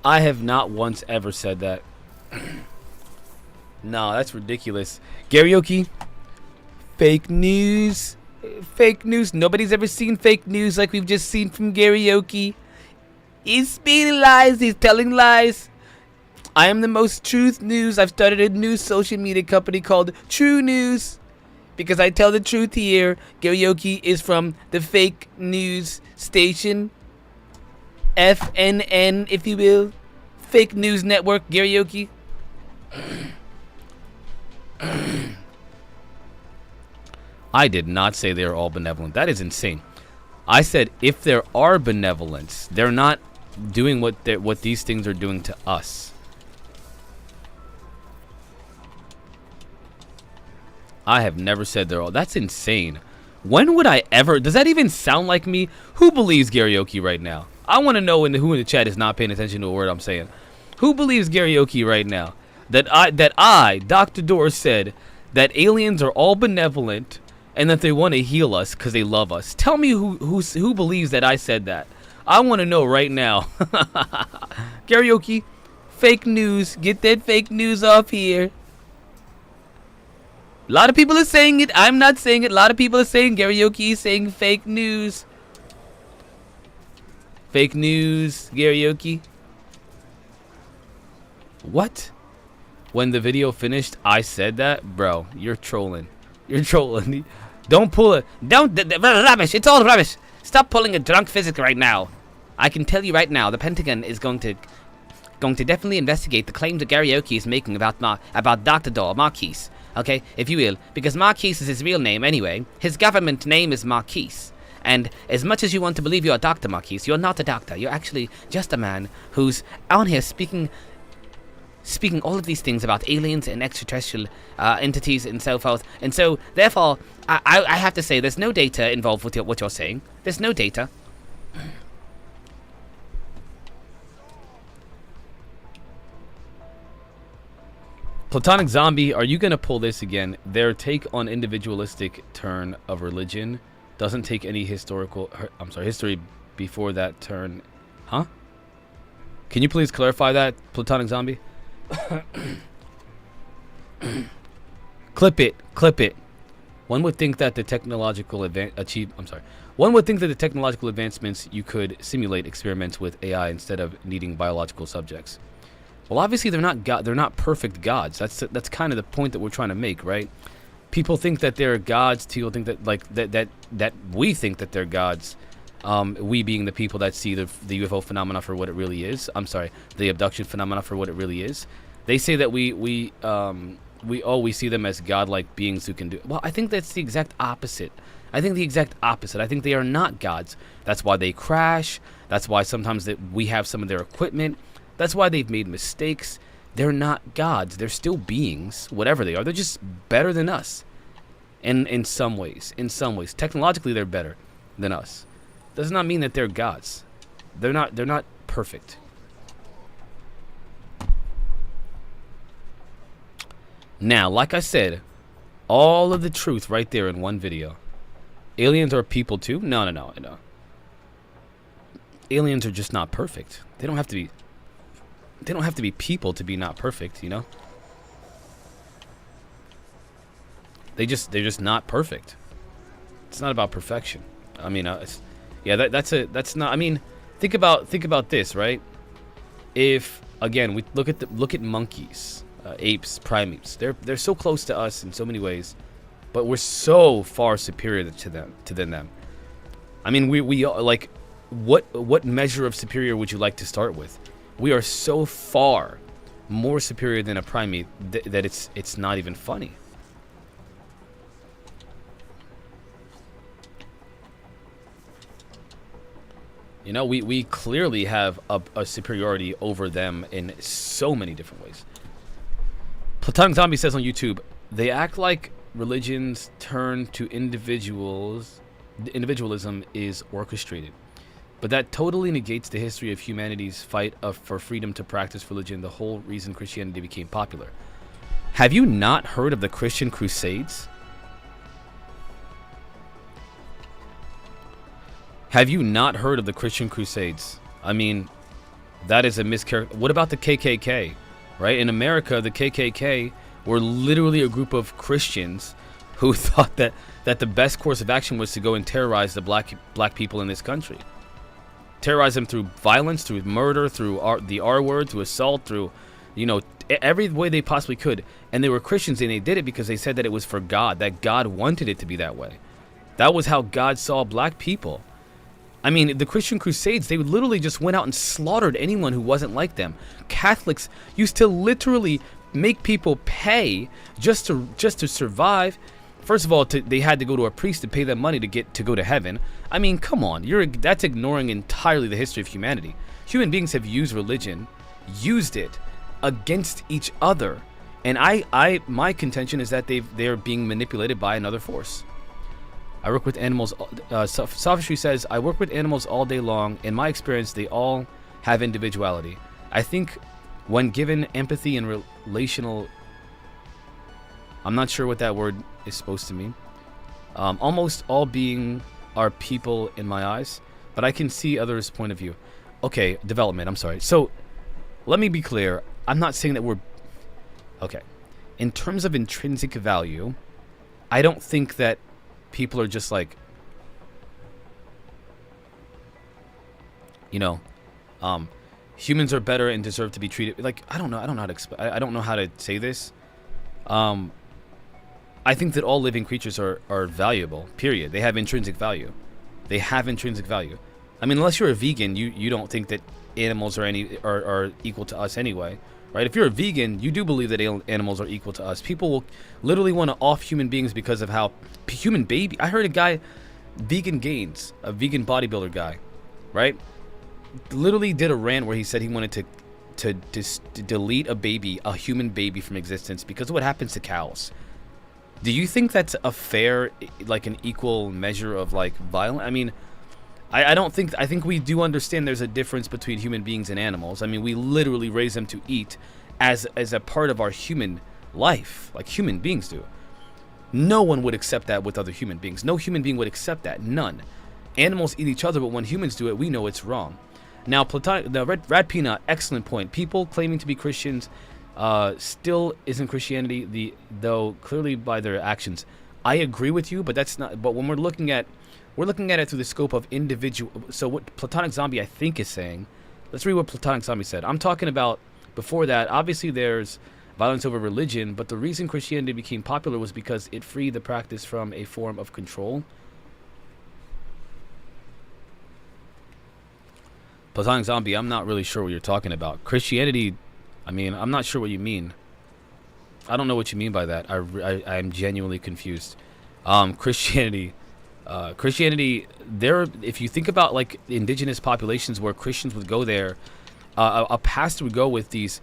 I have not once ever said that. No, that's ridiculous. Karaoke. Fake news. Fake news. Nobody's ever seen fake news like we've just seen from Karaoke. He's speaking lies. He's telling lies. I am the most truth news. I've started a new social media company called True News because I tell the truth here. Karaoke is from the fake news station. FNN, if you will. Fake news network, Karaoke. I did not say they are all benevolent. That is insane. I said if there are benevolence, they're not doing what these things are doing to us. I have never said they're all. That's insane. When would I ever? Does that even sound like me? Who believes Karaoke right now? I want to know who in the chat is not paying attention to a word I'm saying. Who believes Karaoke right now? That I, Dr. Doris, said that aliens are all benevolent and that they want to heal us because they love us. Tell me who believes that I said that. I want to know right now. Karaoke, fake news. Get that fake news off here. A lot of people are saying it. I'm not saying it. A lot of people are saying Karaoke is saying fake news. Fake news, Karaoke. What? When the video finished, I said that? Bro, you're trolling. You're trolling. Don't pull it. Rubbish. It's all rubbish. Stop pulling a drunk physics right now. I can tell you right now, the Pentagon is going to definitely investigate the claims that Karaoke is making about Dr. Doll, Marquise. Okay, if you will. Because Marquise is his real name anyway. His government name is Marquise. And as much as you want to believe you're a Dr. Marquise, you're not a doctor. You're actually just a man who's on here speaking all of these things about aliens and extraterrestrial entities and so forth. And so, therefore, I have to say there's no data involved with what you're saying. There's no data. Platonic Zombie, are you going to pull this again? Their take on individualistic turn of religion doesn't take any history before that turn. Huh? Can you please clarify that, Platonic Zombie? Clip it. One would think that the technological advancements you could simulate experiments with AI instead of needing biological subjects. Well, obviously they're not perfect gods. That's kind of the point that we're trying to make, right? People think that they're gods. People think that that we think that they're gods. We being the people that see the UFO phenomena for what it really is. I'm sorry, the abduction phenomena for what it really is. They say that we see them as godlike beings who can do. Well, I think that's the exact opposite. I think they are not gods. That's why they crash. That's why sometimes we have some of their equipment. That's why they've made mistakes. They're not gods. They're still beings, whatever they are. They're just better than us. In some ways. Technologically, they're better than us. Does not mean that they're gods. They're not perfect. Now, like I said, all of the truth right there in one video. Aliens are people too? No. aliens are just not perfect. They don't have to be. They don't have to be people to be not perfect, you know. They're just not perfect. It's not about perfection. I mean, that's not. I mean, think about this, right? If again we look at monkeys, apes, primates, they're so close to us in so many ways, but we're so far superior to them. I mean, we like, what measure of superior would you like to start with? We are so far more superior than a primate that it's not even funny. You know, we clearly have a superiority over them in so many different ways. Platonic Zombie says on YouTube, they act like religions turn to individualism is orchestrated. But that totally negates the history of humanity's fight for freedom to practice religion, the whole reason Christianity became popular. Have you not heard of the Christian Crusades? Have you not heard of the Christian Crusades? I mean, that is a mischaracter. What about the KKK? Right? In America, the KKK were literally a group of Christians who thought that the best course of action was to go and terrorize the black people in this country. Terrorize them through violence, through murder, through the R word, through assault, through, you know, every way they possibly could. And they were Christians, and they did it because they said that it was for God, that God wanted it to be that way. That was how God saw black people. I mean, the Christian Crusades, they literally just went out and slaughtered anyone who wasn't like them. Catholics used to literally make people pay just to survive. First of all, they had to go to a priest to pay them money to go to heaven. I mean, come on, that's ignoring entirely the history of humanity. Human beings have used religion, used it against each other, and my contention is that they're being manipulated by another force. I work with animals. Sophistry says, I work with animals all day long. In my experience, they all have individuality. I think when given empathy and relational, I'm not sure what that word is supposed to mean. Almost all being are people in my eyes, but I can see others' point of view. Okay, development, I'm sorry. So, let me be clear. I'm not saying that we're... Okay. In terms of intrinsic value, I don't think that people are just like, you know, humans are better and deserve to be treated like, I don't know how to say this. I think that all living creatures are valuable, period. They have intrinsic value. I mean, unless you're a vegan, you don't think that animals are equal to us anyway, right? If you're a vegan, you do believe that animals are equal to us. People will literally want to off human beings because of how human baby. I heard a guy, Vegan Gains, a vegan bodybuilder guy, right? Literally did a rant where he said he wanted to delete a human baby from existence because of what happens to cows. Do you think that's a fair, like an equal measure of like violence? I mean, I don't think, I think we do understand there's a difference between human beings and animals. I mean, we literally raise them to eat as a part of our human life, like human beings do. No one would accept that with other human beings. No human being would accept that. None. Animals eat each other, but when humans do it, we know it's wrong. Now, Rad Peanut, excellent point. People claiming to be Christians still isn't Christianity, though clearly by their actions. I agree with you, but that's not. But when we're looking at it through the scope of individual. So what Platonic Zombie I think is saying. Let's read what Platonic Zombie said. I'm talking about before that. Obviously, there's violence over religion, but the reason Christianity became popular was because it freed the practice from a form of control. Platonic Zombie, I'm not really sure what you're talking about. Christianity, I mean, I'm not sure what you mean. I don't know what you mean by that. I'm genuinely confused. Christianity, there, if you think about like indigenous populations where Christians would go there, a pastor would go with these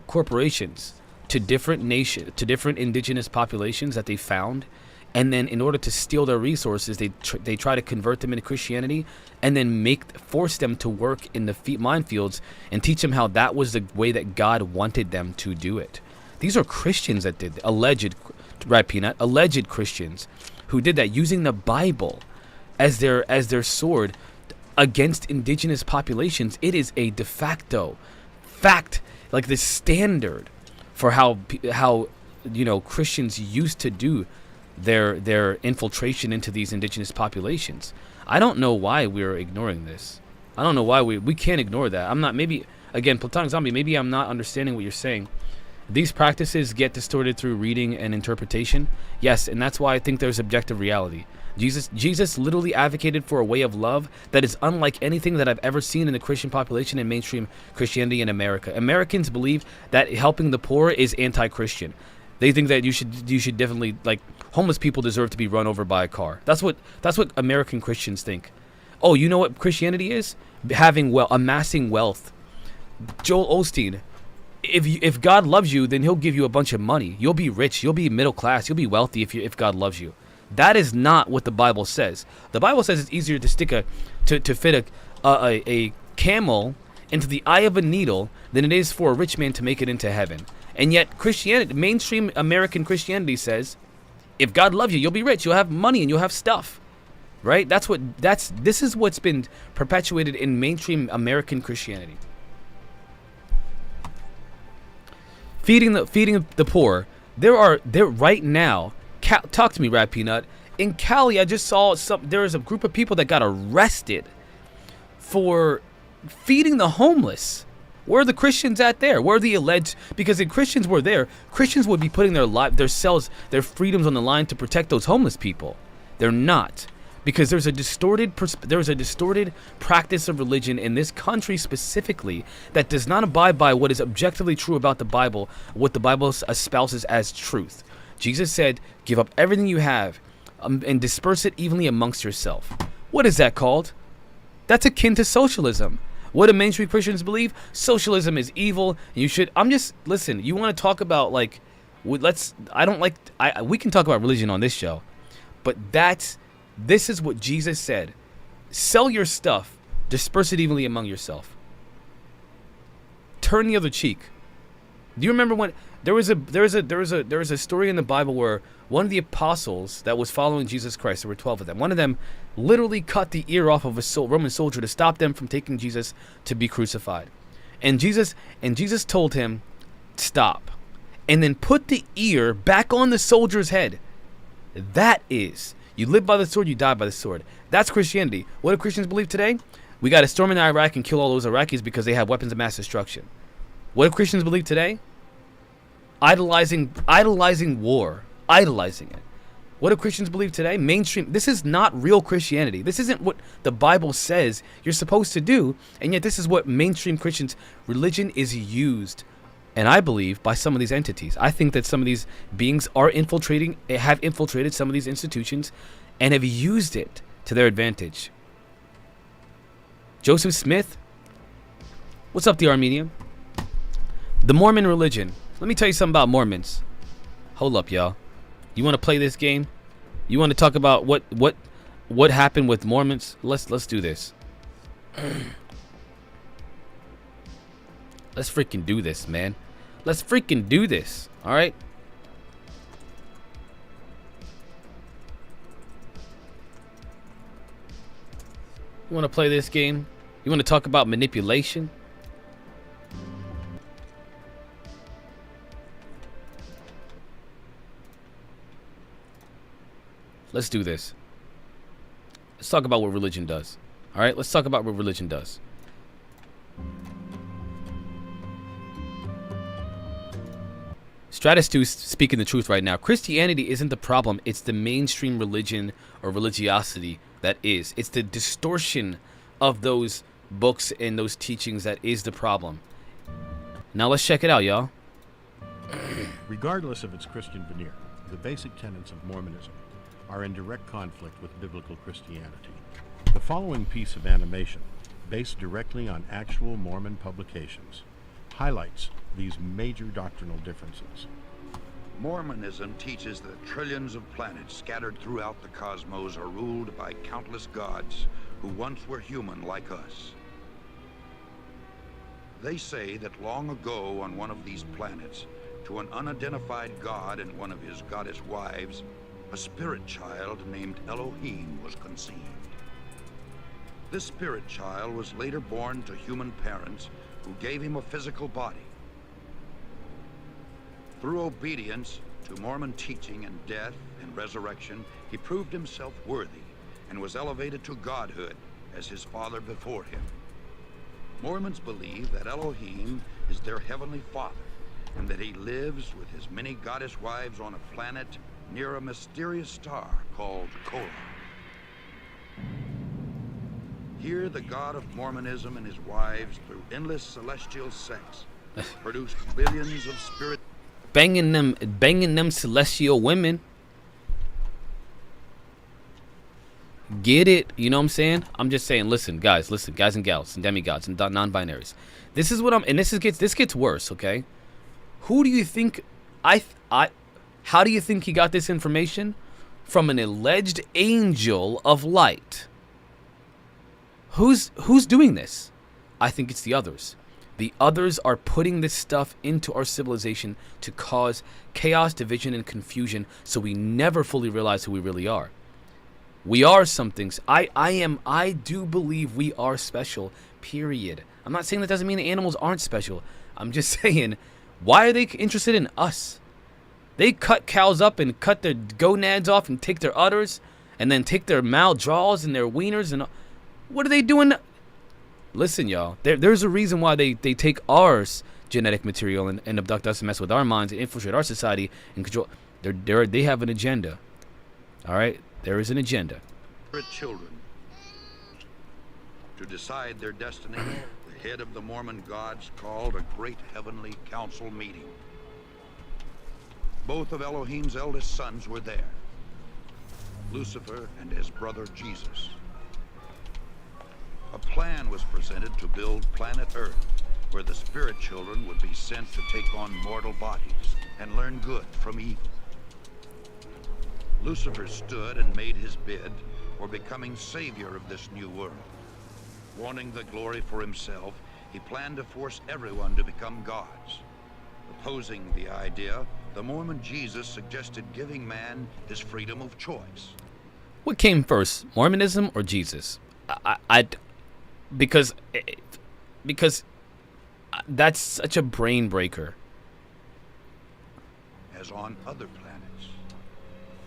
corporations to different indigenous populations that they found, and then in order to steal their resources, they try to convert them into Christianity, and then force them to work in the minefields and teach them how that was the way that God wanted them to do it. These are Christians that did, alleged Christians who did that, using the Bible as their sword. against indigenous populations. It is a de facto fact, like the standard for how Christians used to do their infiltration into these indigenous populations. I don't know why we're ignoring this. I don't know why we can't ignore that. I'm not, maybe, again, Platonic Zombie, maybe I'm not understanding what you're saying. These practices get distorted through reading and interpretation. Yes, and that's why I think there's objective reality. Jesus literally advocated for a way of love that is unlike anything that I've ever seen in the Christian population and mainstream Christianity in America. Americans believe that helping the poor is anti-Christian. They think that you should definitely, like, homeless people deserve to be run over by a car. That's what American Christians think. Oh, you know what Christianity is? Amassing wealth. Joel Osteen, if God loves you, then he'll give you a bunch of money. You'll be rich. You'll be middle class. You'll be wealthy if God loves you. That is not what the Bible says. The Bible says it's easier to fit a camel into the eye of a needle than it is for a rich man to make it into heaven. And yet Christianity, mainstream American Christianity says, if God loves you, you'll be rich. You'll have money and you'll have stuff. Right? This is what's been perpetuated in mainstream American Christianity. Feeding the poor. There right now. Talk to me, Rat Peanut. In Cali, I just saw there is a group of people that got arrested for feeding the homeless. Where are the Christians at there? Where are the alleged? Because if Christians were there, Christians would be putting their selves, their freedoms on the line to protect those homeless people. They're not. Because there's a distorted practice of religion in this country specifically that does not abide by what is objectively true about the Bible, what the Bible espouses as truth. Jesus said, give up everything you have and disperse it evenly amongst yourself. What is that called? That's akin to socialism. What do mainstream Christians believe? Socialism is evil. Listen, you want to talk about, like, we can talk about religion on this show, but this is what Jesus said. Sell your stuff, disperse it evenly among yourself. Turn the other cheek. Do you remember when there was a story in the Bible where one of the apostles that was following Jesus Christ, there were 12 of them, one of them literally cut the ear off of a Roman soldier to stop them from taking Jesus to be crucified. And Jesus told him, stop, and then put the ear back on the soldier's head. That is, you live by the sword, you die by the sword. That's Christianity. What do Christians believe today? We got to storm in Iraq and kill all those Iraqis because they have weapons of mass destruction. What do Christians believe today? Idolizing war, idolizing it. What do Christians believe today? Mainstream. This is not real Christianity. This isn't what the Bible says you're supposed to do, and yet this is what mainstream Christians' religion is used. And I believe by some of these entities. I think that some of these beings have infiltrated some of these institutions and have used it to their advantage. Joseph Smith, what's up, the Armenian? The Mormon religion. Let me tell you something about Mormons. Hold up, y'all. You want to play this game? You want to talk about what happened with Mormons? Let's do this. Let's freaking do this, man. Let's freaking do this. All right. You want to play this game? You want to talk about manipulation? Let's do this. Let's talk about what religion does. All right, let's talk about what religion does. Stratus 2 speaking the truth right now. Christianity isn't the problem. It's the mainstream religion or religiosity that is. It's the distortion of those books and those teachings that is the problem. Now let's check it out, y'all. Regardless of its Christian veneer, the basic tenets of Mormonism are in direct conflict with biblical Christianity. The following piece of animation, based directly on actual Mormon publications, highlights these major doctrinal differences. Mormonism teaches that trillions of planets scattered throughout the cosmos are ruled by countless gods who once were human like us. They say that long ago on one of these planets, to an unidentified god and one of his goddess wives, a spirit child named Elohim was conceived. This spirit child was later born to human parents who gave him a physical body. Through obedience to Mormon teaching and death and resurrection, he proved himself worthy and was elevated to godhood as his father before him. Mormons believe that Elohim is their heavenly father and that he lives with his many goddess wives on a planet near a mysterious star called Kola. Here, the God of Mormonism and his wives, through endless celestial sex, produced billions of spirit. Banging them celestial women. Get it? You know what I'm saying? I'm just saying, listen, guys and gals and demigods and non-binaries. This is what this gets worse, okay? Who do you think how do you think he got this information? From an alleged angel of light. Who's doing this? I think it's the others. The others are putting this stuff into our civilization to cause chaos, division, and confusion, so we never fully realize who we really are. We are some things. I do believe we are special, period. I'm not saying that doesn't mean the animals aren't special. I'm just saying, why are they interested in us? They cut cows up and cut their gonads off and take their udders and then take their mouth jaws and their wieners and what are they doing? Listen, y'all, there's a reason why they take our genetic material and abduct us and mess with our minds and infiltrate our society and control. They have an agenda. All right? There is an agenda. Children. To decide their destiny, the head of the Mormon gods called a great heavenly council meeting. Both of Elohim's eldest sons were there, Lucifer and his brother Jesus. A plan was presented to build planet Earth, where the spirit children would be sent to take on mortal bodies and learn good from evil. Lucifer stood and made his bid for becoming savior of this new world. Wanting the glory for himself, he planned to force everyone to become gods. Opposing the idea, the Mormon Jesus suggested giving man his freedom of choice. What came first, Mormonism or Jesus? Because that's such a brain breaker. As on other planets.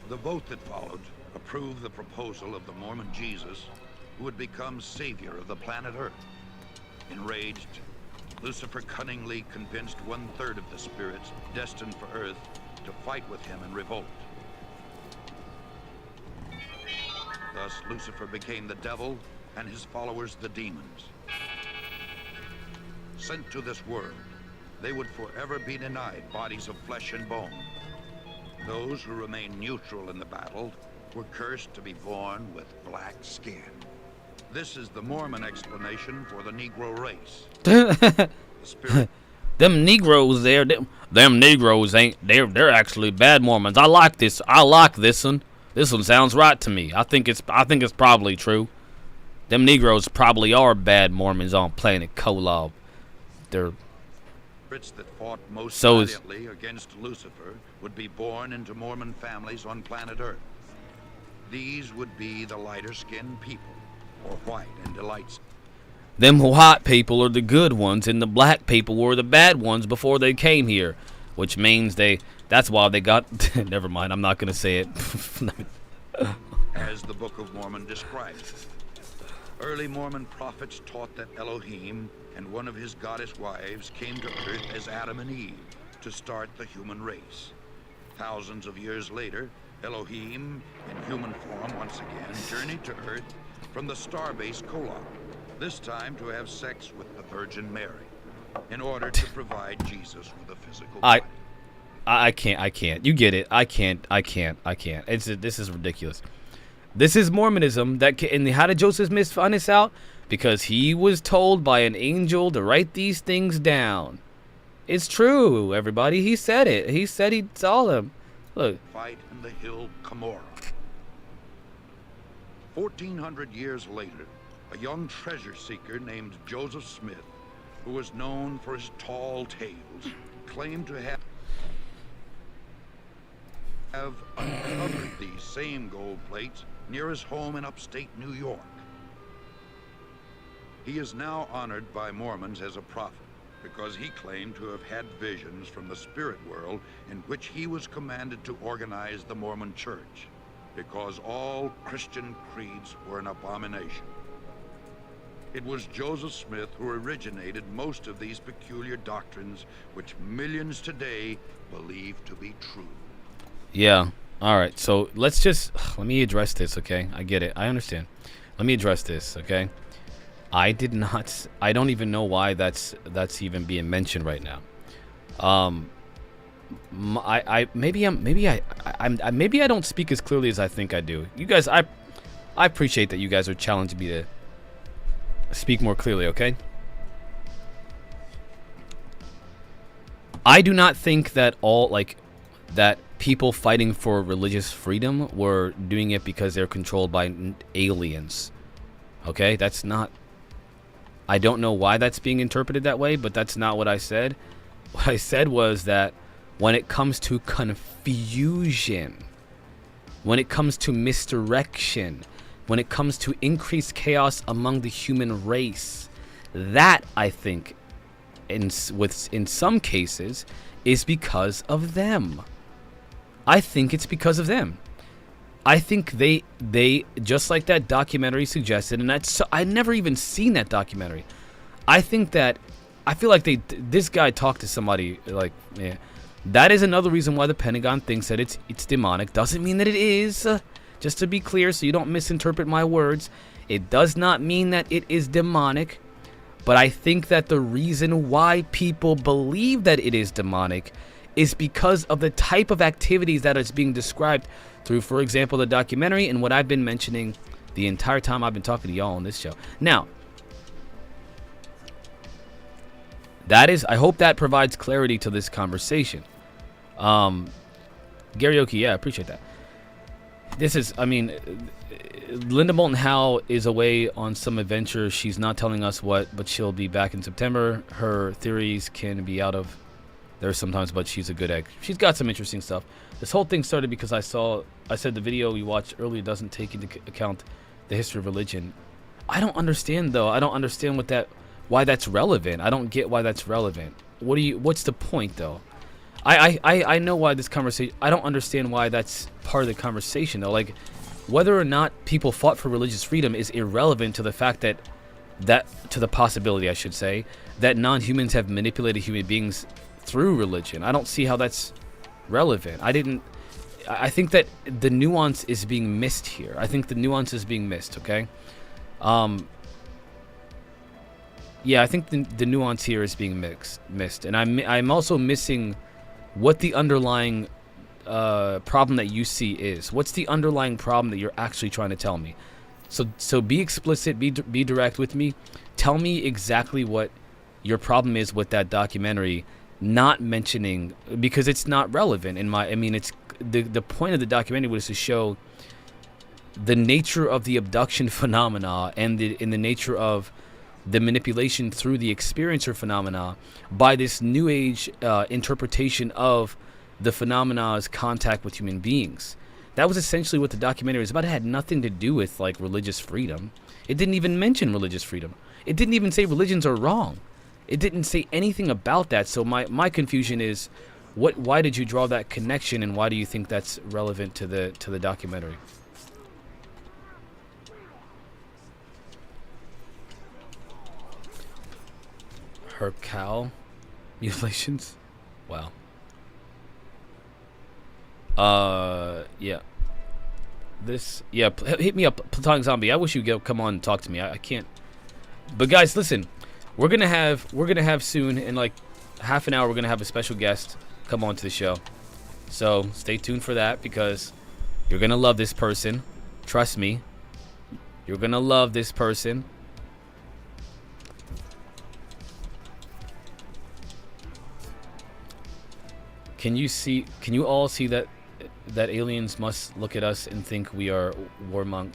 The vote that followed approved the proposal of the Mormon Jesus, who would become savior of the planet Earth. Enraged, Lucifer cunningly convinced 1/3 of the spirits destined for Earth to fight with him in revolt. Thus, Lucifer became the devil and his followers the demons. Sent to this world, they would forever be denied bodies of flesh and bone. Those who remained neutral in the battle were cursed to be born with black skin. This is the Mormon explanation for the Negro race. The spirit. Them Negroes there, them Negroes they're actually bad Mormons. I like this one. This one sounds right to me. I think it's probably true. Them Negroes probably are bad Mormons on planet Kolob. They're that fought most valiantly against Lucifer would be born into Mormon families on planet Earth. These would be the lighter-skinned people, or white and delights. Them white people are the good ones, and the black people were the bad ones before they came here, which means that's why they got. Never mind, I'm not gonna say it. As the Book of Mormon describes, early Mormon prophets taught that Elohim and one of his goddess wives came to Earth as Adam and Eve to start the human race. Thousands of years later, Elohim, in human form once again, journeyed to Earth from the starbase Kola, this time to have sex with the Virgin Mary, in order to provide Jesus with a physical body. I can't. You get it. I can't. This is ridiculous. This is Mormonism. And how did Joseph Smith find this out? Because he was told by an angel to write these things down. It's true, everybody. He said it. He said he saw them. Look. Fight in the hill Cumorah. 1,400 years later, a young treasure seeker named Joseph Smith, who was known for his tall tales, claimed to have uncovered these same gold plates near his home in upstate New York. He is now honored by Mormons as a prophet because he claimed to have had visions from the spirit world in which he was commanded to organize the Mormon church, because all Christian creeds were an abomination. It was Joseph Smith who originated most of these peculiar doctrines which millions today believe to be true. Yeah. All right. So let me address this, okay? I get it. I understand. Let me address this, okay? I don't even know why that's even being mentioned right now. Maybe I don't speak as clearly as I think I do. You guys, I appreciate that you guys are challenging me to speak more clearly, okay? I do not think that that people fighting for religious freedom were doing it because they're controlled by aliens. Okay? That's not... I don't know why that's being interpreted that way, but that's not what I said. What I said was that when it comes to confusion, when it comes to misdirection, when it comes to increased chaos among the human race, that, I think, in some cases, is because of them. I think it's because of them. I think they just like that documentary suggested, and I never even seen that documentary. I feel like this guy talked to somebody like, yeah. That is another reason why the Pentagon thinks that it's demonic. Doesn't mean that it is. Just to be clear, so you don't misinterpret my words, it does not mean that it is demonic. But I think that the reason why people believe that it is demonic is because of the type of activities that is being described through, for example, the documentary and what I've been mentioning the entire time I've been talking to y'all on this show. Now, I hope that provides clarity to this conversation. Garioki, yeah, I appreciate that. Linda Moulton Howe is away on some adventure. She's not telling us what, but she'll be back in September. Her theories can be out of there sometimes, but she's a good egg. She's got some interesting stuff. This whole thing started because I said the video we watched earlier doesn't take into account the history of religion. I don't understand, though. I don't understand why that's relevant. I don't get why that's relevant. What's the point, though? I know why this conversation... I don't understand why that's part of the conversation, though. Like, whether or not people fought for religious freedom is irrelevant to the fact to the possibility, I should say, that non-humans have manipulated human beings through religion. I don't see how that's relevant. I think that the nuance is being missed here. I think the nuance is being missed, okay? Yeah, I think the nuance here is being missed. And I'm also missing what the underlying problem that you see is. What's the underlying problem that you're actually trying to tell me? So be explicit, be direct with me. Tell me exactly what your problem is with that documentary not mentioning, because it's not relevant it's the point of the documentary was to show the nature of the abduction phenomena and the nature of the manipulation through the experiencer phenomena by this new age interpretation of the phenomena's contact with human beings. That was essentially what the documentary was about. It had nothing to do with like religious freedom. It didn't even mention religious freedom. It didn't even say religions are wrong. It didn't say anything about that. So my confusion is, why did you draw that connection, and why do you think that's relevant to the documentary? Her cow mutilations? Wow. Yeah. Hit me up, Platonic Zombie. I wish you'd come on and talk to me. I can't. But guys, listen. We're gonna have soon, in like half an hour, we're gonna have a special guest come on to the show. So stay tuned for that, because you're gonna love this person. Trust me. You're gonna love this person. Can you all see that aliens must look at us and think we are warmongers?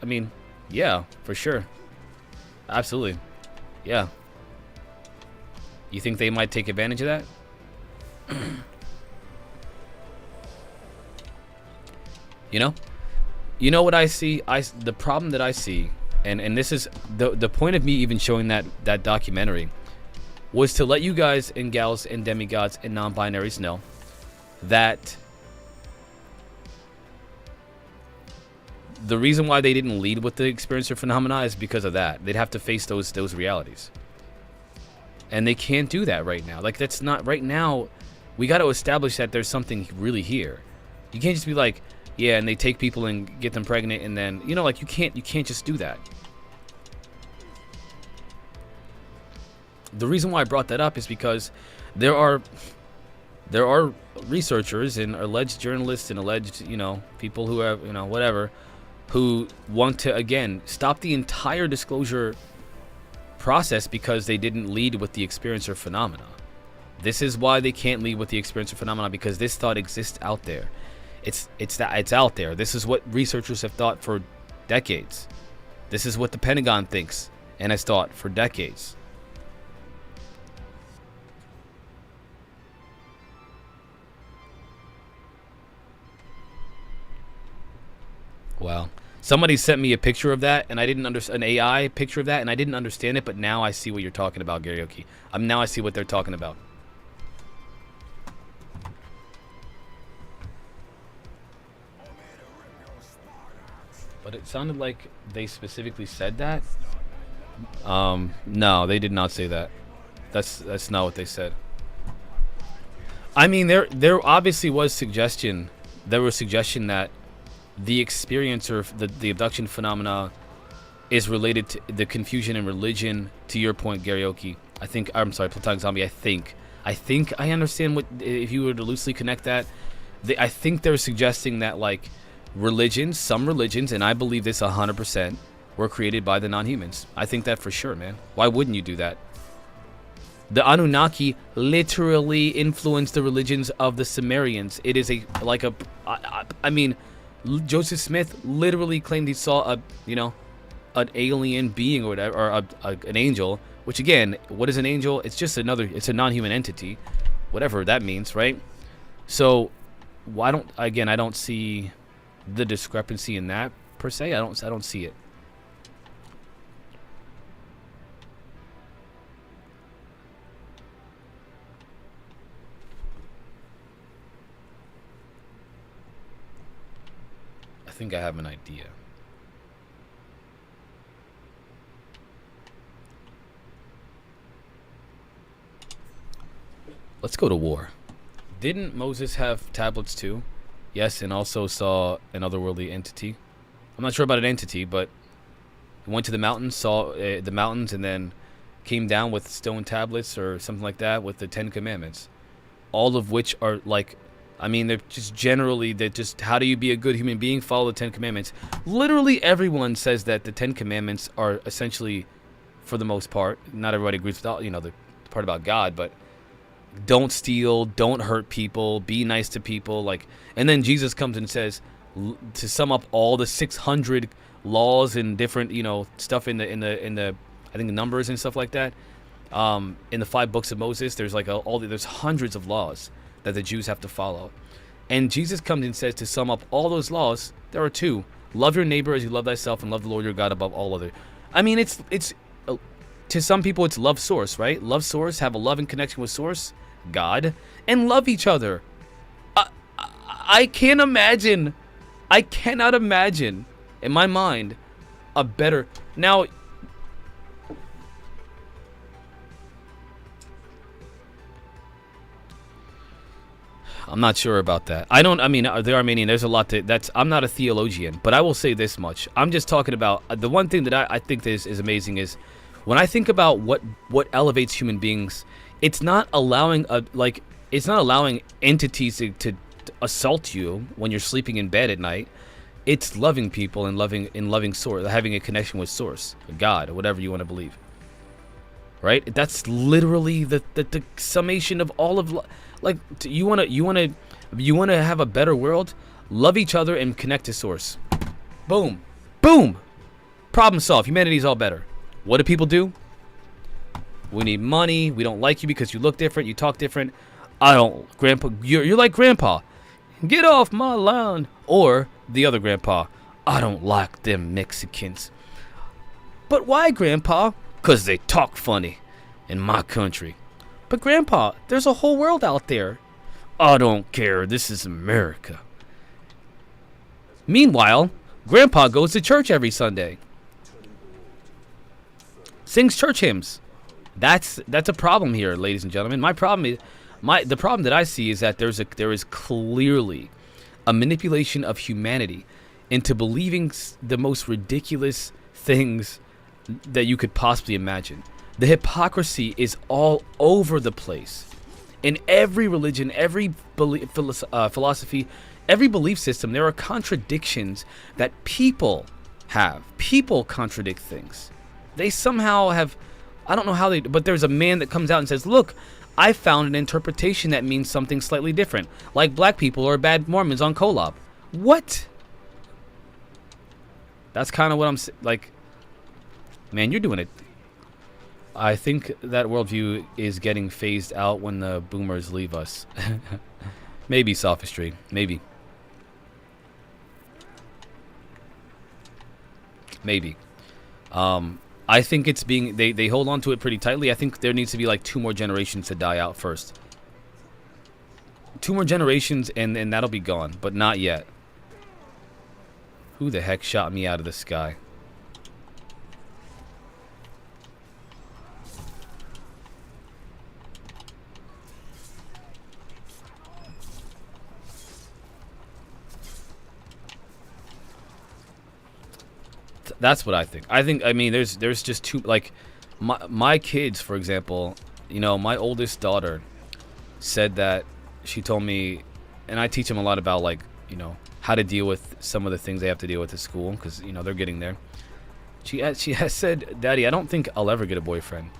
I mean, yeah, for sure. Absolutely. Yeah. You think they might take advantage of that? You know what I see? The problem that I see and this is the point of me even showing that documentary, was to let you guys and gals and demigods and non-binaries know that the reason why they didn't lead with the experiencer phenomena is because of that. They'd have to face those realities. And they can't do that right now. Like, that's not right now. We got to establish that there's something really here. You can't just be like, yeah, and they take people and get them pregnant, and then, you know, like, you can't just do that. The reason why I brought that up is because there are researchers and alleged journalists and alleged, you know, people who have, you know, whatever, who want to, again, stop the entire disclosure process because they didn't lead with the experiencer phenomena. This is why they can't lead with the experiencer phenomena, because this thought exists out there. It's out there. This is what researchers have thought for decades. This is what the Pentagon thinks and has thought for decades. Wow. Somebody sent me a picture of that, and I didn't understand, an AI picture of that, and I didn't understand it, but now I see what you're talking about, Garyoki. Now I see what they're talking about. But it sounded like they specifically said that. No, they did not say that. That's not what they said. I mean, there obviously was suggestion. There was suggestion that the experiencer, the abduction phenomena, is related to the confusion in religion. To your point, Garyoki, I'm sorry, Platonic Zombie. I think I understand what, if you were to loosely connect that. I think they're suggesting that, like, some religions, and I believe this 100%, were created by the non-humans. I think that for sure, man. Why wouldn't you do that? The Anunnaki literally influenced the religions of the Sumerians. It is I mean, Joseph Smith literally claimed he saw an alien being or whatever, or an angel. Which, again, what is an angel? It's just it's a non-human entity, whatever that means, right? So, I don't see the discrepancy in that per se. I don't see it. I think I have an idea. Let's go to war. Didn't Moses have tablets too? Yes, and also saw an otherworldly entity. I'm not sure about an entity, but he went to the mountains, saw the mountains, and then came down with stone tablets or something like that with the 10 Commandments. All of which are like, I mean, they're just how do you be a good human being? Follow the 10 Commandments. Literally everyone says that the 10 Commandments are essentially, for the most part, not everybody agrees with all, the part about God, but don't steal, don't hurt people, be nice to people, like. And then Jesus comes and says, to sum up all the 600 laws and different, stuff in the I think Numbers and stuff like that, in the 5 books of Moses, there's like there's hundreds of laws that the Jews have to follow. And Jesus comes and says, to sum up all those laws, there are 2: love your neighbor as you love thyself, and love the Lord your God above all other. I mean, it's to some people it's love source, right? Love source, have a love and connection with source, God, and love each other. I cannot imagine in my mind a better. Now, I'm not sure about that. The Armenian, there's a lot I'm not a theologian, but I will say this much. I'm just talking about the one thing that I think is amazing is when I think about what elevates human beings, it's not allowing entities to assault you when you're sleeping in bed at night. It's loving people and loving source, having a connection with source, God, or whatever you want to believe. Right? That's literally the summation of all of like. You want to have a better world? Love each other and connect to source. Boom, boom. Problem solved. Humanity's all better. What do people do? We need money. We don't like you because you look different. You talk different. Grandpa. You're like Grandpa. Get off my lawn. Or the other Grandpa. I don't like them Mexicans. But why, Grandpa? 'Cause they talk funny in my country. But Grandpa, there's a whole world out there. I don't care. This is America. Meanwhile, Grandpa goes to church every Sunday. Sings church hymns. That's a problem here, ladies and gentlemen. The problem that I see is that there is clearly a manipulation of humanity into believing the most ridiculous things that you could possibly imagine. The hypocrisy is all over the place. In every religion, every philosophy, every belief system, there are contradictions that people have. People contradict things. They somehow have, I don't know how they, but there's a man that comes out and says, look, I found an interpretation that means something slightly different. Like black people are bad Mormons on Kolob. What? That's kind of what I'm like. Man, you're doing it. I think that worldview is getting phased out when the boomers leave us. Maybe sophistry. Maybe. Maybe. I think it's being... They hold on to it pretty tightly. I think there needs to be like 2 more generations to die out first. 2 more generations and that'll be gone. But not yet. Who the heck shot me out of the sky? That's what I think. I mean, there's just too, like, my kids, for example, you know, my oldest daughter said that, she told me, and I teach them a lot about, like, you know, how to deal with some of the things they have to deal with at school, because, you know, they're getting there. She has said, Daddy, I don't think I'll ever get a boyfriend.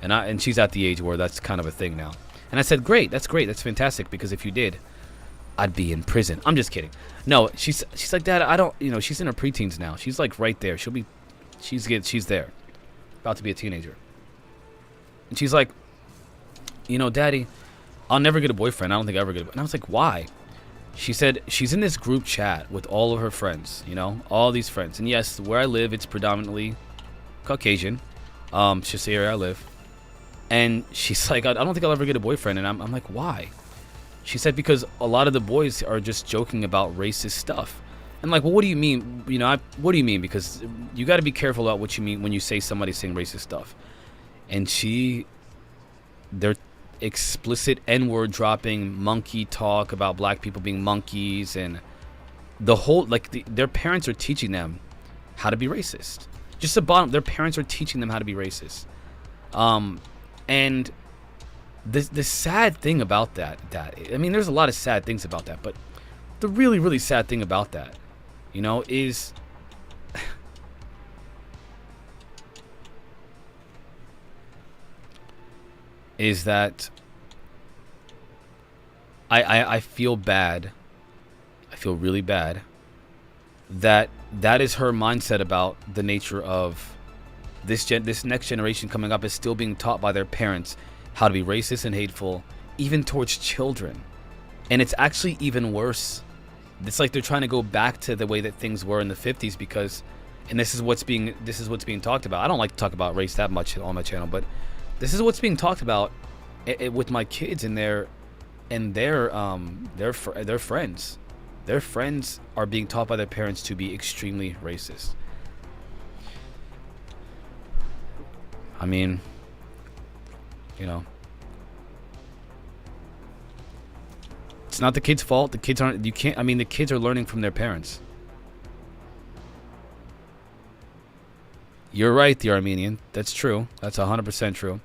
And she's at the age where that's kind of a thing now. And I said, great, that's fantastic, because if you did, I'd be in prison. I'm just kidding. No, she's like, Dad, I don't, you know, she's in her preteens now. She's like right there. She's there. About to be a teenager. And she's like, you know, Daddy, I'll never get a boyfriend. I don't think I'll ever get a boyfriend. And I was like, why? She said she's in this group chat with all of her friends, you know, all these friends. And yes, where I live, it's predominantly Caucasian. It's just the area I live. And she's like, I don't think I'll ever get a boyfriend. And I'm like, why? She said, because a lot of the boys are just joking about racist stuff. I'm like, well, what do you mean? You know, what do you mean? Because you got to be careful about what you mean when you say somebody's saying racist stuff. And they're explicit N-word dropping, monkey talk about black people being monkeys, and the whole, like, their parents are teaching them how to be racist. Just the bottom, their parents are teaching them how to be racist. And the sad thing about that, I mean, there's a lot of sad things about that, but the really, really sad thing about that, you know, is that I feel bad. I feel really bad that is her mindset about the nature of this next generation coming up is still being taught by their parents how to be racist and hateful, even towards children. And it's actually even worse. It's like they're trying to go back to the way that things were in the 50s because, and this is what's being talked about. I don't like to talk about race that much on my channel, but this is what's being talked about with my kids and their friends. Their friends are being taught by their parents to be extremely racist. I mean, you know, it's not the kids' fault. The kids aren't, the kids are learning from their parents. You're right, the Armenian. That's true. That's 100% true.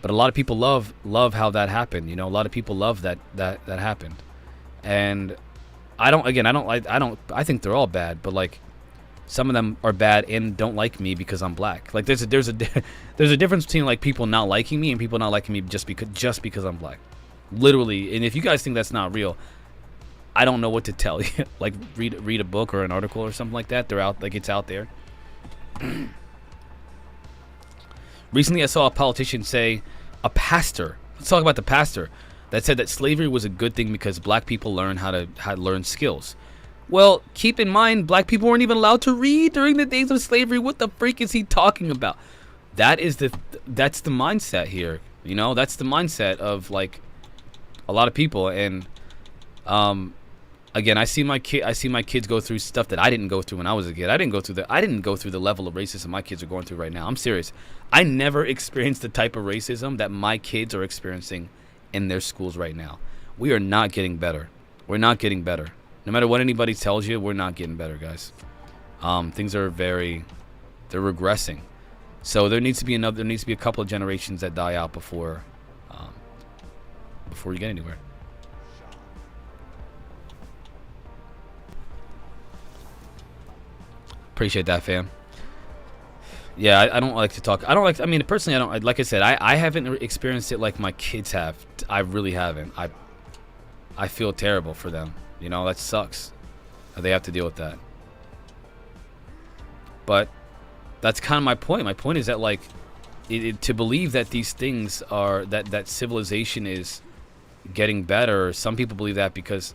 But a lot of people love how that happened. You know, a lot of people love that happened. And I think they're all bad, but like some of them are bad and don't like me because I'm black. Like there's a difference between like people not liking me and people not liking me just because I'm black. Literally. And if you guys think that's not real, I don't know what to tell you. Like read a book or an article or something like that. They're out, like it's out there. Recently I saw a politician say, a pastor, let's talk about the pastor, that said that slavery was a good thing because black people learn how to learn skills. Well, keep in mind, black people weren't even allowed to read during the days of slavery. What the freak is he talking about? That's the mindset here. You know, that's the mindset of like a lot of people. And again, I see my kids go through stuff that I didn't go through when I was a kid. I didn't go through the level of racism my kids are going through right now. I'm serious. I never experienced the type of racism that my kids are experiencing in their schools right now. We are not getting better. We're not getting better. No matter what anybody tells you, we're not getting better, guys. Things are they're regressing. So there needs to be a couple of generations that die out before you get anywhere. Appreciate that, fam. Yeah, I don't like to talk. I mean, personally, I don't. Like I said, I haven't experienced it like my kids have. I really haven't. I feel terrible for them. You know, that sucks. They have to deal with that. But that's kind of my point. My point is that, like, to believe that these things are, that civilization is getting better, some people believe that because,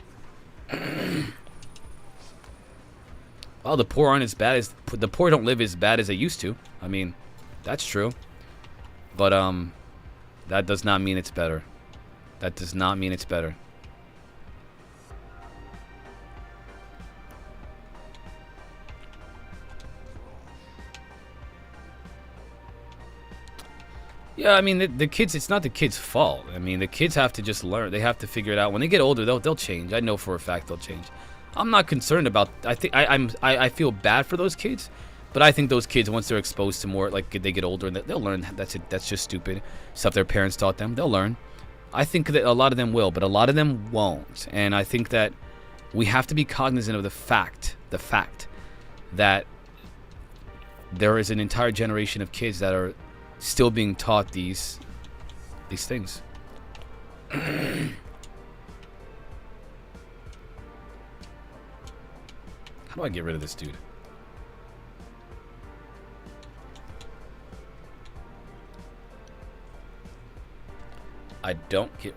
well, the poor don't live as bad as they used to. I mean, that's true. But, that does not mean it's better. That does not mean it's better. Yeah, I mean, the kids, it's not the kids' fault. I mean, the kids have to just learn. They have to figure it out. When they get older, they'll change. I know for a fact they'll change. I'm not concerned about, I feel bad for those kids, but I think those kids, once they're exposed to more, like, they get older, and they'll learn that's just stupid stuff their parents taught them. They'll learn. I think that a lot of them will, but a lot of them won't. And I think that we have to be cognizant of the fact that there is an entire generation of kids that are still being taught these things. How do I get rid of this dude? I don't get...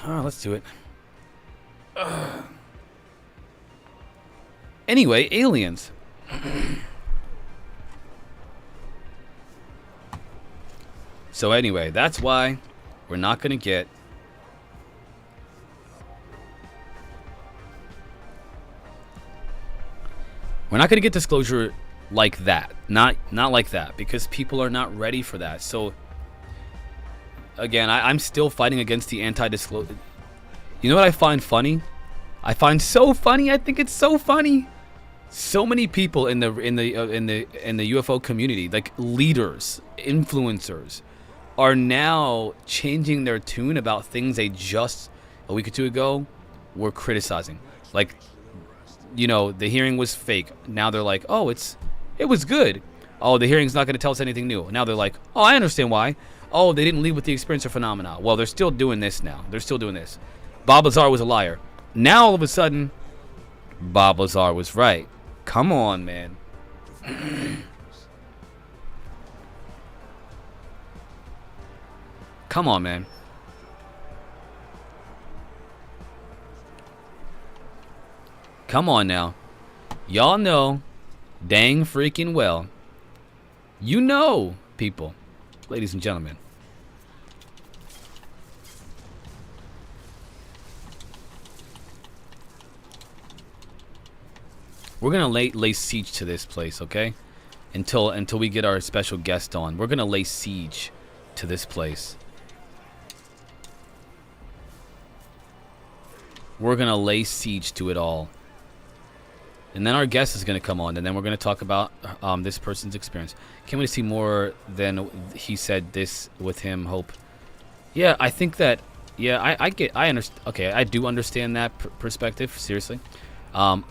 Let's do it. Anyway, aliens. So anyway, that's why we're not going to get... We're not going to get disclosure like that. Not like that, because people are not ready for that. So, again, I'm still fighting against the anti-disclosure. You know what I find funny? I find so funny. I think it's so funny. So many people in the UFO community, like leaders, influencers, are now changing their tune about things they just a week or two ago were criticizing. Like, you know, the hearing was fake. Now they're like, oh, it was good. Oh, the hearing's not going to tell us anything new. Now they're like, oh, I understand why. Oh, they didn't leave with the experience or phenomena. Well, they're still doing this now. They're still doing this. Bob Lazar was a liar. Now all of a sudden, Bob Lazar was right. Come on, man. Come on, man. Come on now. Y'all know dang freaking well. You know, people. Ladies and gentlemen. We're gonna lay siege to this place, okay? Until we get our special guest on. We're gonna lay siege to this place. We're gonna lay siege to it all. And then our guest is gonna come on, and then we're gonna talk about this person's experience. Can't wait to see more than he said this with him, Hope. Yeah, I think that. Yeah, I understand. Okay, I do understand that perspective. Seriously. I'm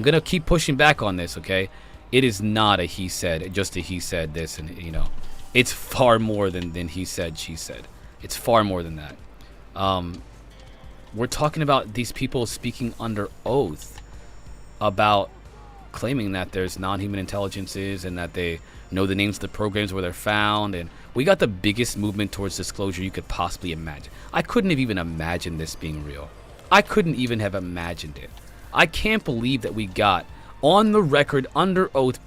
gonna keep pushing back on this, okay? It is not a he said, just a he said this, and you know, it's far more than he said, she said. It's far more than that. We're talking about these people speaking under oath about claiming that there's non-human intelligences and that they know the names of the programs where they're found, and We got the biggest movement towards disclosure you could possibly imagine. I couldn't have even imagined this being real. I couldn't even have imagined it. I can't believe that we got on the record, under oath,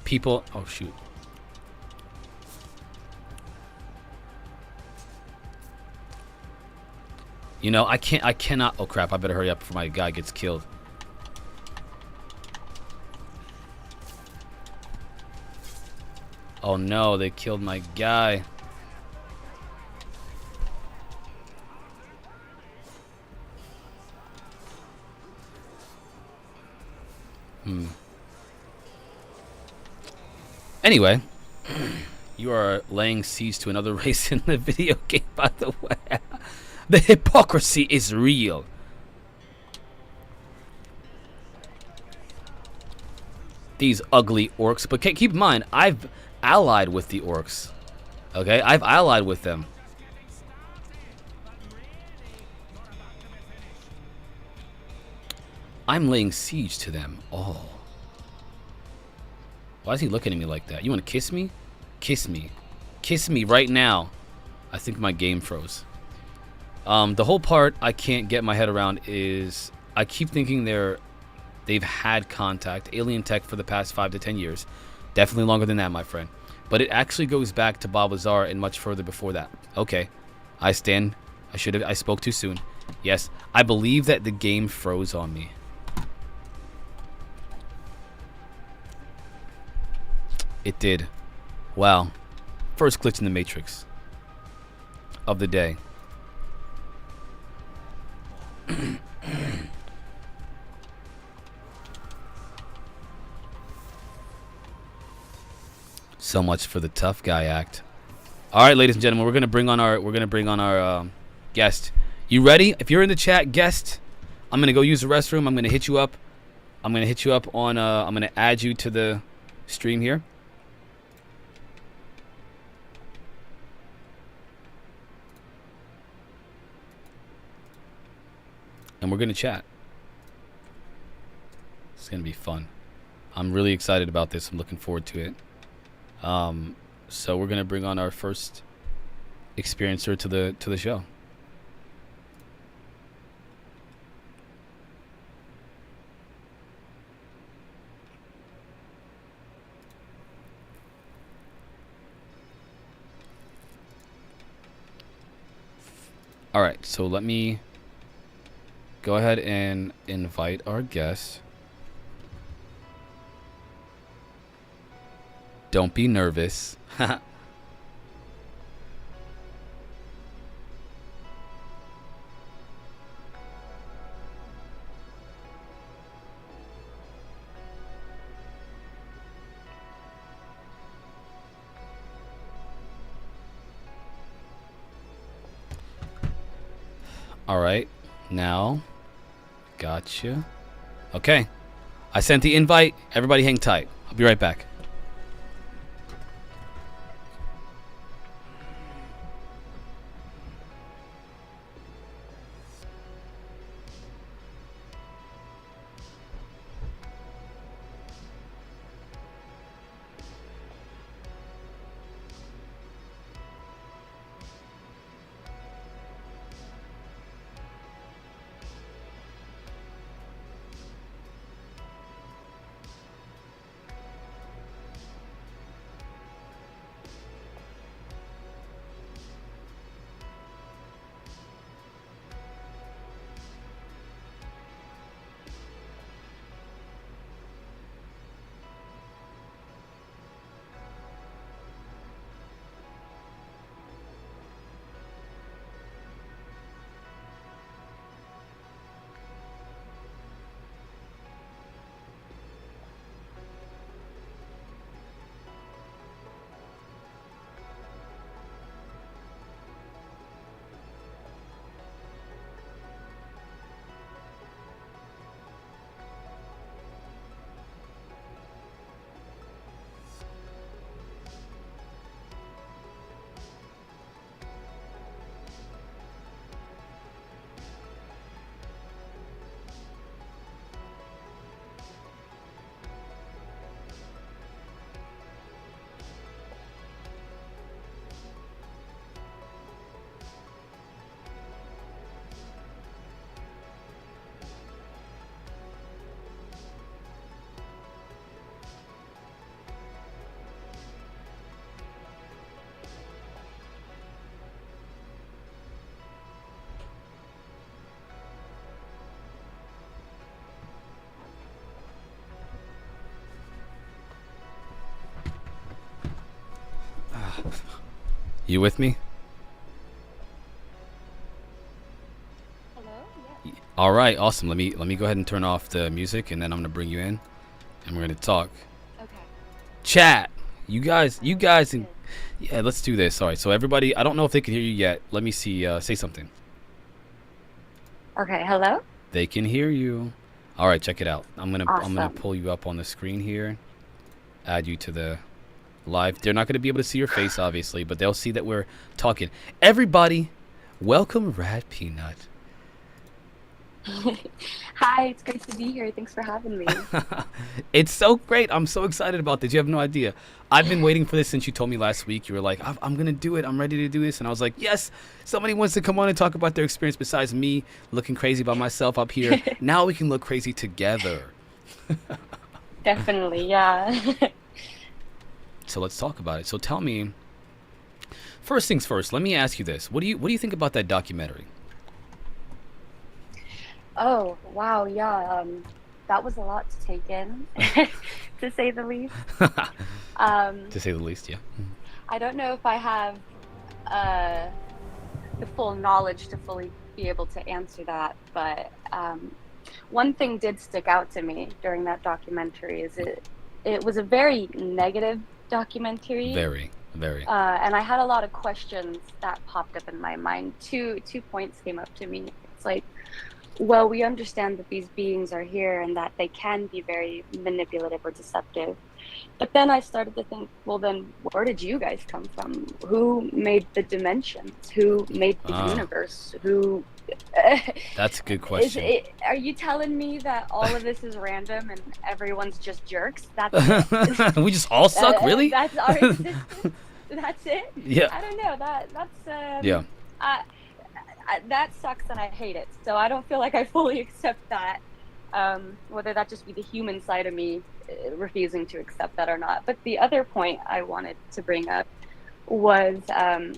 people. Oh shoot. You know, I cannot. Oh crap! I better hurry up before my guy gets killed. Oh no, they killed my guy. Anyway, you are laying siege to another race in the video game, by the way. The hypocrisy is real. These ugly orcs. But keep in mind, I've allied with the orcs. Okay? I've allied with them. I'm laying siege to them all. Why is he looking at me like that? You want to kiss me? Kiss me. Kiss me right now. I think my game froze. The whole part I can't get my head around is I keep thinking they've had contact, alien tech, for the past 5 to 10 years. Definitely longer than that, my friend. But it actually goes back to Bob Lazar and much further before that. Okay. I stand. I spoke too soon. Yes. I believe that the game froze on me. It did. Wow. First glitch in the Matrix of the day. So much for the tough guy act. All right, ladies and gentlemen, we're gonna bring on our guest. You ready? If you're in the chat, guest, I'm gonna go use the restroom. I'm gonna hit you up. I'm gonna add you to the stream here. And we're gonna chat. It's gonna be fun. I'm really excited about this. I'm looking forward to it. So we're gonna bring on our first experiencer to the show. All right, so let me go ahead and invite our guest. Don't be nervous. All right, now, gotcha. Okay, I sent the invite. Everybody hang tight. I'll be right back. You with me? Hello? Yeah. All right, awesome. Let me go ahead and turn off the music, and then I'm gonna bring you in, and we're gonna talk. Okay. Chat. You guys, and yeah, let's do this. All right. So everybody, I don't know if they can hear you yet. Let me see. Say something. Okay, hello? They can hear you. All right, check it out. I'm gonna Awesome. pull you up on the screen here. Add you to the live. They're not gonna be able to see your face, obviously, but they'll see that we're talking. Everybody, welcome Rad Peanut. Hi, it's great to be here. Thanks for having me. It's so great. I'm so excited about this. You have no idea. I've been waiting for this since you told me last week. You were like, I'm going to do it. I'm ready to do this. And I was like, yes, somebody wants to come on and talk about their experience besides me looking crazy by myself up here. Now we can look crazy together. Definitely, yeah. So let's talk about it. So tell me, first things first, let me ask you this. What do you think about that documentary? Oh, wow, yeah. That was a lot to take in, to say the least. To say the least, yeah. I don't know if I have the full knowledge to fully be able to answer that, but one thing did stick out to me during that documentary is it was a very negative documentary. Very. And I had a lot of questions that popped up in my mind. Two points came up to me. It's like, well, we understand that these beings are here and that they can be very manipulative or deceptive. But then I started to think, well, then where did you guys come from? Who made the dimensions? Who made the universe? Who... That's a good question. Are you telling me that all of this is random and everyone's just jerks? That's it? We just all suck, really? That's our existence? That's it? Yeah. I don't know. That's... Yeah. That sucks and I hate it. So I don't feel like I fully accept that. Whether that just be the human side of me refusing to accept that or not. But the other point I wanted to bring up was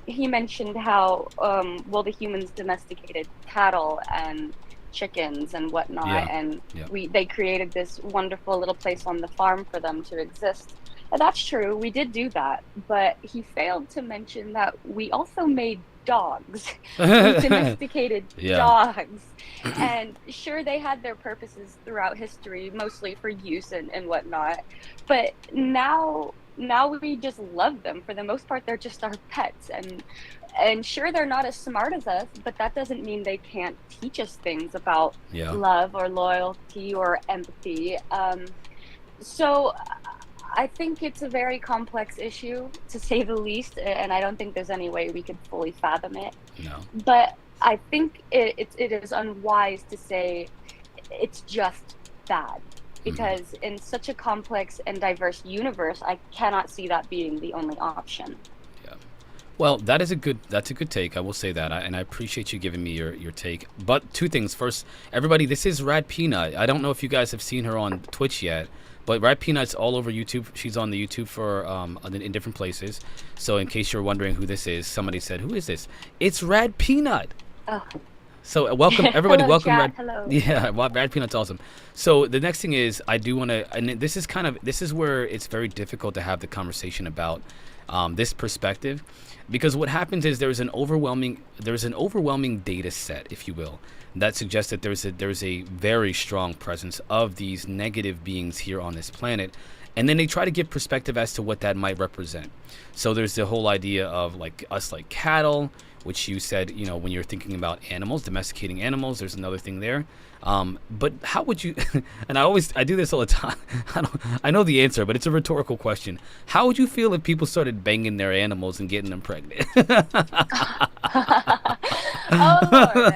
he mentioned how, well, the humans domesticated cattle and chickens and whatnot, and they created this wonderful little place on the farm for them to exist. And that's true, we did do that, but he failed to mention that we also made dogs. We domesticated dogs. And sure, they had their purposes throughout history, mostly for use and whatnot, but now we just love them. For the most part, they're just our pets, and sure, they're not as smart as us, but that doesn't mean they can't teach us things about love or loyalty or empathy. So I think it's a very complex issue, to say the least, and I don't think there's any way we could fully fathom it. No. But I think it is unwise to say it's just bad, because in such a complex and diverse universe, I cannot see that being the only option. Well, that's a good take. I will say that, and I appreciate you giving me your take. But two things. First, everybody, this is Rad Peanut. I don't know if you guys have seen her on Twitch yet, but Rad Peanut's all over YouTube. She's on the YouTube for in different places. So in case you're wondering who this is, somebody said, "Who is this?" It's Rad Peanut. Oh. So welcome everybody. Hello, welcome, chat. Rad. Hello. Yeah, well, Rad Peanut's awesome. So the next thing is, I do want to, and this is where it's very difficult to have the conversation about this perspective, because what happens is there's an overwhelming data set, if you will, that suggests that there's a very strong presence of these negative beings here on this planet, and then they try to give perspective as to what that might represent. So there's the whole idea of like us like cattle, which you said, you know, when you're thinking about animals, domesticating animals, there's another thing there. But how would you, and I do this all the time, I know the answer, but it's a rhetorical question. How would you feel if people started banging their animals and getting them pregnant? Oh, Lord.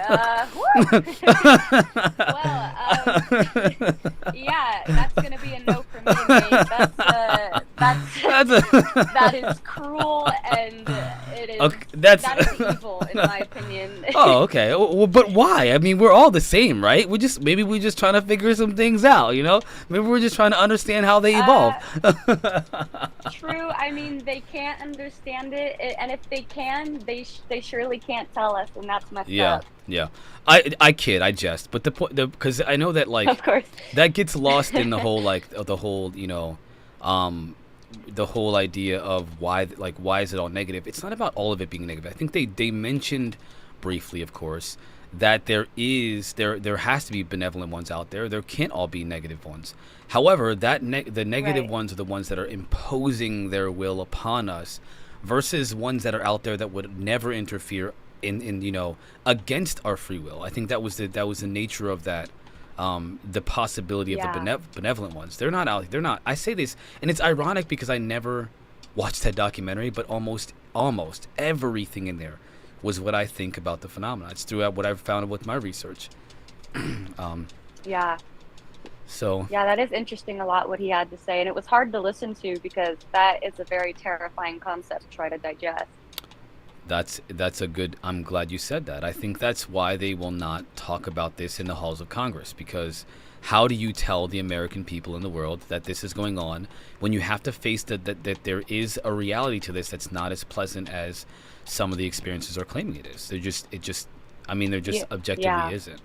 Yeah, that's going to be a no for me, mate. That is cruel, and it is, okay, that is evil, in my opinion. Oh, okay. Well, but why? I mean, we're all the same, right? Maybe we're just trying to figure some things out, you know? Maybe we're just trying to understand how they evolve. True. I mean, they can't understand it, and if they can, they surely can't tell us, and that's messed up. Yeah. I kid, I jest, but the point, because I know that, like, of course, that gets lost in the whole, like, you know, the whole idea of why is it all negative? It's not about all of it being negative. I think they mentioned briefly, of course, that there has to be benevolent ones out there. There can't all be negative ones. However, the negative Right. ones are the ones that are imposing their will upon us, versus ones that are out there that would never interfere in against our free will. I think that was the nature of that. The possibility of Yeah. the benevolent ones. They're not out. They're not. I say this, and it's ironic because I never watched that documentary, but almost everything in there was what I think about the phenomena. It's throughout what I've found with my research. Yeah. So Yeah, that is interesting a lot what he had to say. And it was hard to listen to because that is a very terrifying concept to try to digest. that's a good. I'm glad you said that. I think that's why they will not talk about this in the halls of Congress, because how do you tell the American people in the world that this is going on when you have to face that there is a reality to this that's not as pleasant as some of the experiences are claiming it is. They're just objectively Yeah. isn't.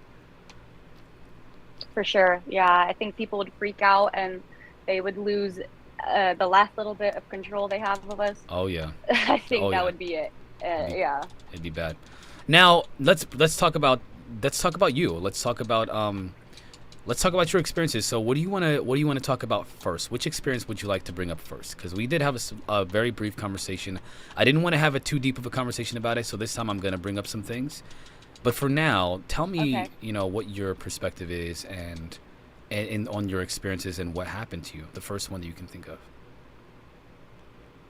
For sure. Yeah, I think people would freak out and they would lose the last little bit of control they have of us. Oh yeah. I think Oh, that yeah. would be it. Yeah. It'd be bad. Now let's talk about you. Let's talk about your experiences. So what do you want to talk about first? Which experience would you like to bring up first? Because we did have a very brief conversation. I didn't want to have too deep of a conversation about it, so this time I'm going to bring up some things. But for now, tell me, Okay. what your perspective is and on your experiences and what happened to you. The first one that you can think of.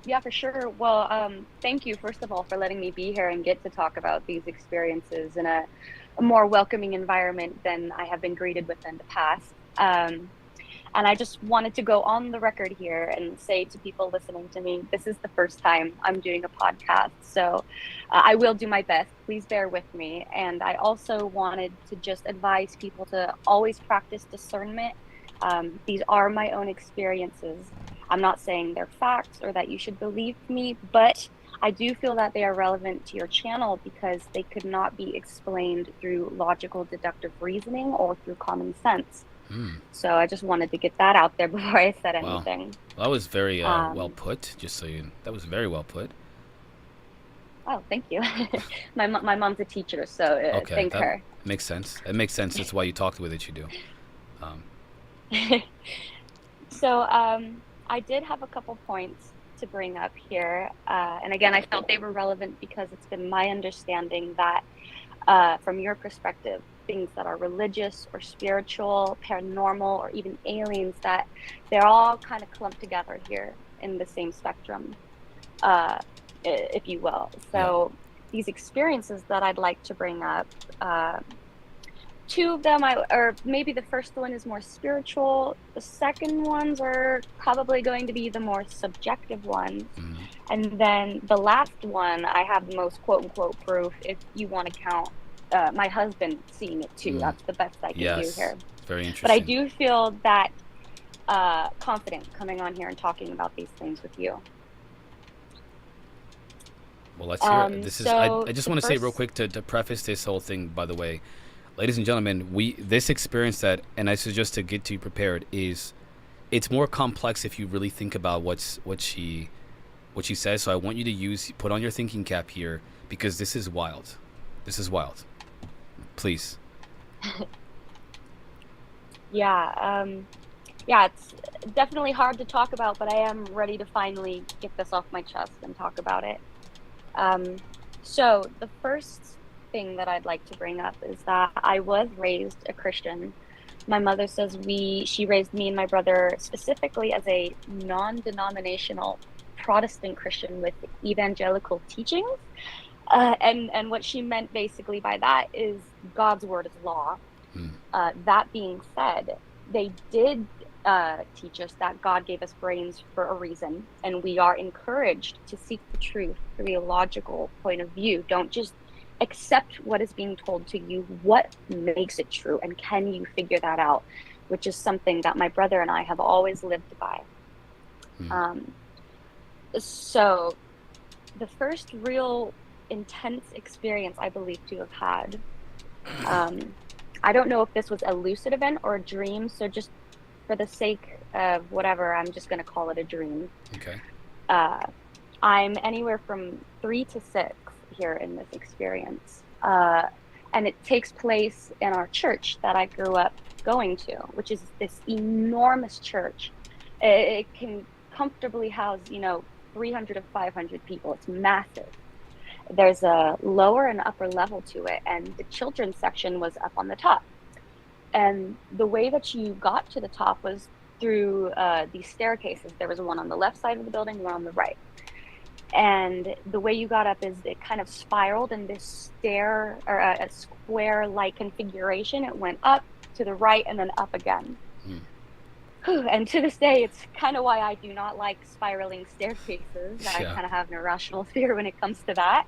Yeah, for sure. Well, thank you, first of all, for letting me be here and get to talk about these experiences in a more welcoming environment than I have been greeted with in the past. And I just wanted to go on the record here and say to people listening to me, this is the first time I'm doing a podcast. So I will do my best. Please bear with me. And I also wanted to just advise people to always practice discernment. These are my own experiences. I'm not saying they're facts or that you should believe me, but I do feel that they are relevant to your channel because they could not be explained through logical deductive reasoning or through common sense. So I just wanted to get that out there before I said Wow. anything. Well, that was very well put. That was very well put. Oh, thank you. my mom's a teacher, so Okay, thank that her. makes sense. It makes sense. That's why you talk the way that you do. So I did have a couple points to bring up here. And again, I felt they were relevant because it's been my understanding that from your perspective, things that are religious or spiritual, paranormal, or even aliens, that they're all kind of clumped together here in the same spectrum, if you will. So these experiences that I'd like to bring up, two of them, or maybe the first one is more spiritual. The second ones are probably going to be the more subjective ones. And then the last one, I have the most quote unquote proof, if you want to count my husband seeing it too. That's the best I can do here. Very interesting. But I do feel that confident coming on here and talking about these things with you. Well, let's hear it. This is. I So just the want to say real first- quick to preface this whole thing. By the way, ladies and gentlemen, this experience that, and I suggest to get you prepared, it's more complex if you really think about what she says. So I want you to put on your thinking cap here, because this is wild. This is wild. Please. Yeah, it's definitely hard to talk about, but I am ready to finally get this off my chest and talk about it. So the first thing that I'd like to bring up is that I was raised a Christian. My mother says she raised me and my brother specifically as a non-denominational Protestant Christian with evangelical teachings. And what she meant basically by that is God's word is law. That being said, they did teach us that God gave us brains for a reason, and we are encouraged to seek the truth through a logical point of view. Don't just accept what is being told to you. What makes it true, and can you figure that out? Which is something that my brother and I have always lived by. So the first real intense experience I believe to have had, I don't know if this was a lucid event or a dream, so just for the sake of whatever, I'm just going to call it a dream. Okay. I'm anywhere from 3 to 6 here in this experience. And it takes place in our church that I grew up going to, which is this enormous church. It can comfortably house, 300 to 500 people. It's massive. There's a lower and upper level to it, and the children's section was up on the top. And the way that you got to the top was through these staircases. There was one on the left side of the building, one on the right. And the way you got up is it kind of spiraled in this stair or a square-like configuration. It went up to the right and then up again. And to this day, it's kind of why I do not like spiraling staircases. I kind of have an irrational fear when it comes to that.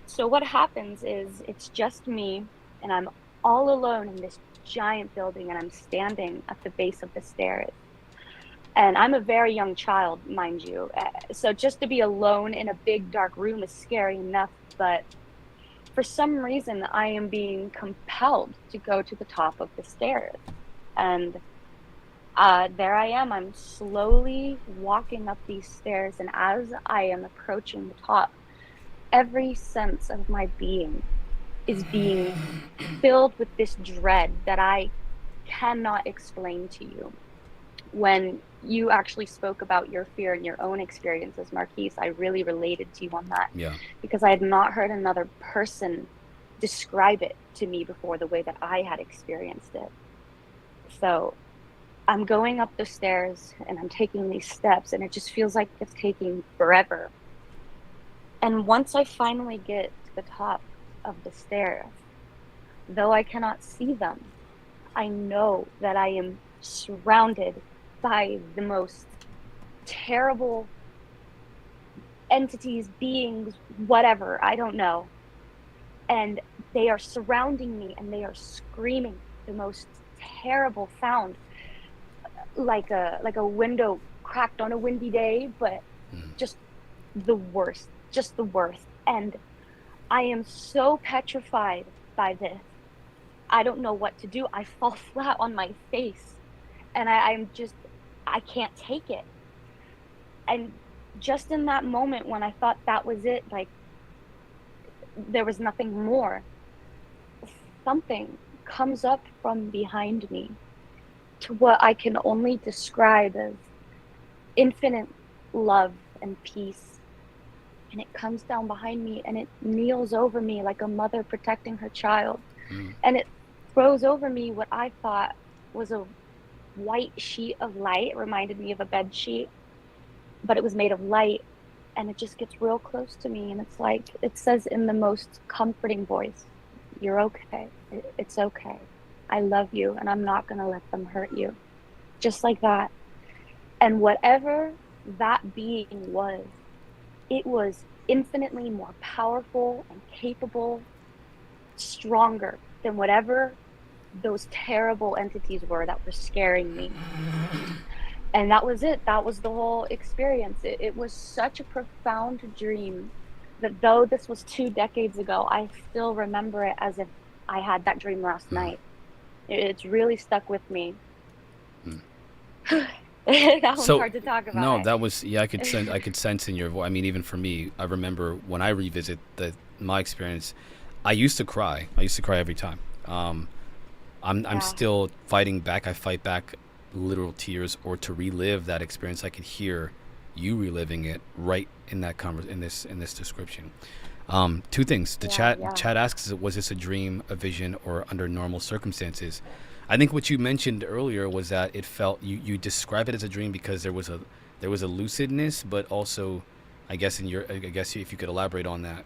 So what happens is it's just me, and I'm all alone in this giant building, and I'm standing at the base of the stairs. And I'm a very young child, mind you. So just to be alone in a big dark room is scary enough, but for some reason I am being compelled to go to the top of the stairs. And there I am, I'm slowly walking up these stairs, and as I am approaching the top, every sense of my being is being filled with this dread that I cannot explain to you. When you actually spoke about your fear and your own experiences, Marquise, I really related to you on that. Yeah. Because I had not heard another person describe it to me before the way that I had experienced it. So I'm going up the stairs and I'm taking these steps, and it just feels like it's taking forever. And once I finally get to the top of the stairs, though I cannot see them, I know that I am surrounded by the most terrible entities, beings, whatever, I don't know. And they are surrounding me, and they are screaming the most terrible sound, like a window cracked on a windy day, but just the worst. And I am so petrified by this. I don't know what to do. I fall flat on my face, and I can't take it. And just in that moment when I thought that was it, like there was nothing more, something comes up from behind me to what I can only describe as infinite love and peace. And it comes down behind me, and it kneels over me like a mother protecting her child. And it throws over me what I thought was a white sheet of light. It reminded me of a bed sheet, but it was made of light. And it just gets real close to me, and it's like, it says in the most comforting voice, "You're okay. It's okay. I love you, and I'm not gonna let them hurt you." Just like that. And whatever that being was, it was infinitely more powerful and capable, stronger than whatever those terrible entities were that were scaring me. And that was it. That was the whole experience. It was such a profound dream that though this was 2 decades ago, I still remember it as if I had that dream last night. It's really stuck with me. That one's hard to talk about. No, that was, I could sense in your voice. I mean, even for me, I remember when I revisit my experience, I used to cry. I used to cry every time. I'm still fighting back. I fight back literal tears, or to relive that experience. I could hear you reliving it right in that in this description. 2 things. The chat asks, was this a dream, a vision, or under normal circumstances? I think what you mentioned earlier was that it felt, you describe it as a dream because there was a lucidness, but also, I guess if you could elaborate on that.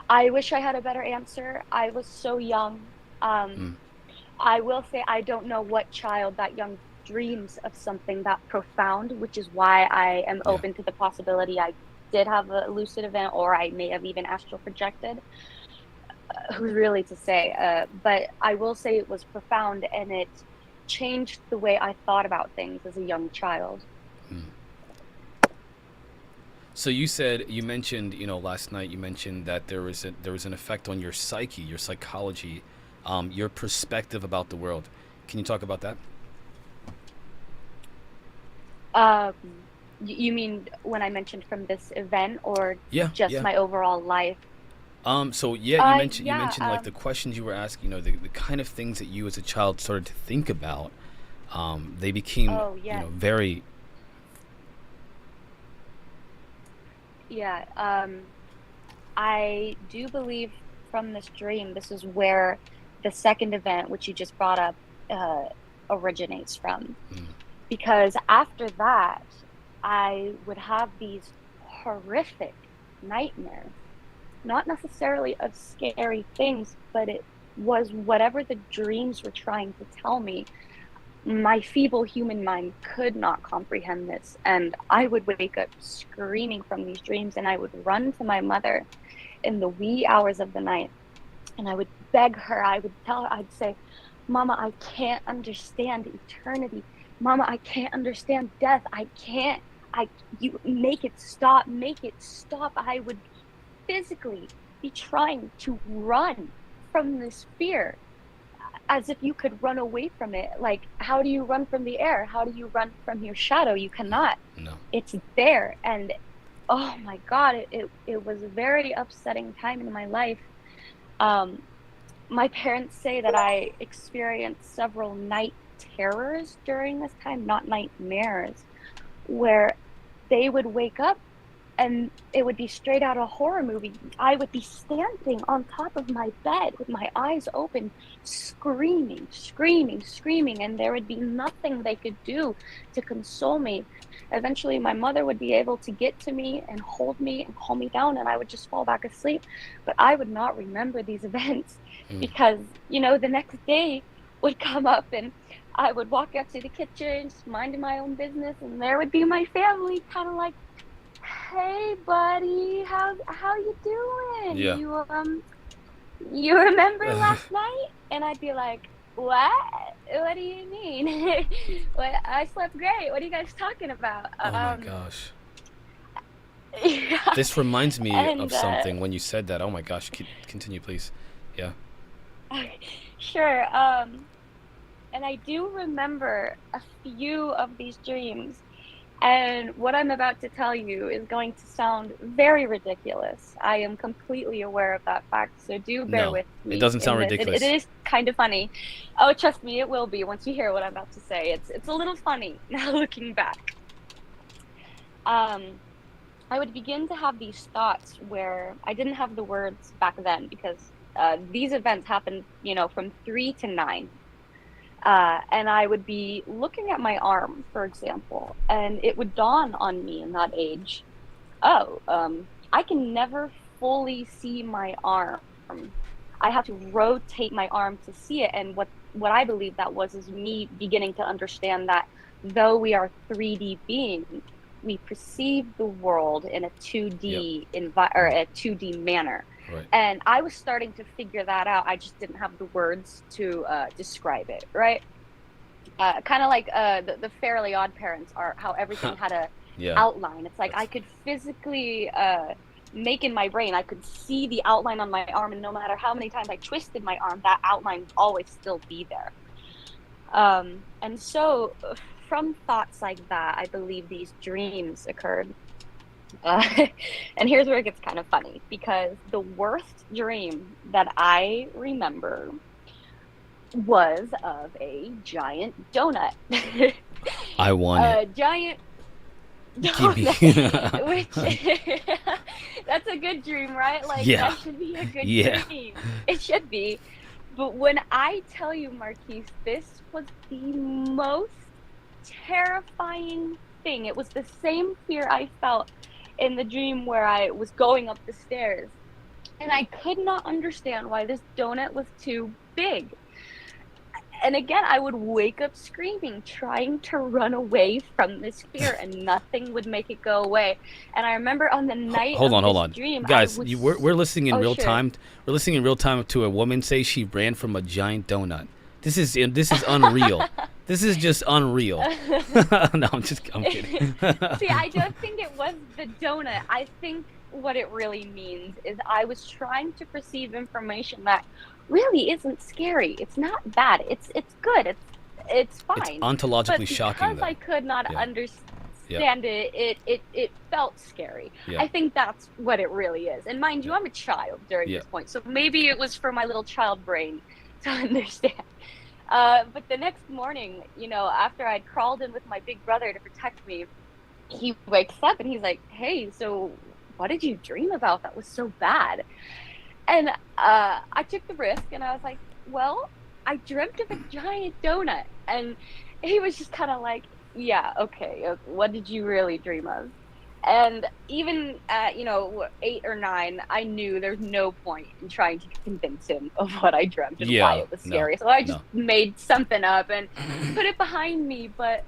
I wish I had a better answer. I was so young. I will say I don't know what child that young dreams of something that profound, which is why I am open to the possibility I did have a lucid event, or I may have even astral projected. Who's really to say? But I will say it was profound, and it changed the way I thought about things as a young child. So you mentioned, last night you mentioned that there was an effect on your psyche, your psychology, your perspective about the world. Can you talk about that? You mean when I mentioned from this event, or Yeah, just yeah. my overall life? So yeah, you yeah, mentioned like the questions you were asking, the kind of things that you as a child started to think about. They became, Oh, yeah. very. Yeah, I do believe from this dream, this is where the second event, which you just brought up, originates from. Because after that, I would have these horrific nightmares, not necessarily of scary things, but it was whatever the dreams were trying to tell me. My feeble human mind could not comprehend this, and I would wake up screaming from these dreams, and I would run to my mother in the wee hours of the night, and I would beg her. I would tell her, I'd say, Mama, I can't understand eternity. Mama, I can't understand death. You make it stop, make it stop. I would physically be trying to run from this fear, as if you could run away from it. Like, how do you run from the air? How do you run from your shadow? You cannot. No. It's there. And oh my God, it was a very upsetting time in my life. My parents say that I experienced several night terrors during this time, not nightmares, where they would wake up and it would be straight out of a horror movie. I would be standing on top of my bed with my eyes open, screaming, and there would be nothing they could do to console me. Eventually, my mother would be able to get to me and hold me and calm me down, and I would just fall back asleep. But I would not remember these events because, the next day would come up and I would walk up to the kitchen, just minding my own business, and there would be my family kind of like, hey buddy, how you doing? Yeah. You remember last night? And I'd be like, what do you mean? Well, I slept great. What are you guys talking about? Oh my gosh. Yeah. This reminds me And, of something when you said that. Oh my gosh. Continue, please. Yeah. Sure. And I do remember a few of these dreams. And what I'm about to tell you is going to sound very ridiculous. I am completely aware of that fact, so do bear with me. It doesn't sound ridiculous. It is kind of funny. Oh, trust me, it will be once you hear what I'm about to say. It's a little funny now looking back. I would begin to have these thoughts where I didn't have the words back then because these events happened, from 3 to 9. And I would be looking at my arm, for example, and it would dawn on me in that age, I can never fully see my arm. I have to rotate my arm to see it. And what I believe that was is me beginning to understand that though we are 3D beings, we perceive the world in a 2D or a 2D manner. Right. And I was starting to figure that out. I just didn't have the words to describe it, right? Kind of like the Fairly Odd Parents are, how everything had a outline. It's like I could physically make in my brain, I could see the outline on my arm, and no matter how many times I twisted my arm, that outline would always still be there. And so from thoughts like that, I believe these dreams occurred. And here's where it gets kind of funny, because the worst dream that I remember was of a giant donut. I want it. A giant donut, which that's a good dream, right? Like that should be a good dream. It should be. But when I tell you, Marquise, this was the most terrifying thing. It was the same fear I felt in the dream where I was going up the stairs, and I could not understand why this donut was too big. And again, I would wake up screaming, trying to run away from this fear, and nothing would make it go away. And I remember on the night hold of on, this dream, guys, we're listening in real sure. time. We're listening in real time to a woman say she ran from a giant donut. This is unreal. This is just unreal. No, I'm kidding. See, I don't think it was the donut. I think what it really means is I was trying to perceive information that really isn't scary. It's not bad. It's good. It's fine. It's ontologically but shocking, because though. I could not Yeah. understand it felt scary. Yeah. I think that's what it really is. And mind you, I'm a child during this point, so maybe it was for my little child brain to understand. But the next morning, you know, after I'd crawled in with my big brother to protect me, he wakes up and he's like, "Hey, so what did you dream about that was so bad?" And I took the risk and I was like, "Well, I dreamt of a giant donut." And he was just kind of like, "Yeah, okay, what did you really dream of?" And even at, you know, 8 or 9, I knew there's no point in trying to convince him of what I dreamt and why it was scary. So I just made something up and put it behind me. But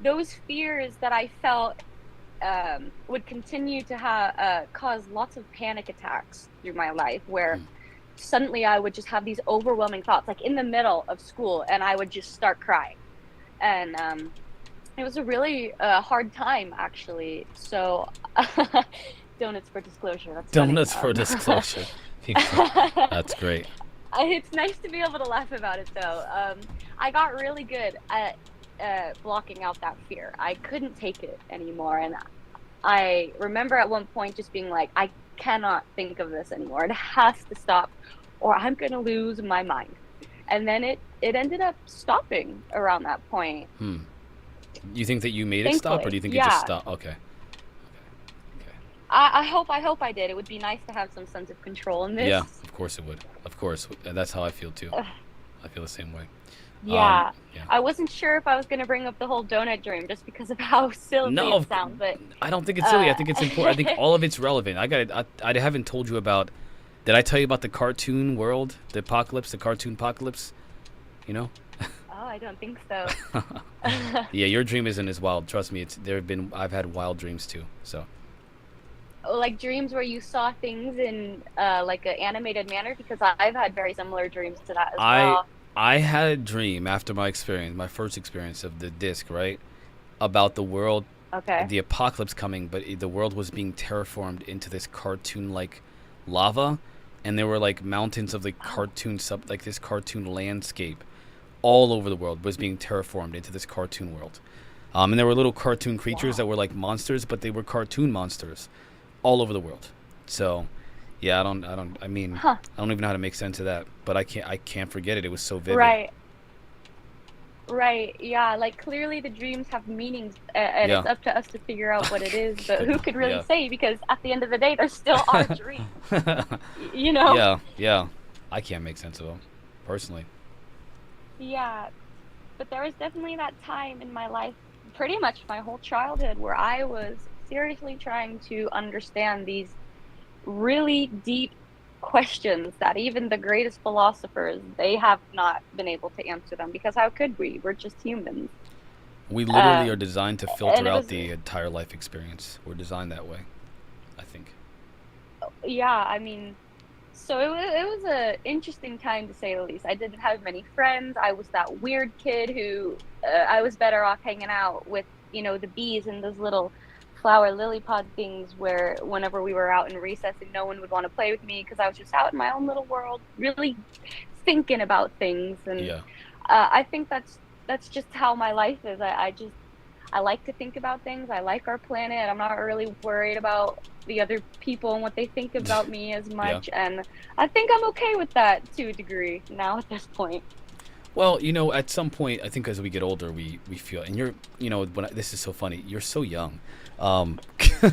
those fears that I felt would continue to cause lots of panic attacks through my life, where suddenly I would just have these overwhelming thoughts, like in the middle of school, and I would just start crying. And it was a really hard time, actually. So, donuts for disclosure. That's Donuts funny. for disclosure. That's great. It's nice to be able to laugh about it, though. I got really good at blocking out that fear. I couldn't take it anymore, and I remember at one point just being like, I cannot think of this anymore. It has to stop, or I'm going to lose my mind. And then it ended up stopping around that point. You think that you made it stop, or do you think it just stopped? Okay. I hope I did. It would be nice to have some sense of control in this. Yeah, of course it would. Of course. That's how I feel, too. I feel the same way. Yeah. I wasn't sure if I was going to bring up the whole donut dream just because of how silly it sounds, but I don't think it's silly. I think it's important. I think all of it's relevant. I haven't told you about. Did I tell you about the cartoon world, the apocalypse, the cartoon apocalypse? You know? Oh, I don't think so. Yeah, your dream isn't as wild. Trust me. I've had wild dreams too. So. Like dreams where you saw things in like an animated manner, because I've had very similar dreams to that as well. I had a dream after my first experience of the disc, right? About the world, the apocalypse coming, but the world was being terraformed into this cartoon-like lava, and there were like mountains of like this cartoon landscape all over the world was being terraformed into this cartoon world. And there were little cartoon creatures that were like monsters, but they were cartoon monsters all over the world. So, yeah, I don't even know how to make sense of that, but I can't forget it. It was so vivid. Right. Yeah, like clearly the dreams have meanings, and it's up to us to figure out what it is, but who could really say, because at the end of the day, they're still our dreams. You know? Yeah. I can't make sense of them, personally. Yeah, but there was definitely that time in my life, pretty much my whole childhood, where I was seriously trying to understand these really deep questions that even the greatest philosophers, they have not been able to answer them, because how could we? We're just humans. We literally are designed to filter out the entire life experience. We're designed that way, I think. Yeah, I mean, so it was a interesting time, to say the least. I didn't have many friends. I was that weird kid who I was better off hanging out with, you know, the bees and those little flower lily pod things, where whenever we were out in recess and no one would want to play with me because I was just out in my own little world, really thinking about things. And I think that's just how my life is. I like to think about things. I like our planet. I'm not really worried about the other people and what they think about me as much. And I think I'm okay with that to a degree now at this point. Well, you know, at some point, I think as we get older, we feel, and you're, you know, this is so funny. You're so young. Because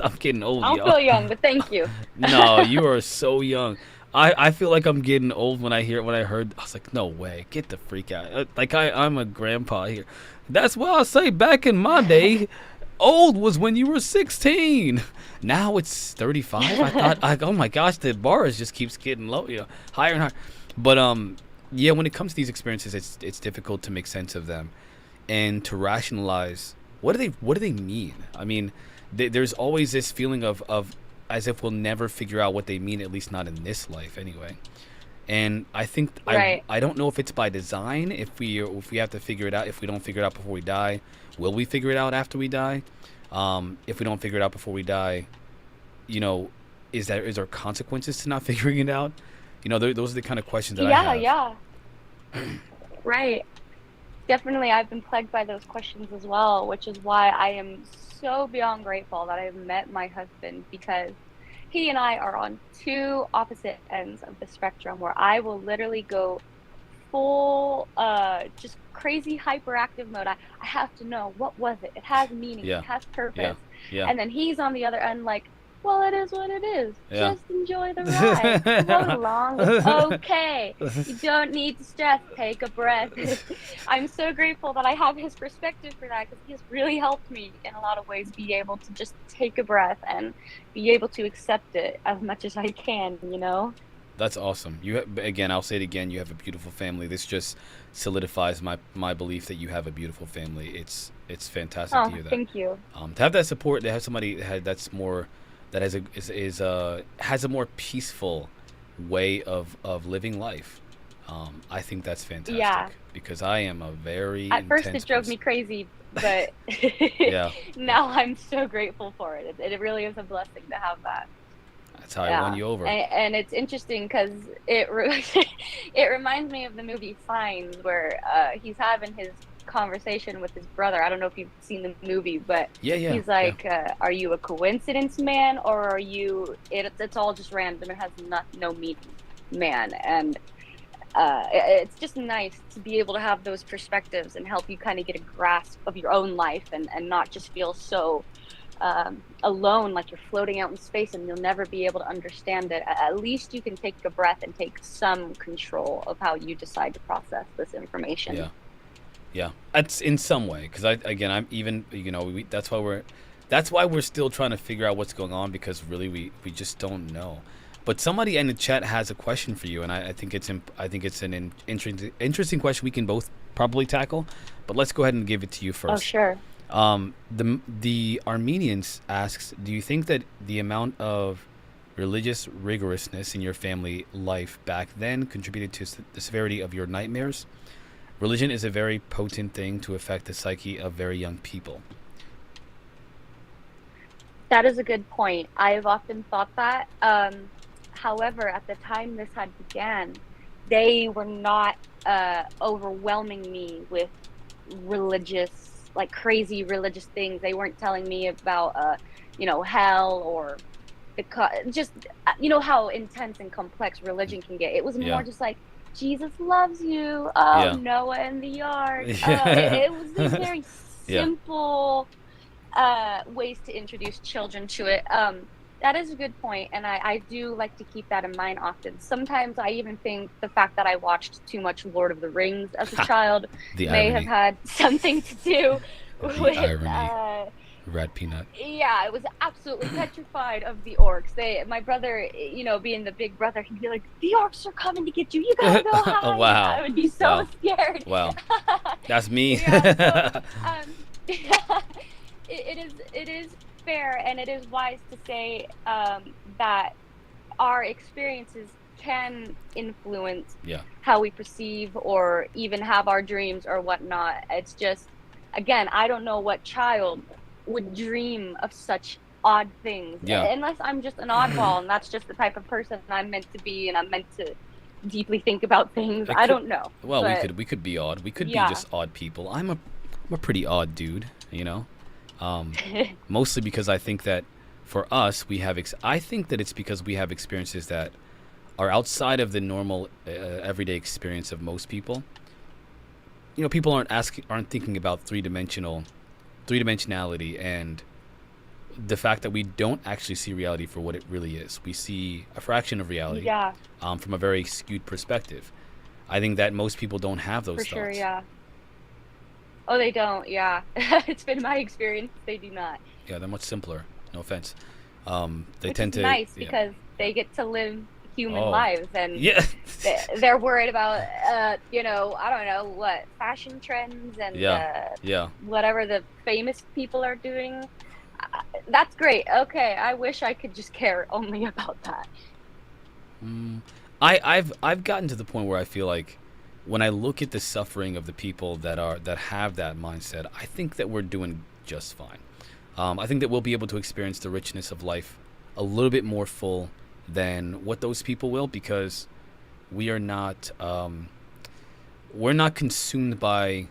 I'm getting old. I don't feel young, but thank you. No, you are so young. I feel like I'm getting old when I heard. I was like, no way, get the freak out. Like I'm a grandpa here. That's why I say back in my day, old was when you were 16. Now it's 35. I thought, oh my gosh, the bar just keeps getting low, you know, higher and higher. But yeah, when it comes to these experiences, it's difficult to make sense of them and to rationalize what do they mean. I mean, there's always this feeling of as if we'll never figure out what they mean, at least not in this life anyway. And I think I don't know if it's by design, if we have to figure it out. If we don't figure it out before we die, will we figure it out after we die? If we don't figure it out before we die, you know, is there consequences to not figuring it out? You know, those are the kind of questions that I have. Yeah. Right. Definitely, I've been plagued by those questions as well, which is why I am so beyond grateful that I've met my husband, because he and I are on two opposite ends of the spectrum, where I will literally go full, just crazy hyperactive mode. I have to know, what was it? It has meaning. Yeah. It has purpose. Yeah. Yeah. And then he's on the other end, like, well, it is what it is. Yeah. Just enjoy the ride. Float along. It's okay. You don't need to stress. Take a breath. I'm so grateful that I have his perspective for that, because he has really helped me in a lot of ways be able to just take a breath and be able to accept it as much as I can, you know? That's awesome. Again, I'll say it again, you have a beautiful family. This just solidifies my belief that you have a beautiful family. It's fantastic to hear that. Thank you. To have that support, to have somebody that's more, that has a more peaceful way of living life. I think that's fantastic. Yeah. Because I am a very At first intense it drove person. me crazy, but Yeah. now I'm so grateful for it. It really is a blessing to have that. That's how I won you over. And it's interesting because it reminds me of the movie Signs, where he's having his conversation with his brother. I don't know if you've seen the movie, but he's like, are you a coincidence man, or are you, it's all just random, it has no meaning man? And it's just nice to be able to have those perspectives and help you kind of get a grasp of your own life, and not just feel so alone, like you're floating out in space and you'll never be able to understand it. At least you can take a breath and take some control of how you decide to process this information. Yeah, that's in some way, because I'm even, you know, that's why we're still trying to figure out what's going on, because really we just don't know. But somebody in the chat has a question for you, and I think it's an interesting question we can both probably tackle. But let's go ahead and give it to you first. Oh, sure. The Armenians asks, do you think that the amount of religious rigorousness in your family life back then contributed to the severity of your nightmares? Religion is a very potent thing to affect the psyche of very young people. That is a good point. I've often thought that. However, at the time this had began, they were not overwhelming me with religious, like crazy religious things. They weren't telling me about, hell or just, how intense and complex religion can get. It was more just like, Jesus loves you. Noah in the yard. It was these very simple ways to introduce children to it. That is a good point, and I do like to keep that in mind often. Sometimes I even think the fact that I watched too much Lord of the Rings as a child may have had something to do with irony. Red peanut. Yeah, I was absolutely petrified of the orcs. My brother, being the big brother, he'd be like, "The orcs are coming to get you. You gotta go hide." Oh, wow. I would be so scared. Wow, that's me. It is fair, and it is wise to say that our experiences can influence how we perceive or even have our dreams or whatnot. It's just, again, I don't know what child would dream of such odd things, unless I'm just an oddball, and that's just the type of person I'm meant to be, and I'm meant to deeply think about things. I don't know. Well, we could be odd. We could be just odd people. I'm a pretty odd dude, mostly because I think that for us I think that it's because we have experiences that are outside of the normal everyday experience of most people. People aren't thinking about three-dimensionality and the fact that we don't actually see reality for what it really is. We see a fraction of reality from a very skewed perspective. I think that most people don't have those thoughts. For sure, yeah. Oh, they don't, yeah. It's been my experience, they do not. Yeah, they're much simpler. No offense. Which is nice because they get to live human lives, and they're worried about, I don't know, what, fashion trends and whatever the famous people are doing. That's great. Okay, I wish I could just care only about that. I've gotten to the point where I feel like when I look at the suffering of the people that have that mindset, I think that we're doing just fine. I think that we'll be able to experience the richness of life a little bit more full than what those people will, because we are not we're not consumed by,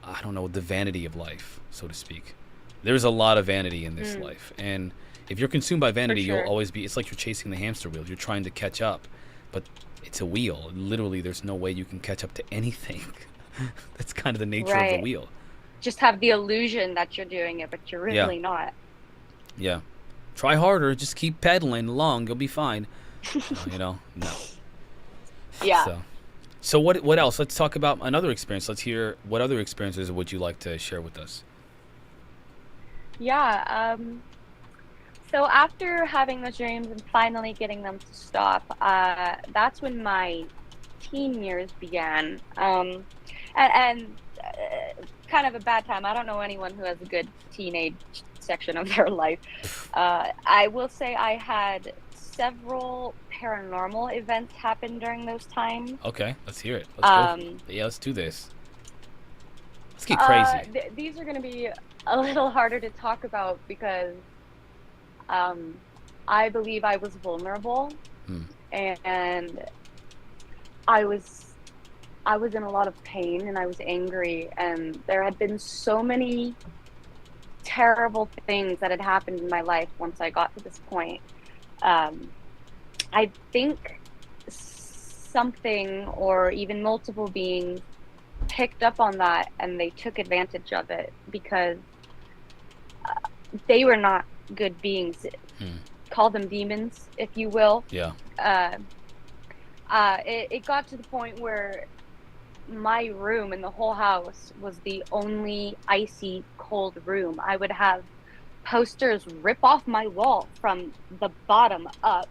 I don't know, the vanity of life, so to speak. There's a lot of vanity in this life, and if you're consumed by vanity, sure. you'll always be, it's like you're chasing the hamster wheel. You're trying to catch up, but it's a wheel. Literally, there's no way you can catch up to anything. That's kind of the nature of the wheel. Just have the illusion that you're doing it, but you're really not. Yeah. Try harder. Just keep pedaling along. You'll be fine. No. Yeah. So what else? Let's talk about another experience. Let's hear, what other experiences would you like to share with us? Yeah. So after having the dreams and finally getting them to stop, that's when my teen years began. And kind of a bad time. I don't know anyone who has a good teenage section of their life. I will say I had several paranormal events happen during those times. Okay, let's hear it. Let's do this. Let's get crazy. These are going to be a little harder to talk about because I believe I was vulnerable, and I was in a lot of pain, and I was angry, and there had been so many terrible things that had happened in my life once I got to this point. I think something, or even multiple beings, picked up on that, and they took advantage of it because they were not good beings. Call them demons, if you will. Yeah. It got to the point where my room in the whole house was the only icy cold room. I would have posters rip off my wall from the bottom up.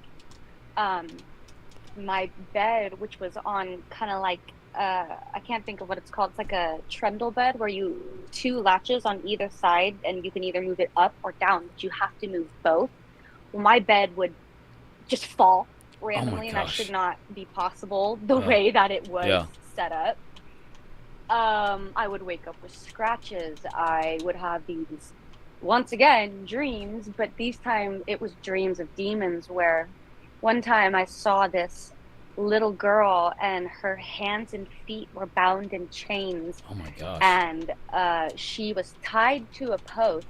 My bed, which was on kind of like I can't think of what it's called. It's like a trundle bed where you two latches on either side, and you can either move it up or down, but you have to move both. Well, my bed would just fall randomly, and that should not be possible the way that it was set up. I would wake up with scratches. I would have these, once again, dreams, but this time it was dreams of demons, where one time I saw this little girl and her hands and feet were bound in chains. Oh my gosh. And she was tied to a post,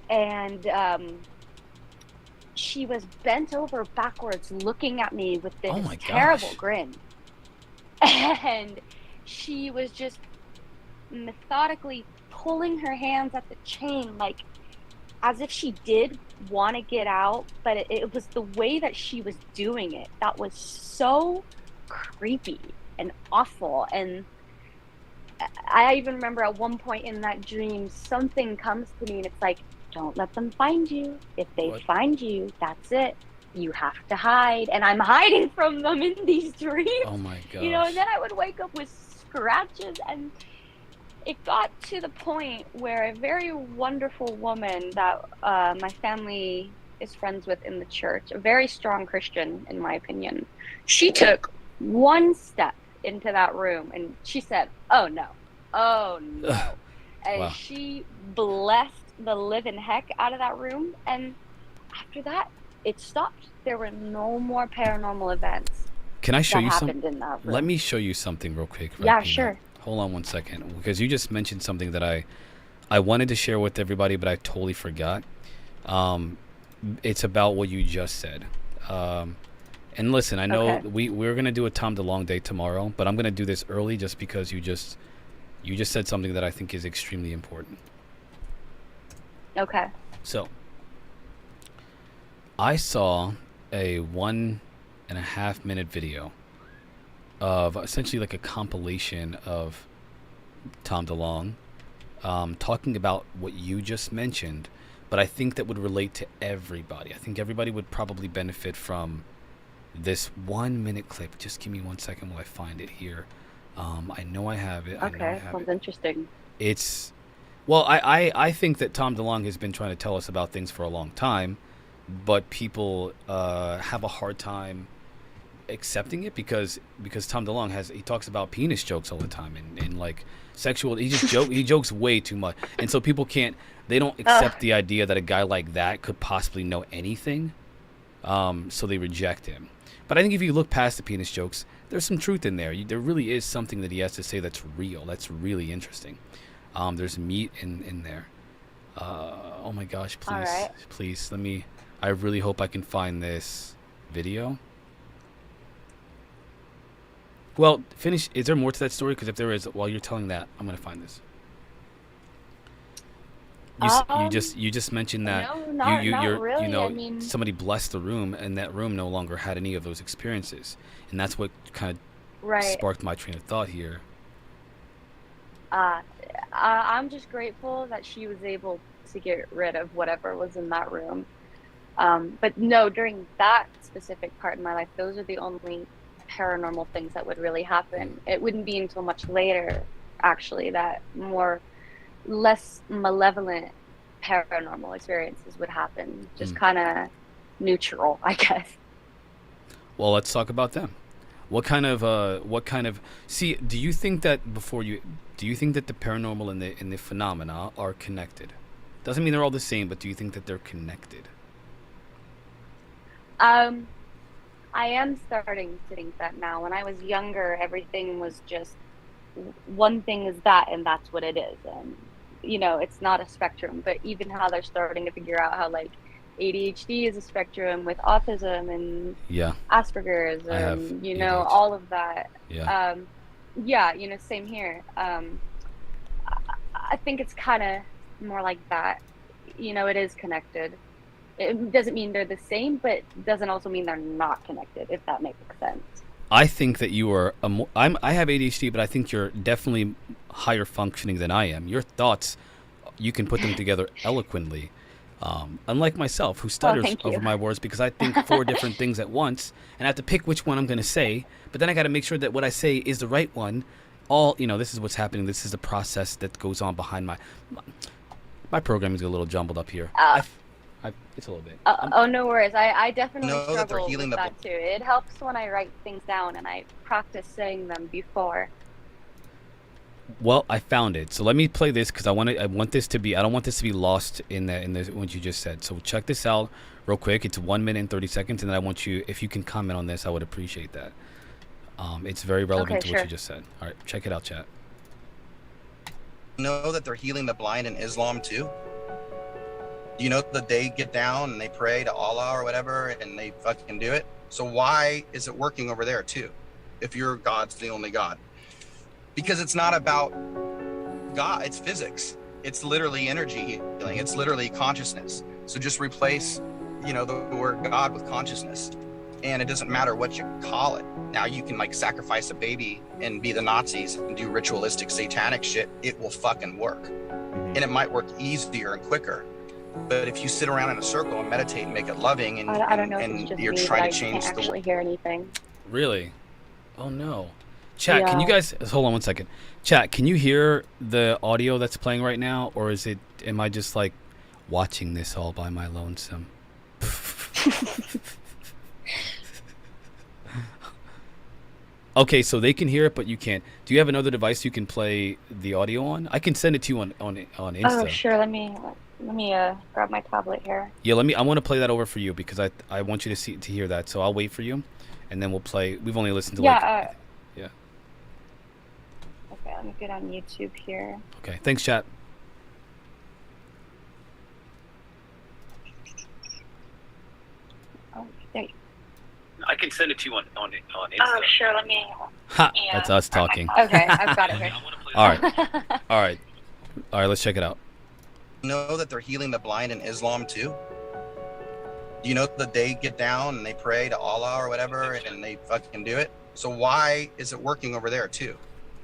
and she was bent over backwards looking at me with this terrible grin. And she was just methodically pulling her hands at the chain, like as if she did want to get out, but it was the way that she was doing it that was so creepy and awful. And I even remember at one point in that dream, something comes to me and it's like, don't let them find you. If they find you, that's it. You have to hide. And I'm hiding from them in these dreams. Oh my gosh. And then I would wake up with scratches, and it got to the point where a very wonderful woman that my family is friends with in the church, a very strong Christian in my opinion, she took one step into that room and she said, oh no. And she blessed the living heck out of that room, and after that it stopped. There were no more paranormal events. Can I show you something? something? Let me show you something real quick. Yeah, sure. Hold on one second, because you just mentioned something that I wanted to share with everybody, but I totally forgot. It's about what you just said. And listen, I know we're gonna do a Tom DeLonge day tomorrow, but I'm gonna do this early just because you just said something that I think is extremely important. Okay. So I saw a 1.5 minute video of essentially like a compilation of Tom DeLonge talking about what you just mentioned, but I think that would relate to everybody. I think everybody would probably benefit from this 1 minute clip. Just give me 1 second while I find it here. I know I have it. Okay, sounds interesting. It's, well, I think that Tom DeLonge has been trying to tell us about things for a long time, but people have a hard time accepting it because Tom DeLonge he talks about penis jokes all the time and like sexual. He jokes way too much, and so people they don't accept the idea that a guy like that could possibly know anything, so they reject him. But I think if you look past the penis jokes, there's some truth in there. There really is something that he has to say that's real. That's really interesting. There's meat in there. Oh my gosh, please, right. please let me. I really hope I can find this video. Well, finish. Is there more to that story? Because if there is, while you're telling that, I'm gonna find this. You just mentioned that no, not really. I mean, somebody blessed the room, and that room no longer had any of those experiences, and that's what kind of sparked my train of thought here. I'm just grateful that she was able to get rid of whatever was in that room. But no, during that specific part in my life, those are the only paranormal things that would really happen. It wouldn't be until much later, actually, that less malevolent paranormal experiences would happen. Just kind of neutral, I guess. Well, let's talk about them. What kind of see, do you think that the paranormal and the phenomena are connected? Doesn't mean they're all the same, but do you think that they're connected? I am starting to think that now. When I was younger, everything was just one thing is that, and that's what it is. And, it's not a spectrum, but even how they're starting to figure out how, like, ADHD is a spectrum with autism and Asperger's and, all of that. Same here. I think it's kind of more like that. It is connected. It doesn't mean they're the same, but doesn't also mean they're not connected, if that makes sense. I think that you are I have ADHD, but I think you're definitely higher functioning than I am. Your thoughts, you can put them together eloquently. Unlike myself, who stutters over my words because I think 4 different things at once and I have to pick which one I'm going to say, but then I got to make sure that what I say is the right one. This is what's happening. This is the process that goes on behind my programming is a little jumbled up here. It's a little bit. No worries. I definitely struggle with that too. It helps when I write things down and I practice saying them before. Well, I found it. So let me play this because I want this to be. I don't want this to be lost in what you just said. So check this out real quick. It's 1 minute and 30 seconds, and then I want you, if you can comment on this, I would appreciate that. It's very relevant to what you just said. All right, check it out, chat. Know that they're healing the blind in Islam too? You know that they get down and they pray to Allah or whatever and they fucking do it? So why is it working over there too, if your God's the only God? Because it's not about God, it's physics. It's literally energy healing. It's literally consciousness. So just replace, the word God with consciousness. And it doesn't matter what you call it. Now you can like sacrifice a baby and be the Nazis and do ritualistic satanic shit. It will fucking work. And it might work easier and quicker. But if you sit around in a circle and meditate and make it loving and, I don't know and if you're me, trying to I change can't the actually hear anything. Really? Oh no. Chat, can you guys hold on one second. Chat, can you hear the audio that's playing right now, or am I just like watching this all by my lonesome? Okay, so they can hear it, but you can't. Do you have another device you can play the audio on? I can send it to you on Insta. Oh, sure. Let me grab my tablet here. Yeah, I want to play that over for you because I want you to hear that. So I'll wait for you, and then we'll play. We've only listened to yeah. Okay, let me get on YouTube here. Okay, thanks, chat. Oh, there you I can send it to you on Insta. Oh, sure, let me... Ha, that's us talking. Okay, I've got it here. All right, let's check it out. Know that they're healing the blind in Islam too? You know that they get down and they pray to Allah or whatever and they fucking do it? So why is it working over there too,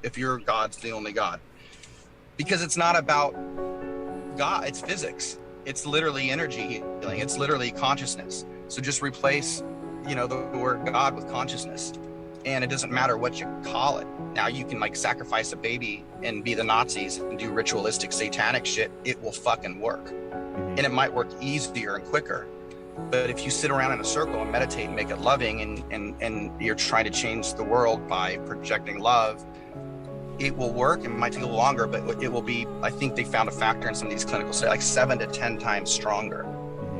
if your God's the only God? Because it's not about God, it's physics. It's literally energy healing. It's literally consciousness. So just replace, the word God with consciousness. And it doesn't matter what you call it. Now you can like sacrifice a baby and be the Nazis and do ritualistic satanic shit. It will fucking work. And it might work easier and quicker. But if you sit around in a circle and meditate and make it loving, and you're trying to change the world by projecting love, it will work. It might take a little longer, but it will be, I think they found a factor in some of these clinical studies, like 7 to 10 times stronger.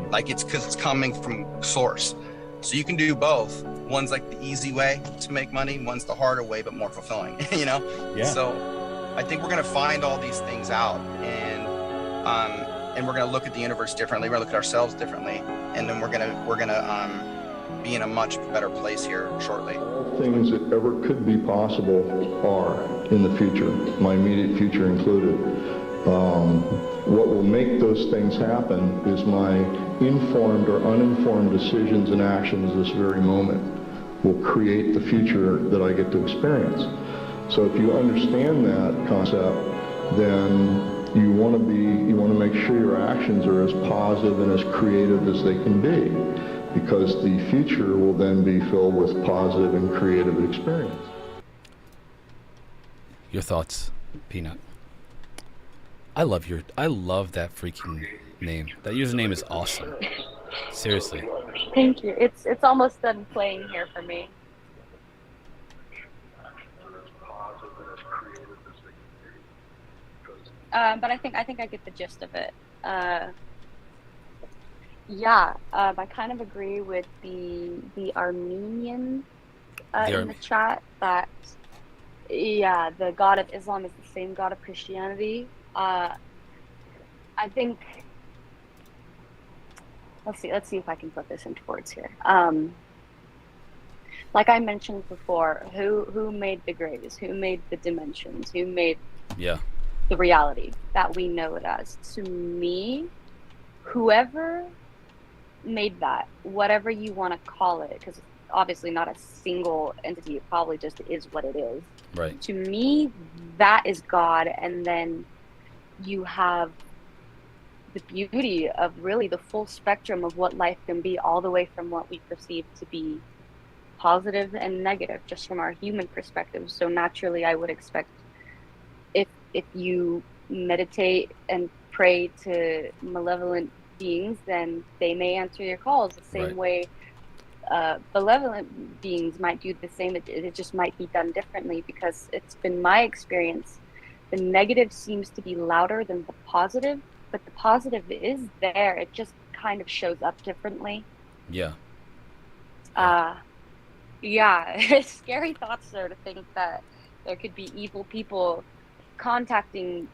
Like it's because it's coming from source. So you can do both. One's like the easy way to make money. One's the harder way, but more fulfilling, you know? Yeah. So I think we're going to find all these things out, and we're going to look at the universe differently. We're going to look at ourselves differently. And then we're going to be in a much better place here shortly. All things that ever could be possible are in the future, my immediate future included. What will make those things happen is my informed or uninformed decisions and actions this very moment will create the future that I get to experience. So if you understand that concept, then you want to make sure your actions are as positive and as creative as they can be, because the future will then be filled with positive and creative experience. Your thoughts, Peanut? I love that freaking name. That username is awesome. Seriously. Thank you. It's almost done playing here for me. But I think I get the gist of it. I kind of agree with the Armenian in the chat that the God of Islam is the same God of Christianity. I think let's see if I can put this into words here. Like I mentioned before, who made the grays? Who made the dimensions? Who made the reality that we know it as? To me, whoever made that, whatever you want to call it, because obviously not a single entity, it probably just is what it is. Right. To me, that is God, and then you have the beauty of really the full spectrum of what life can be, all the way from what we perceive to be positive and negative, just from our human perspective. So naturally, I would expect if you meditate and pray to malevolent beings, then they may answer your calls the same way benevolent beings might do the same. It just might be done differently, because it's been my experience, the negative seems to be louder than the positive, but the positive is there. It just kind of shows up differently. Scary thoughts there, to think that there could be evil people contacting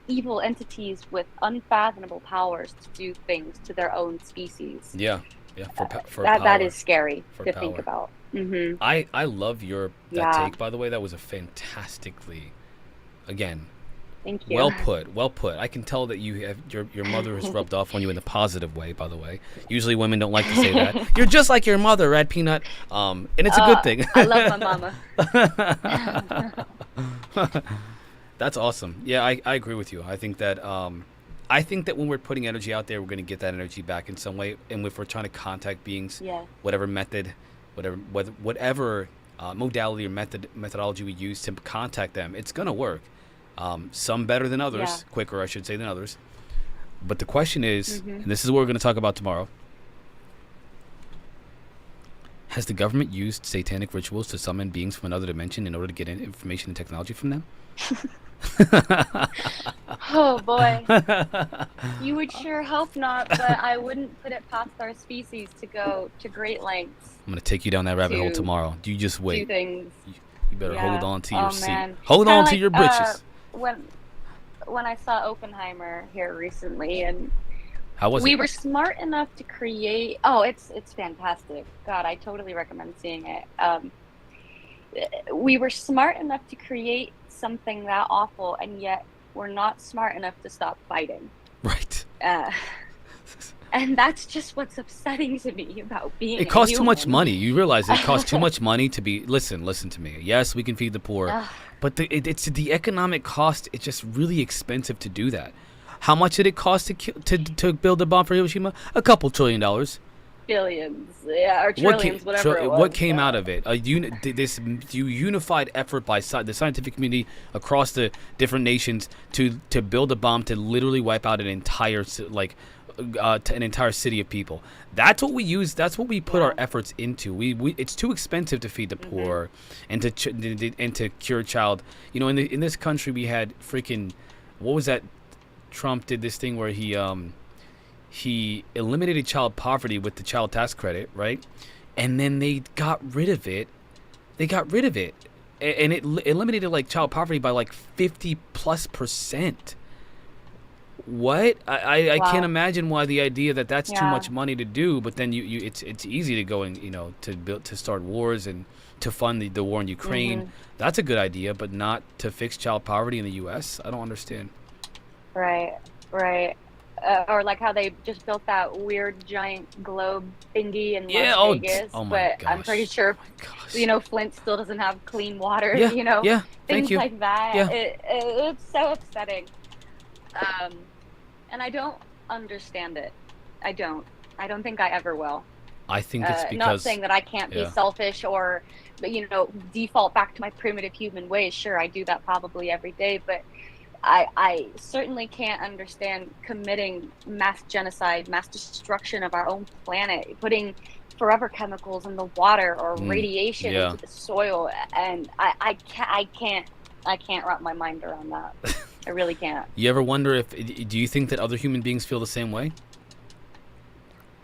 evil entities with unfathomable powers to do things to their own species. For that power. is scary to power. think about. I love that take, by the way. That was a fantastically, again, thank you. Well put. I can tell that you have your mother has rubbed off on you in a positive way, by the way. Usually women don't like to say that. You're just like your mother, right, Peanut? And it's a good thing. I love my mama. That's awesome. Yeah, I agree with you. I think that when we're putting energy out there, we're going to get that energy back in some way. And if we're trying to contact beings, whatever method, whatever modality or methodology we use to contact them, it's going to work. Some better than others, quicker, I should say, than others. But the question is, and this is what we're going to talk about tomorrow, has the government used satanic rituals to summon beings from another dimension in order to get information and technology from them? Oh boy. You would sure hope not, but I wouldn't put it past our species to go to great lengths. I'm going to take you down that rabbit hole tomorrow. You just wait. Do things. You better hold on to your seat. Man. Hold on to your britches. When I saw Oppenheimer here recently, and how was it? We were smart enough to create. Oh, it's fantastic. God, I totally recommend seeing it. We were smart enough to create something that awful, and yet we're not smart enough to stop fighting. Right. And that's just what's upsetting to me about being. It costs too much money. You realize it costs too much money to be. Listen to me. Yes, we can feed the poor, but it's the economic cost. It's just really expensive to do that. How much did it cost to build a bomb for Hiroshima? $2 trillion. Billions, or trillions, whatever it was. What came out of it? This unified effort by the scientific community across the different nations to build a bomb to literally wipe out an entire an entire city of people. That's what we use. That's what we put our efforts into. We it's too expensive to feed the poor, and to cure child. You know, in this country we had freaking, what was that? Trump did this thing where he eliminated child poverty with the child tax credit, right? And then they got rid of it. And it eliminated like child poverty by like 50+%. What? I can't imagine why the idea that's too much money to do, but then it's easy to go and, you know, to start wars and to fund the war in Ukraine. That's a good idea, but not to fix child poverty in the US. I don't understand. Right. Or like how they just built that weird giant globe thingy in Las Vegas, but I'm pretty sure, you know, Flint still doesn't have clean water. You know, things like that. It's so upsetting, and I don't understand it. I don't think I ever will. I think it's because, not saying that I can't be selfish or, you know, default back to my primitive human ways. Sure, I do that probably every day, but I certainly can't understand committing mass genocide, mass destruction of our own planet, putting forever chemicals in the water or radiation into the soil, and I can't wrap my mind around that. I really can't. You ever wonder do you think that other human beings feel the same way?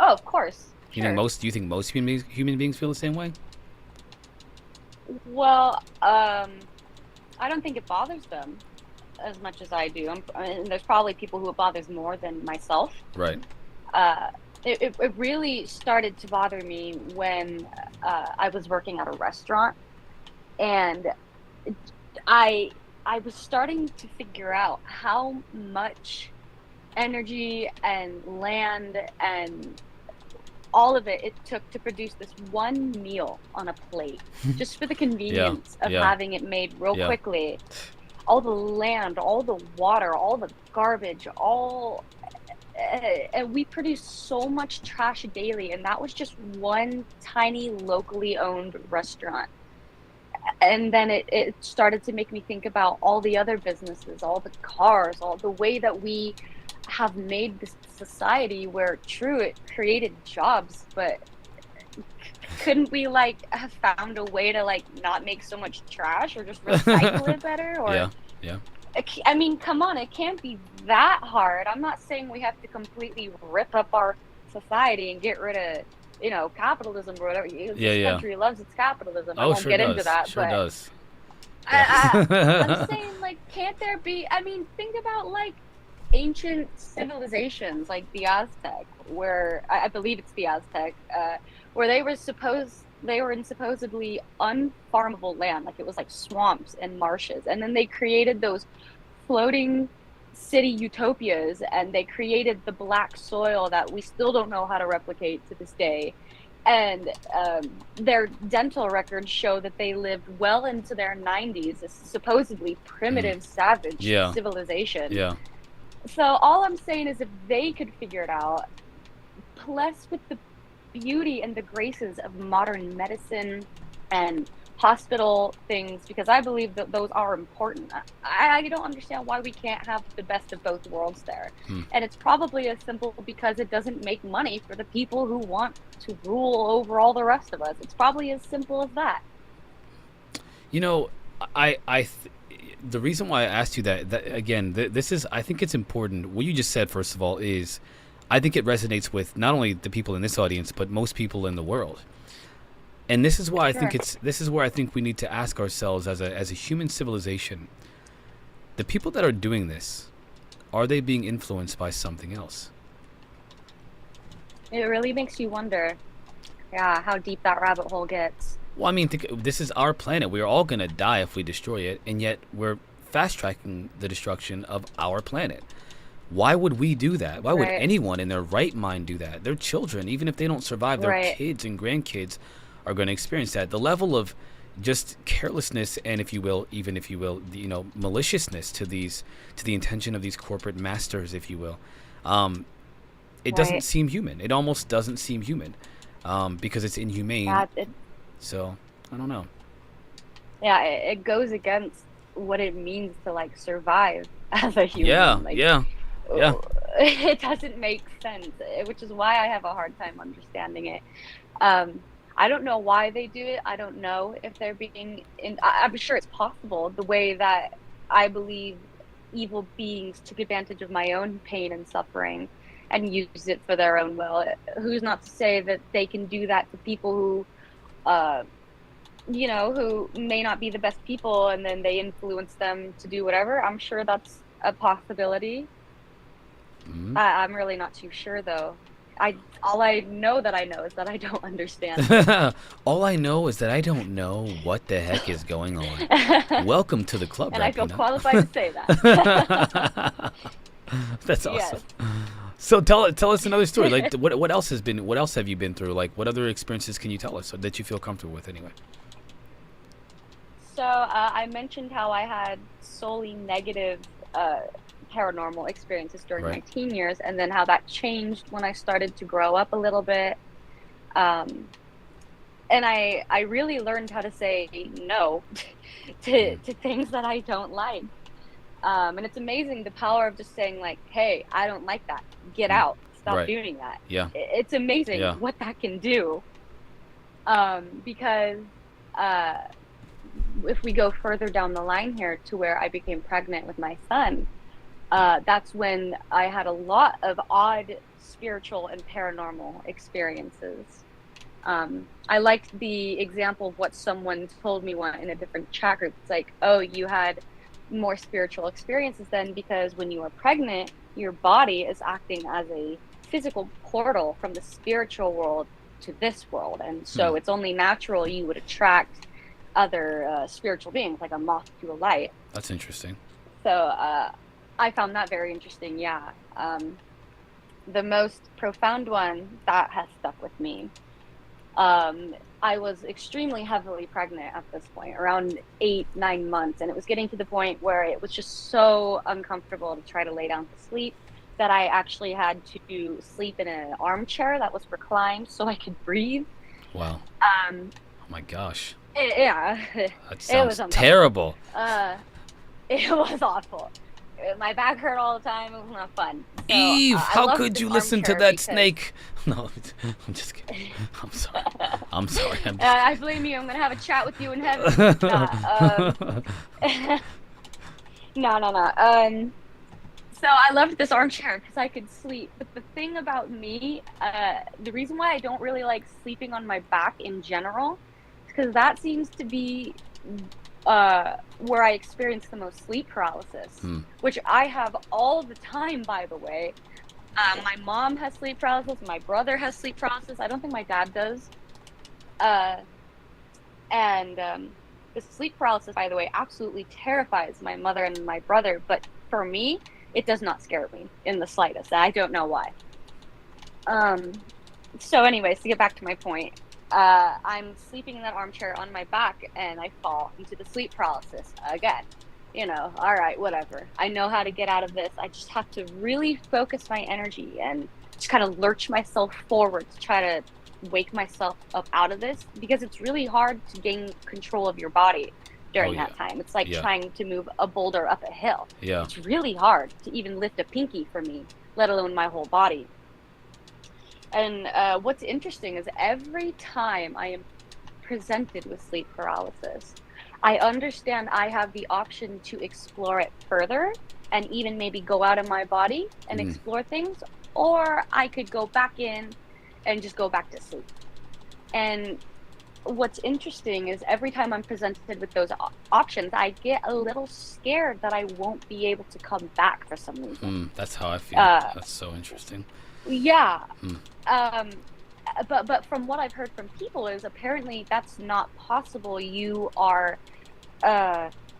Oh, of course. Do you think most human beings feel the same way? Well, I don't think it bothers them as much as I do. There's probably people who it bothers more than myself. Right. It really started to bother me when I was working at a restaurant, and I was starting to figure out how much energy and land and all of it took to produce this one meal on a plate, just for the convenience of having it made real quickly. All the land, all the water, all the garbage, and we produce so much trash daily, and that was just one tiny locally owned restaurant. And then it started to make me think about all the other businesses, all the cars, all the way that we have made this society where, true, it created jobs, but couldn't we like have found a way to like not make so much trash, or just recycle it better? Or I mean, come on, it can't be that hard. I'm not saying we have to completely rip up our society and get rid of, you know, capitalism or whatever. This country loves its capitalism. I won't get into that. Sure does. I'm saying, like, can't there be? I mean, think about like ancient civilizations, like the Aztec, where I believe it's the Aztec, where they were in supposedly unfarmable land, like it was like swamps and marshes, and then they created those floating city utopias, and they created the black soil that we still don't know how to replicate to this day. And their dental records show that they lived well into their 90s, a supposedly primitive, savage civilization. So all I'm saying is, if they could figure it out, plus with the beauty and the graces of modern medicine and hospital things, because I believe that those are important. I don't understand why we can't have the best of both worlds there. And it's probably as simple because it doesn't make money for the people who want to rule over all the rest of us. It's probably as simple as that. You know, the reason why I asked you that again, this is, I think it's important. What you just said, first of all, is I think it resonates with not only the people in this audience, but most people in the world. And this is why I think this is where I think we need to ask ourselves as a human civilization, the people that are doing this, are they being influenced by something else? It really makes you wonder, how deep that rabbit hole gets. Well, I mean, this is our planet. We're all going to die if we destroy it, and yet we're fast-tracking the destruction of our planet. Why would we do that? Why would anyone in their right mind do that? Their children, even if they don't survive, their kids and grandkids are going to experience that. The level of just carelessness and, if you will, you know, maliciousness to the intention of these corporate masters, if you will, it doesn't seem human. It almost doesn't seem human, because it's inhumane. So I don't know. Yeah, it goes against what it means to like survive as a human. it doesn't make sense, which is why I have a hard time understanding it. I don't know why they do it. I don't know if they're I'm sure it's possible. The way that I believe evil beings took advantage of my own pain and suffering and used it for their own will. Who's not to say that they can do that to people who, who may not be the best people, and then they influence them to do whatever. I'm sure that's a possibility. Mm-hmm. I'm really not too sure, though. All I know is that I don't understand. All I know is that I don't know what the heck is going on. Welcome to the club, and right, I feel Peanut? qualified to say that. That's awesome. Yes. So tell us another story. Like, what else have you been through? Like, what other experiences can you tell us that you feel comfortable with, anyway? So I mentioned how I had solely negative paranormal experiences during my teen years, and then how that changed when I started to grow up a little bit. And I really learned how to say no to things that I don't like. And it's amazing the power of just saying, like, hey, I don't like that. Get out. Stop doing that. Yeah. It's amazing what that can do. Because if we go further down the line here to where I became pregnant with my son, that's when I had a lot of odd spiritual and paranormal experiences. I liked the example of what someone told me one in a different chat group. It's like, oh, you had more spiritual experiences then because when you were pregnant, your body is acting as a physical portal from the spiritual world to this world. And so it's only natural you would attract other spiritual beings, like a moth to a light. That's interesting. So I found that very interesting, yeah. The most profound one that has stuck with me, I was extremely heavily pregnant at this point, around 8-9 months, and it was getting to the point where it was just so uncomfortable to try to lay down to sleep that I actually had to sleep in an armchair that was reclined so I could breathe. Wow. Oh my gosh. That sounds terrible. It was awful. My back hurt all the time. It was not fun. So, Eve, how could you listen to that snake? No, I'm just kidding. I'm sorry. I blame you. I'm going to have a chat with you in heaven. No. So I loved this armchair because I could sleep. But the thing about me, the reason why I don't really like sleeping on my back in general, is because that seems to be where I experience the most sleep paralysis, which I have all the time, by the way. My mom has sleep paralysis. My brother has sleep paralysis. I don't think my dad does. And the sleep paralysis, by the way, absolutely terrifies my mother and my brother. But for me, it does not scare me in the slightest. I don't know why. So anyways, to get back to my point, I'm sleeping in that armchair on my back and I fall into the sleep paralysis again. All right, whatever. I know how to get out of this. I just have to really focus my energy and just kind of lurch myself forward to try to wake myself up out of this, because it's really hard to gain control of your body during that time. It's like trying to move a boulder up a hill. Yeah. It's really hard to even lift a pinky for me, let alone my whole body. And what's interesting is every time I am presented with sleep paralysis, I understand I have the option to explore it further and even maybe go out of my body and explore things, or I could go back in and just go back to sleep. And what's interesting is every time I'm presented with those options, I get a little scared that I won't be able to come back for some reason. That's how I feel. That's so interesting. Yeah. But from what I've heard from people is apparently that's not possible. You are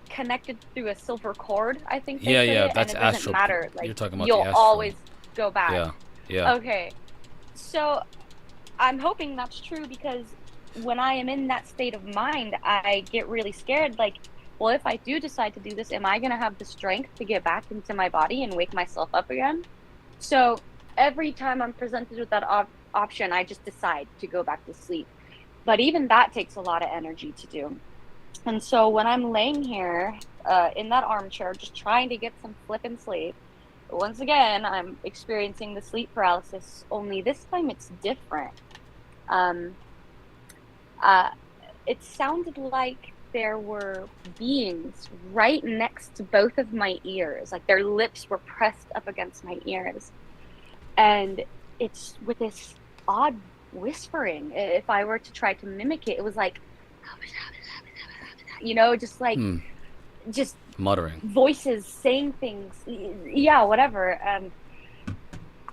connected through a silver cord, I think they say it, that's and it doesn't astral. matter. Like, you're talking about you'll the astral. always go back. Yeah. Okay. So I'm hoping that's true, because when I am in that state of mind, I get really scared. Like, well, if I do decide to do this, am I going to have the strength to get back into my body and wake myself up again? So every time I'm presented with that option, I just decide to go back to sleep. But even that takes a lot of energy to do. And so when I'm laying here in that armchair, just trying to get some flippin' sleep, once again, I'm experiencing the sleep paralysis, only this time it's different. Um, it sounded like there were beings right next to both of my ears, like their lips were pressed up against my ears. And it's with this odd whispering. If I were to try to mimic it, it was like, just like, just muttering voices saying things. Yeah, whatever.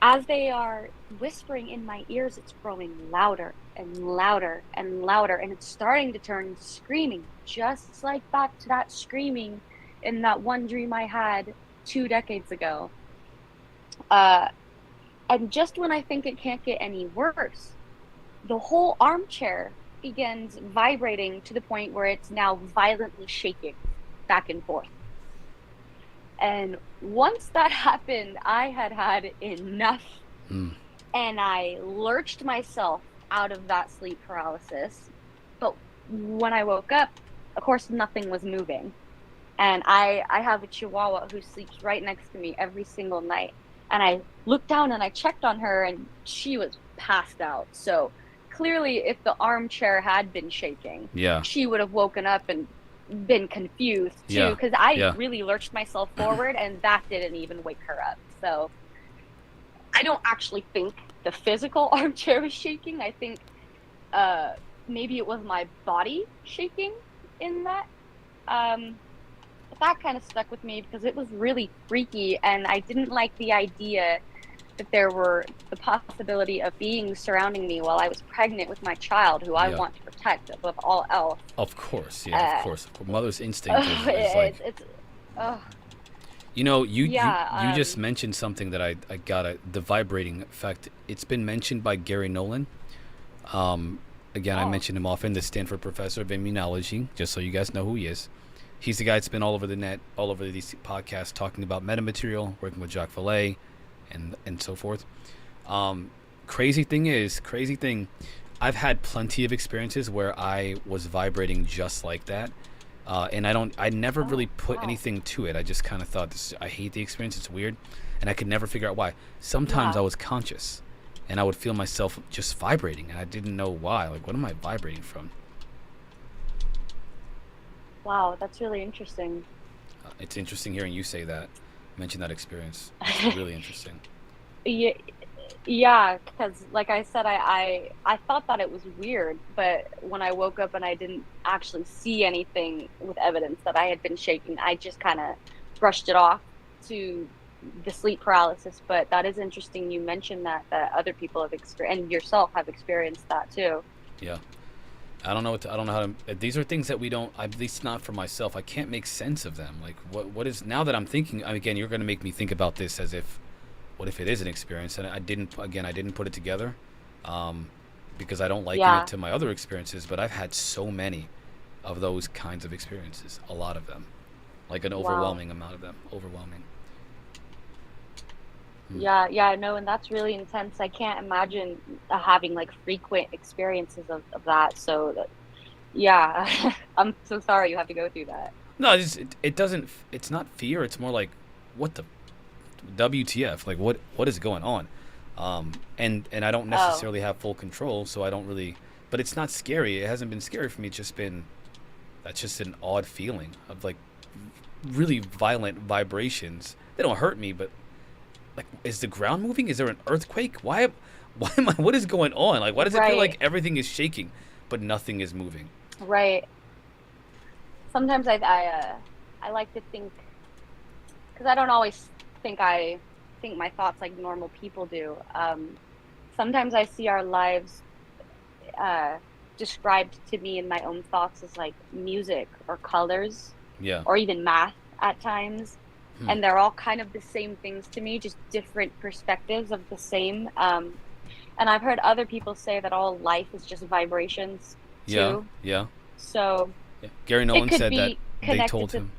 As they are whispering in my ears, it's growing louder and louder and louder, and it's starting to turn into screaming, just like back to that screaming in that one dream I had 2 decades ago. And just when I think it can't get any worse, the whole armchair begins vibrating to the point where it's now violently shaking back and forth. And once that happened, I had enough. And I lurched myself out of that sleep paralysis. But when I woke up, of course, nothing was moving. And I have a Chihuahua who sleeps right next to me every single night. And I looked down and I checked on her, and she was passed out. So clearly, if the armchair had been shaking, she would have woken up and been confused too, because I really lurched myself forward, and that didn't even wake her up. So I don't actually think the physical armchair was shaking. I think maybe it was my body shaking in that. But that kind of stuck with me because it was really freaky, and I didn't like the idea that there were the possibility of beings surrounding me while I was pregnant with my child, who I want to protect above all else. Of course, of course. Mother's instinct is like... You just mentioned something that I got, the vibrating effect. It's been mentioned by Gary Nolan. Again, I mention him often, the Stanford professor of immunology, just so you guys know who he is. He's the guy that's been all over the net, all over these podcasts, talking about metamaterial, working with Jacques Vallée, and so forth. Crazy thing, I've had plenty of experiences where I was vibrating just like that. And I never really put anything to it. I just kind of thought, I hate the experience, it's weird. And I could never figure out why. Sometimes I was conscious, and I would feel myself just vibrating, and I didn't know why. Like, what am I vibrating from? Wow, that's really interesting. It's interesting hearing you say that, mention that experience. It's really interesting. Yeah, because like I said, I thought that it was weird, but when I woke up and I didn't actually see anything with evidence that I had been shaking, I just kind of brushed it off to the sleep paralysis. But that is interesting. You mentioned that other people have experienced, and yourself have experienced that too. Yeah. I don't know how to. These are things that we don't. At least not for myself. I can't make sense of them. Like, what is now that I'm thinking? Again, you're going to make me think about this as if, what if it is an experience? And I didn't put it together, because I don't liken it to my other experiences. But I've had so many of those kinds of experiences. A lot of them, like an overwhelming amount of them. Overwhelming. Yeah, no, and that's really intense. I can't imagine having like frequent experiences of that. So, I'm so sorry you have to go through that. No, it doesn't. It's not fear. It's more like, what the WTF? Like, what is going on? And I don't necessarily have full control, so I don't really. But it's not scary. It hasn't been scary for me. It's just been. That's just an odd feeling of like really violent vibrations. They don't hurt me, but. Like, is the ground moving? Is there an earthquake? Why am I? What is going on? Like, why does it feel like everything is shaking, but nothing is moving? Right. Sometimes I like to think, because I don't always think my thoughts like normal people do. Sometimes I see our lives described to me in my own thoughts as like music or colors, or even math at times. And they're all kind of the same things to me, just different perspectives of the same. And I've heard other people say that all life is just vibrations too. Yeah. So Gary Nolan said that they told him.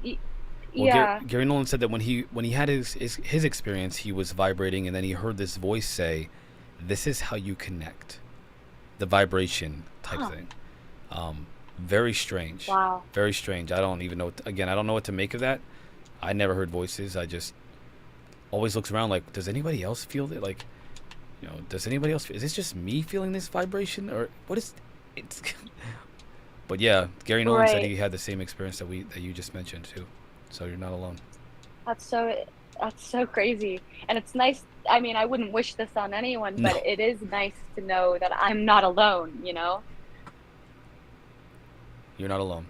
Yeah. Gary Nolan said that when he had his experience, he was vibrating, and then he heard this voice say, "This is how you connect." The vibration type thing. Very strange. Wow. Very strange. I don't even know. I don't know what to make of that. I never heard voices. always looks around like, does anybody else feel it? Like, you know, does anybody else? Is this just me feeling this vibration, or what is? It's. But yeah, Gary Nolan said he had the same experience that you just mentioned too. So you're not alone. That's so crazy, and it's nice. I mean, I wouldn't wish this on anyone, but it is nice to know that I'm not alone. You know. You're not alone.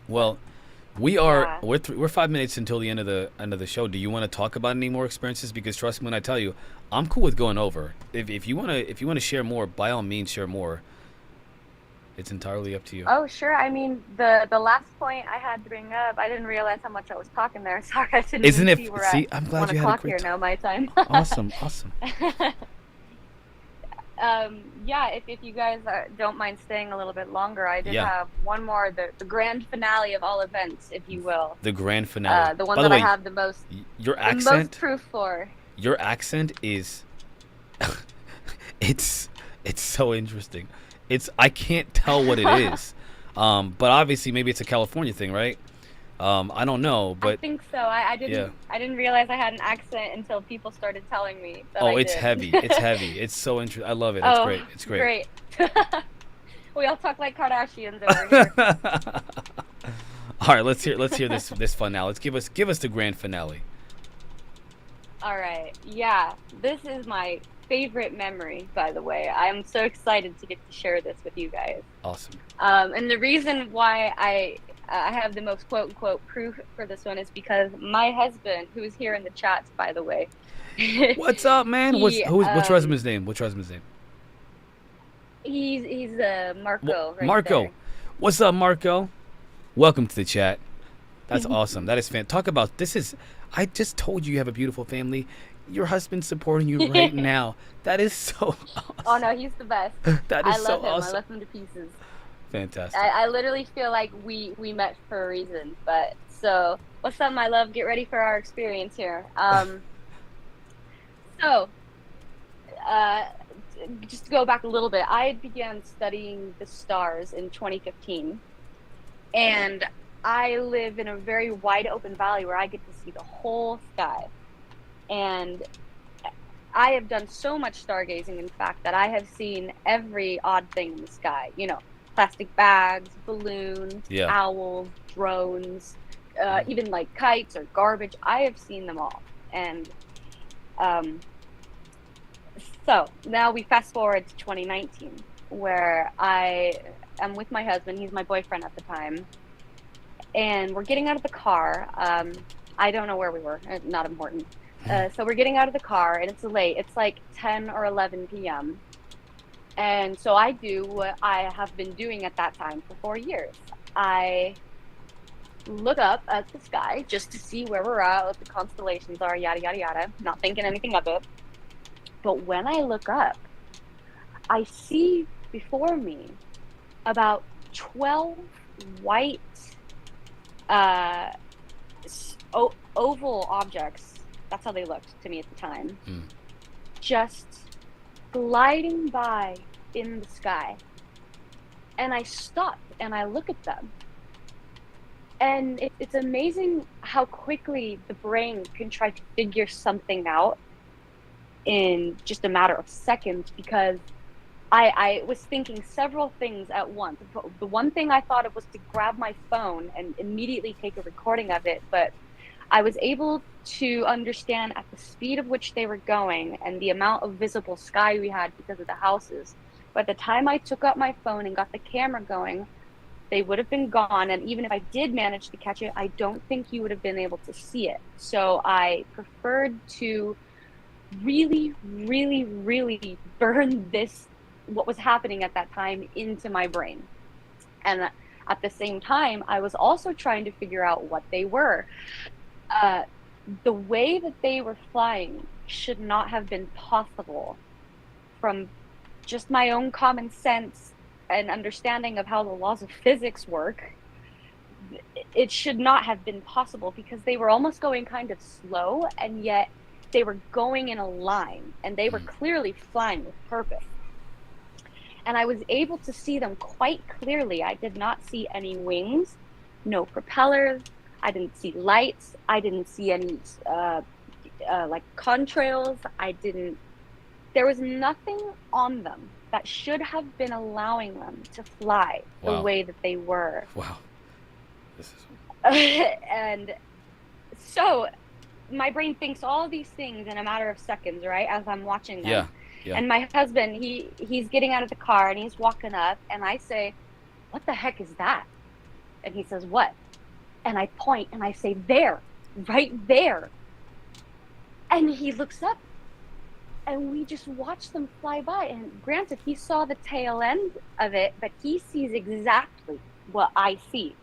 Well, we are. Yeah. We're 5 minutes until the end of the show. Do you want to talk about any more experiences? Because trust me when I tell you, I'm cool with going over. If you wanna share more, by all means share more. It's entirely up to you. Oh, sure. I mean, the last point I had to bring up, I didn't realize how much I was talking there. Sorry, I didn't Isn't it? See, we're see, at I'm glad 1 you had a o'clock great here now, my time. Awesome. Yeah, if you guys don't mind staying a little bit longer, I did have one more, the grand finale of all events, if you will. The grand finale. The one By that the way, I have the most proof for. Your accent is, it's so interesting. I can't tell what it is, but obviously maybe it's a California thing, right? I don't know, but I think so. I didn't realize I had an accent until people started telling me that it's heavy. It's heavy. It's so interesting. I love it. It's great. It's great. We all talk like Kardashians over here. All right, let's hear this fun now. Let's give us the grand finale. All right. Yeah, this is my favorite memory, by the way. I'm so excited to get to share this with you guys. Awesome. And the reason why I have the most quote-unquote proof for this one is because my husband, who is here in the chat, by the way. What's up, man? What's your husband's name? What's your husband's name? He's Marco. Marco. There. What's up, Marco? Welcome to the chat. That's awesome. That is fantastic. Talk about this. I just told you have a beautiful family. Your husband's supporting you right now. That is so awesome. Oh no, he's the best. That is I love so him. awesome. I love him to pieces. Fantastic. I literally feel like we met for a reason. But so, what's up, my love? Get ready for our experience here. Just to go back a little bit, I began studying the stars in 2015, and I live in a very wide open valley where I get to see the whole sky. And I have done so much stargazing, in fact, that I have seen every odd thing in the sky. You know, plastic bags, balloons, owls, drones, even like kites or garbage. I have seen them all. And so now we fast forward to 2019, where I am with my husband. He's my boyfriend at the time. And we're getting out of the car. I don't know where we were. Not important. So we're getting out of the car, and it's late. It's like 10 or 11 p.m. And so I do what I have been doing at that time for 4 years. I look up at the sky just to see where we're at, what the constellations are, yada, yada, yada. Not thinking anything of it. But when I look up, I see before me about 12 white oval objects. That's how they looked to me at the time. Just gliding by in the sky. And I stop and I look at them. And it's amazing how quickly the brain can try to figure something out in just a matter of seconds, because I was thinking several things at once. The one thing I thought of was to grab my phone and immediately take a recording of it, but I was able to understand at the speed of which they were going and the amount of visible sky we had because of the houses. By the time I took up my phone and got the camera going, they would have been gone. And even if I did manage to catch it, I don't think you would have been able to see it. So I preferred to really, really, really burn this, what was happening at that time, into my brain. And at the same time, I was also trying to figure out what they were. The way that they were flying should not have been possible from just my own common sense and understanding of how the laws of physics work. It should not have been possible because they were almost going kind of slow, and yet they were going in a line, and they were clearly flying with purpose. And I was able to see them quite clearly. I did not see any wings, no propellers. I didn't see lights. I didn't see any like contrails. There was nothing on them that should have been allowing them to fly the Wow. way that they were. Wow. This is... And so my brain thinks all these things in a matter of seconds, right? As I'm watching them. Yeah. Yeah. And my husband, he's getting out of the car and he's walking up and I say, "What the heck is that?" And he says, "What?" And I point and I say, "There, right there." And he looks up and we just watch them fly by. And granted, he saw the tail end of it, but he sees exactly what I see.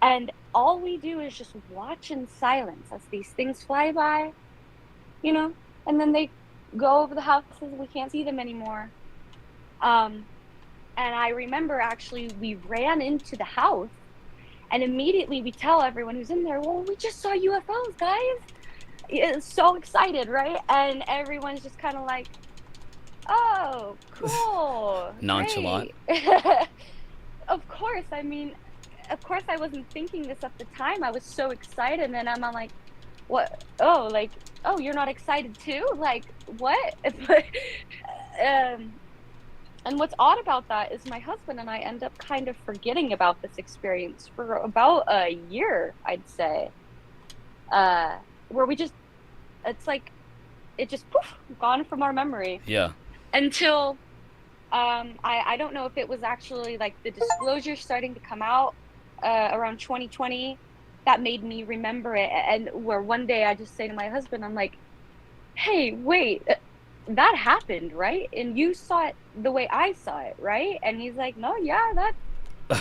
And all we do is just watch in silence as these things fly by, you know, and then they go over the houses and we can't see them anymore. And I remember actually we ran into the house and immediately we tell everyone who's in there, "Well, we just saw UFOs, guys." It's so excited, right? And everyone's just kind of like, "Oh, cool." Nonchalant. Of course. I mean, of course I wasn't thinking this at the time. I was so excited and I'm like, "What? Oh, like, oh, you're not excited too? Like, what?" And what's odd about that is my husband and I end up kind of forgetting about this experience for about a year, I'd say. Where we just, it's like, it just poof, gone from our memory. Yeah. Until, I don't know if it was actually like the disclosure starting to come out around 2020 that made me remember it. And where one day I just say to my husband, I'm like, "Hey, wait, that happened, right? And you saw it the way I saw it, right?" And he's like, "No, yeah, that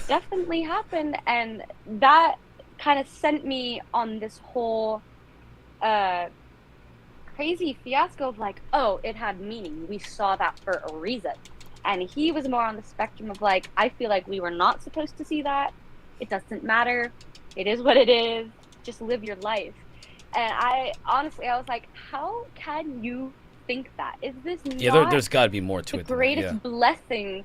definitely happened." And that kind of sent me on this whole crazy fiasco of like, oh, it had meaning. We saw that for a reason. And he was more on the spectrum of like, I feel like we were not supposed to see that. It doesn't matter. It is what it is. Just live your life. And I honestly, I was like, how can you think that? Is this not there's got to be more to the it than that, greatest blessing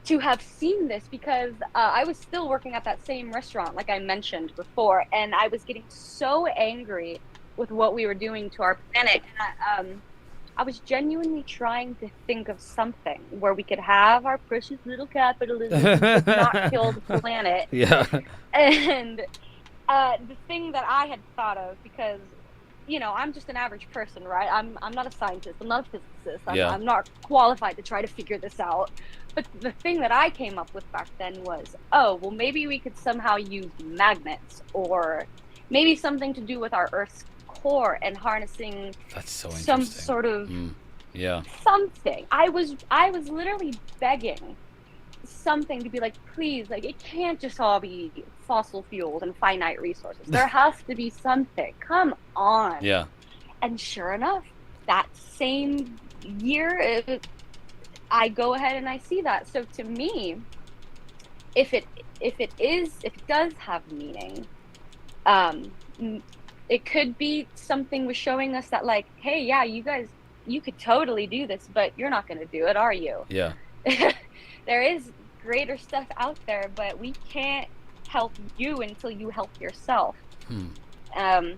to have seen this? Because I was still working at that same restaurant, like I mentioned before, and I was getting so angry with what we were doing to our planet. And I was genuinely trying to think of something where we could have our precious little capitalism but not kill the planet. Yeah. And the thing that I had thought of, because you know, I'm just an average person, right? I'm not a scientist. I'm not a physicist. I'm not qualified to try to figure this out. But the thing that I came up with back then was, oh, well, maybe we could somehow use magnets, or maybe something to do with our Earth's core and harnessing some sort of something. I was literally begging something to be like, please, like, it can't just all be fossil fuels and finite resources. There has to be something. Come on. Yeah. And sure enough, that same year, I go ahead and I see that. So to me, if it does have meaning, it could be something was showing us that, like, hey, yeah, you guys, you could totally do this, but you're not going to do it, are you? Yeah. There is greater stuff out there, but we can't help you until you help yourself. And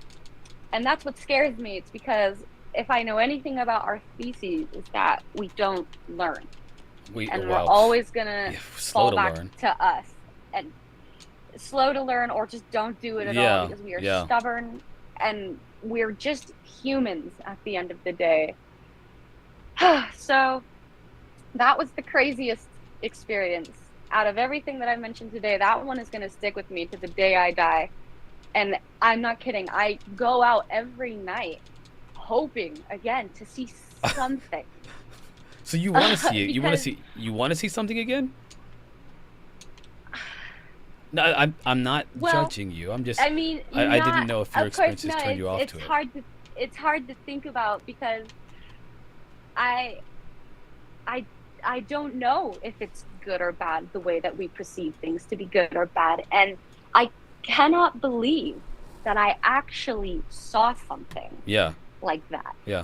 that's what scares me. It's because if I know anything about our species, is that we don't learn. We're always gonna fall back to us, and slow to learn, or just don't do it at all, because we are stubborn and we're just humans at the end of the day. So that was the craziest experience out of everything that I mentioned today. That one is going to stick with me to the day I die. And I'm not kidding. I go out every night hoping again to see something. So you want to see it? You want to see something again? No, I'm not judging you. I'm just. I mean, I didn't know if your experiences turned you off to it. It's hard to think about, because I don't know if it's good or bad, the way that we perceive things to be good or bad. And I cannot believe that I actually saw something like that. Yeah.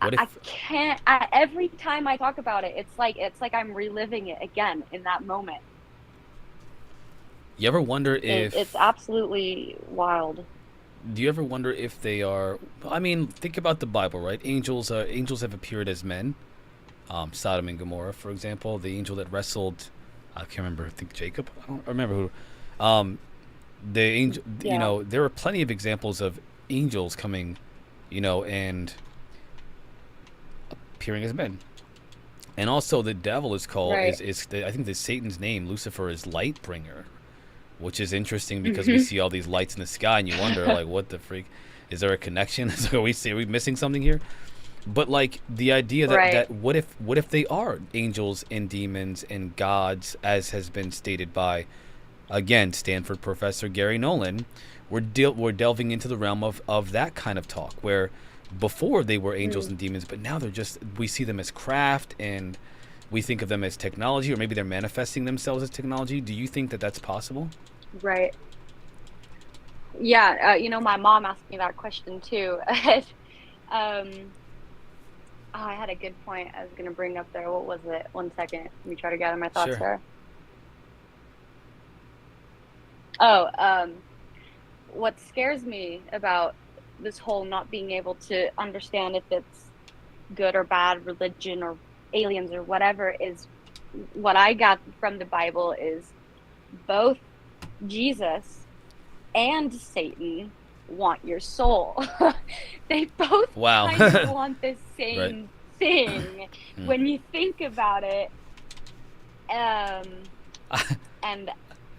I can't. Every time I talk about it, it's like I'm reliving it again in that moment. You ever wonder if it's absolutely wild? do you ever wonder if they are? I mean, think about the Bible, right? Angels have appeared as men. Sodom and Gomorrah, for example, the angel that wrestled, I can't remember. I think Jacob. I don't remember who. The angel. Yeah. You know, there are plenty of examples of angels coming, and appearing as men. And also, the devil is called I think the Satan's name, Lucifer, is light bringer, which is interesting because we see all these lights in the sky, and you wonder, like, what the freak? Is there a connection? Are we missing something here? But like the idea that what if they are angels and demons and gods, as has been stated by, again, Stanford professor Gary Nolan, we're delving into the realm of that kind of talk, where before they were angels and demons, but now we see them as craft, and we think of them as technology, or maybe they're manifesting themselves as technology. Do you think that that's possible? Right. Yeah, my mom asked me that question too. I had a good point I was going to bring up there. What was it? 1 second. Let me try to gather my thoughts Sure. there. What scares me about this whole not being able to understand if it's good or bad religion or aliens or whatever is what I got from the Bible is both Jesus and Satan want your soul. They both kind of want the same thing when you think about it. And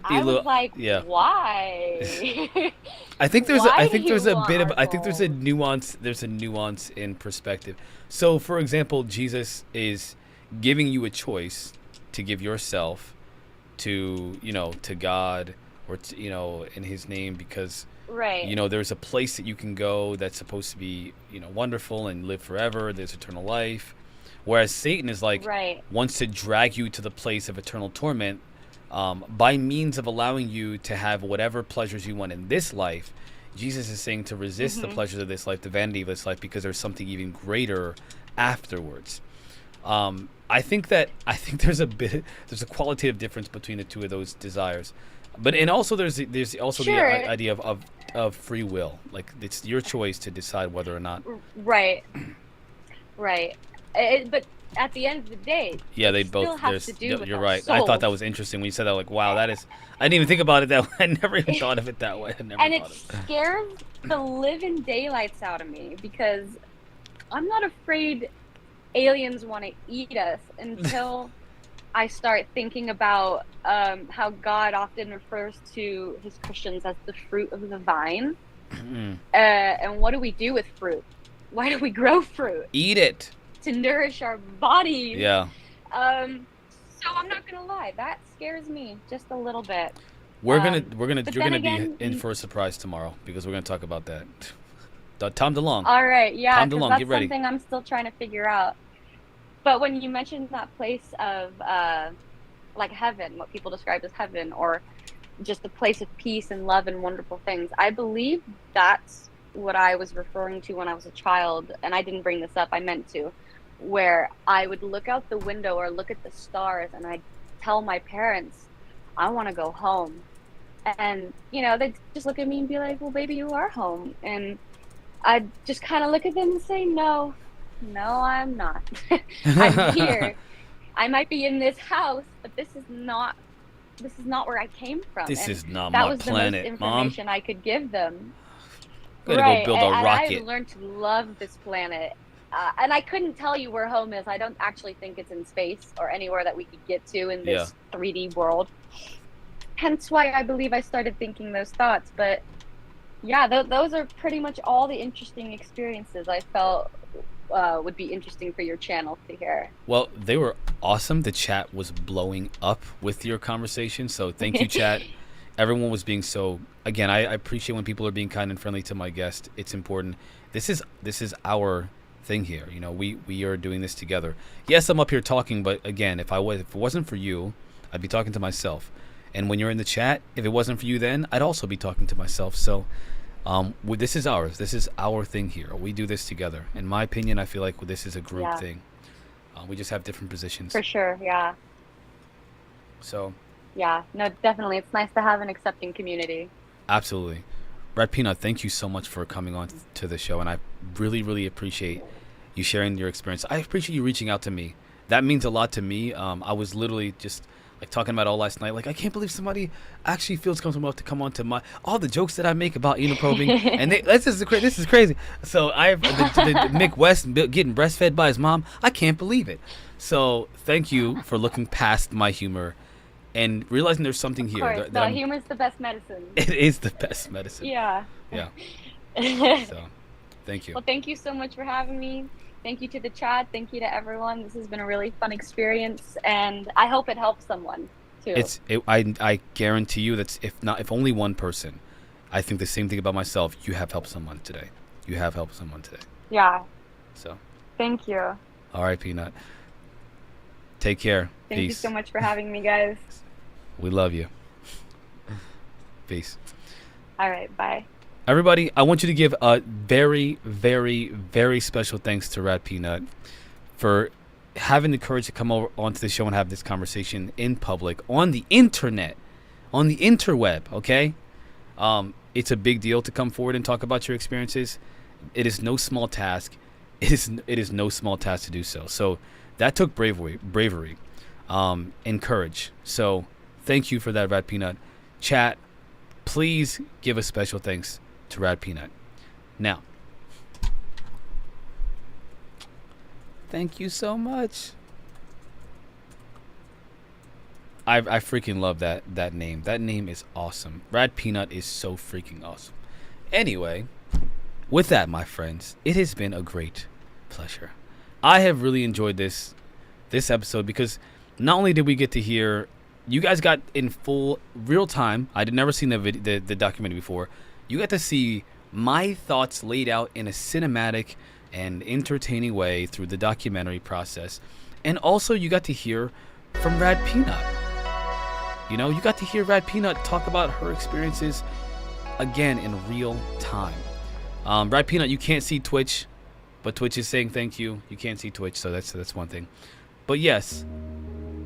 I was like, why? I think there's a nuance in perspective. So, for example, Jesus is giving you a choice to give yourself to God, or in his name, because there's a place that you can go that's supposed to be wonderful and live forever. There's eternal life, whereas Satan is like wants to drag you to the place of eternal torment, by means of allowing you to have whatever pleasures you want in this life. Jesus is saying to resist the pleasures of this life, the vanity of this life, because there's something even greater afterwards. I think there's a qualitative difference between the two of those desires, and also there's also the idea of free will. Like, it's your choice to decide whether or not. Right. But at the end of the day, they still both. Have to do with you're our right. souls. I thought that was interesting when you said that. Like, wow, that is. I didn't even think about it that way. I never even thought of it that way. It scares the living daylights out of me, because I'm not afraid aliens want to eat us until I start thinking about how God often refers to his Christians as the fruit of the vine. And what do we do with fruit? Why do we grow fruit? Eat it. To nourish our bodies. Yeah. So I'm not gonna lie, that scares me just a little bit. You're gonna be in for a surprise tomorrow, because we're gonna talk about that. Tom DeLonge. All right, yeah, because that's get ready. something I'm still trying to figure out. But when you mentioned that place of like heaven, what people describe as heaven, or just a place of peace and love and wonderful things, I believe that's what I was referring to when I was a child, and I didn't bring this up, I meant to, where I would look out the window or look at the stars, and I'd tell my parents, I want to go home. And, they'd just look at me and be like, well, baby, you are home. And I'd just kind of look at them and say, no, I'm not. I'm here. I might be in this house, but this is not where I came from. This is not that my was planet, the most Mom. information I could give them. Gotta go build a and rocket. I've learned to love this planet. And I couldn't tell you where home is. I don't actually think it's in space or anywhere that we could get to in this 3D world. Hence why I believe I started thinking those thoughts. But yeah, those are pretty much all the interesting experiences I felt would be interesting for your channel to hear. Well, they were awesome. The chat was blowing up with your conversation. So thank you, chat. Everyone was being so. Again, I appreciate when people are being kind and friendly to my guest. It's important. This is our thing here. We are doing this together. Yes, I'm up here talking, but again, if it wasn't for you, I'd be talking to myself. And when you're in the chat, if it wasn't for you, then I'd also be talking to myself. So, this is ours. This is our thing here. We do this together. In my opinion, I feel like this is a group thing. We just have different positions. For sure, yeah. So. Yeah, no, definitely. It's nice to have an accepting community. Absolutely. Red Peanut, thank you so much for coming on to the show, and I really, really appreciate you sharing your experience. I appreciate you reaching out to me. That means a lot to me. I was literally just like talking about it all last night. Like, I can't believe somebody actually feels comfortable enough to come on to all the jokes that I make about anal probing, and this is crazy. So I have the Mick West getting breastfed by his mom. I can't believe it. So thank you for looking past my humor and realizing there's something here. Of course, humor's the best medicine. It is the best medicine. Yeah. Yeah. So, thank you. Well, thank you so much for having me. Thank you to the chat. Thank you to everyone. This has been a really fun experience, and I hope it helps someone too. I guarantee you that if only one person, I think the same thing about myself. You have helped someone today. You have helped someone today. Yeah. So. Thank you. All right, Peanut. Take care. Thank Peace. you so much for having me, guys. We love you. Peace. All right. Bye. Everybody, I want you to give a very, very, very special thanks to Rat Peanut for having the courage to come over onto the show and have this conversation in public on the internet, on the interweb. Okay, it's a big deal to come forward and talk about your experiences. It is no small task. It is no small task to do so. So that took bravery, and courage. So thank you for that, Rat Peanut. Chat, please give a special thanks to Rat Peanut. Now, thank you so much. I freaking love that name. That name is awesome. Rat Peanut is so freaking awesome. Anyway, with that, my friends, it has been a great pleasure. I have really enjoyed this episode because not only did we get to hear, you guys got in full real time. I had never seen the documentary before. You got to see my thoughts laid out in a cinematic and entertaining way through the documentary process. And also you got to hear from Rat Peanut. You know, you got to hear Rat Peanut talk about her experiences again in real time. Rat Peanut, you can't see Twitch, but Twitch is saying thank you. You can't see Twitch, so that's one thing. But yes,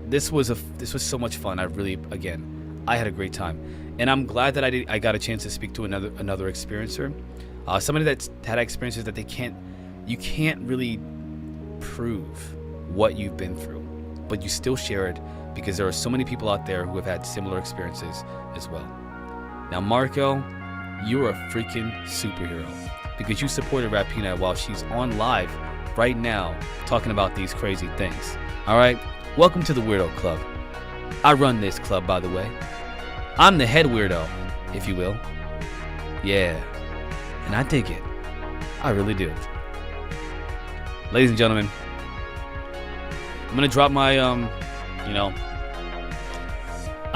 this was so much fun. I had a great time. And I'm glad that I got a chance to speak to another experiencer, somebody that's had experiences that you can't really prove what you've been through, but you still share it because there are so many people out there who have had similar experiences as well. Now, Marco, you're a freaking superhero because you supported Rat Peanut while she's on live right now talking about these crazy things. All right, welcome to the Weirdo Club. I run this club, by the way. I'm the head weirdo, if you will. Yeah, and I dig it. I really do. Ladies and gentlemen, I'm going to drop my, I'm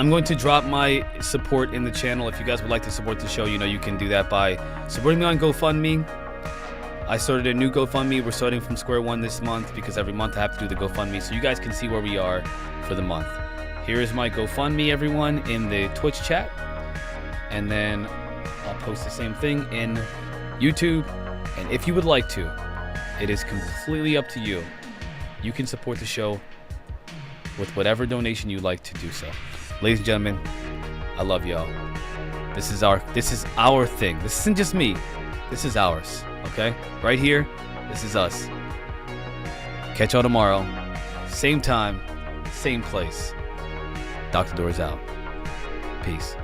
going to drop my support in the channel. If you guys would like to support the show, you can do that by supporting me on GoFundMe. I started a new GoFundMe. We're starting from square one this month because every month I have to do the GoFundMe so you guys can see where we are for the month. Here is my GoFundMe, everyone, in the Twitch chat. And then I'll post the same thing in YouTube. And if you would like to, it is completely up to you. You can support the show with whatever donation you like to do so. Ladies and gentlemen, I love y'all. This is our thing. This isn't just me. This is ours. Okay? Right here, this is us. Catch y'all tomorrow. Same time, same place. Dr. Doors out. Peace.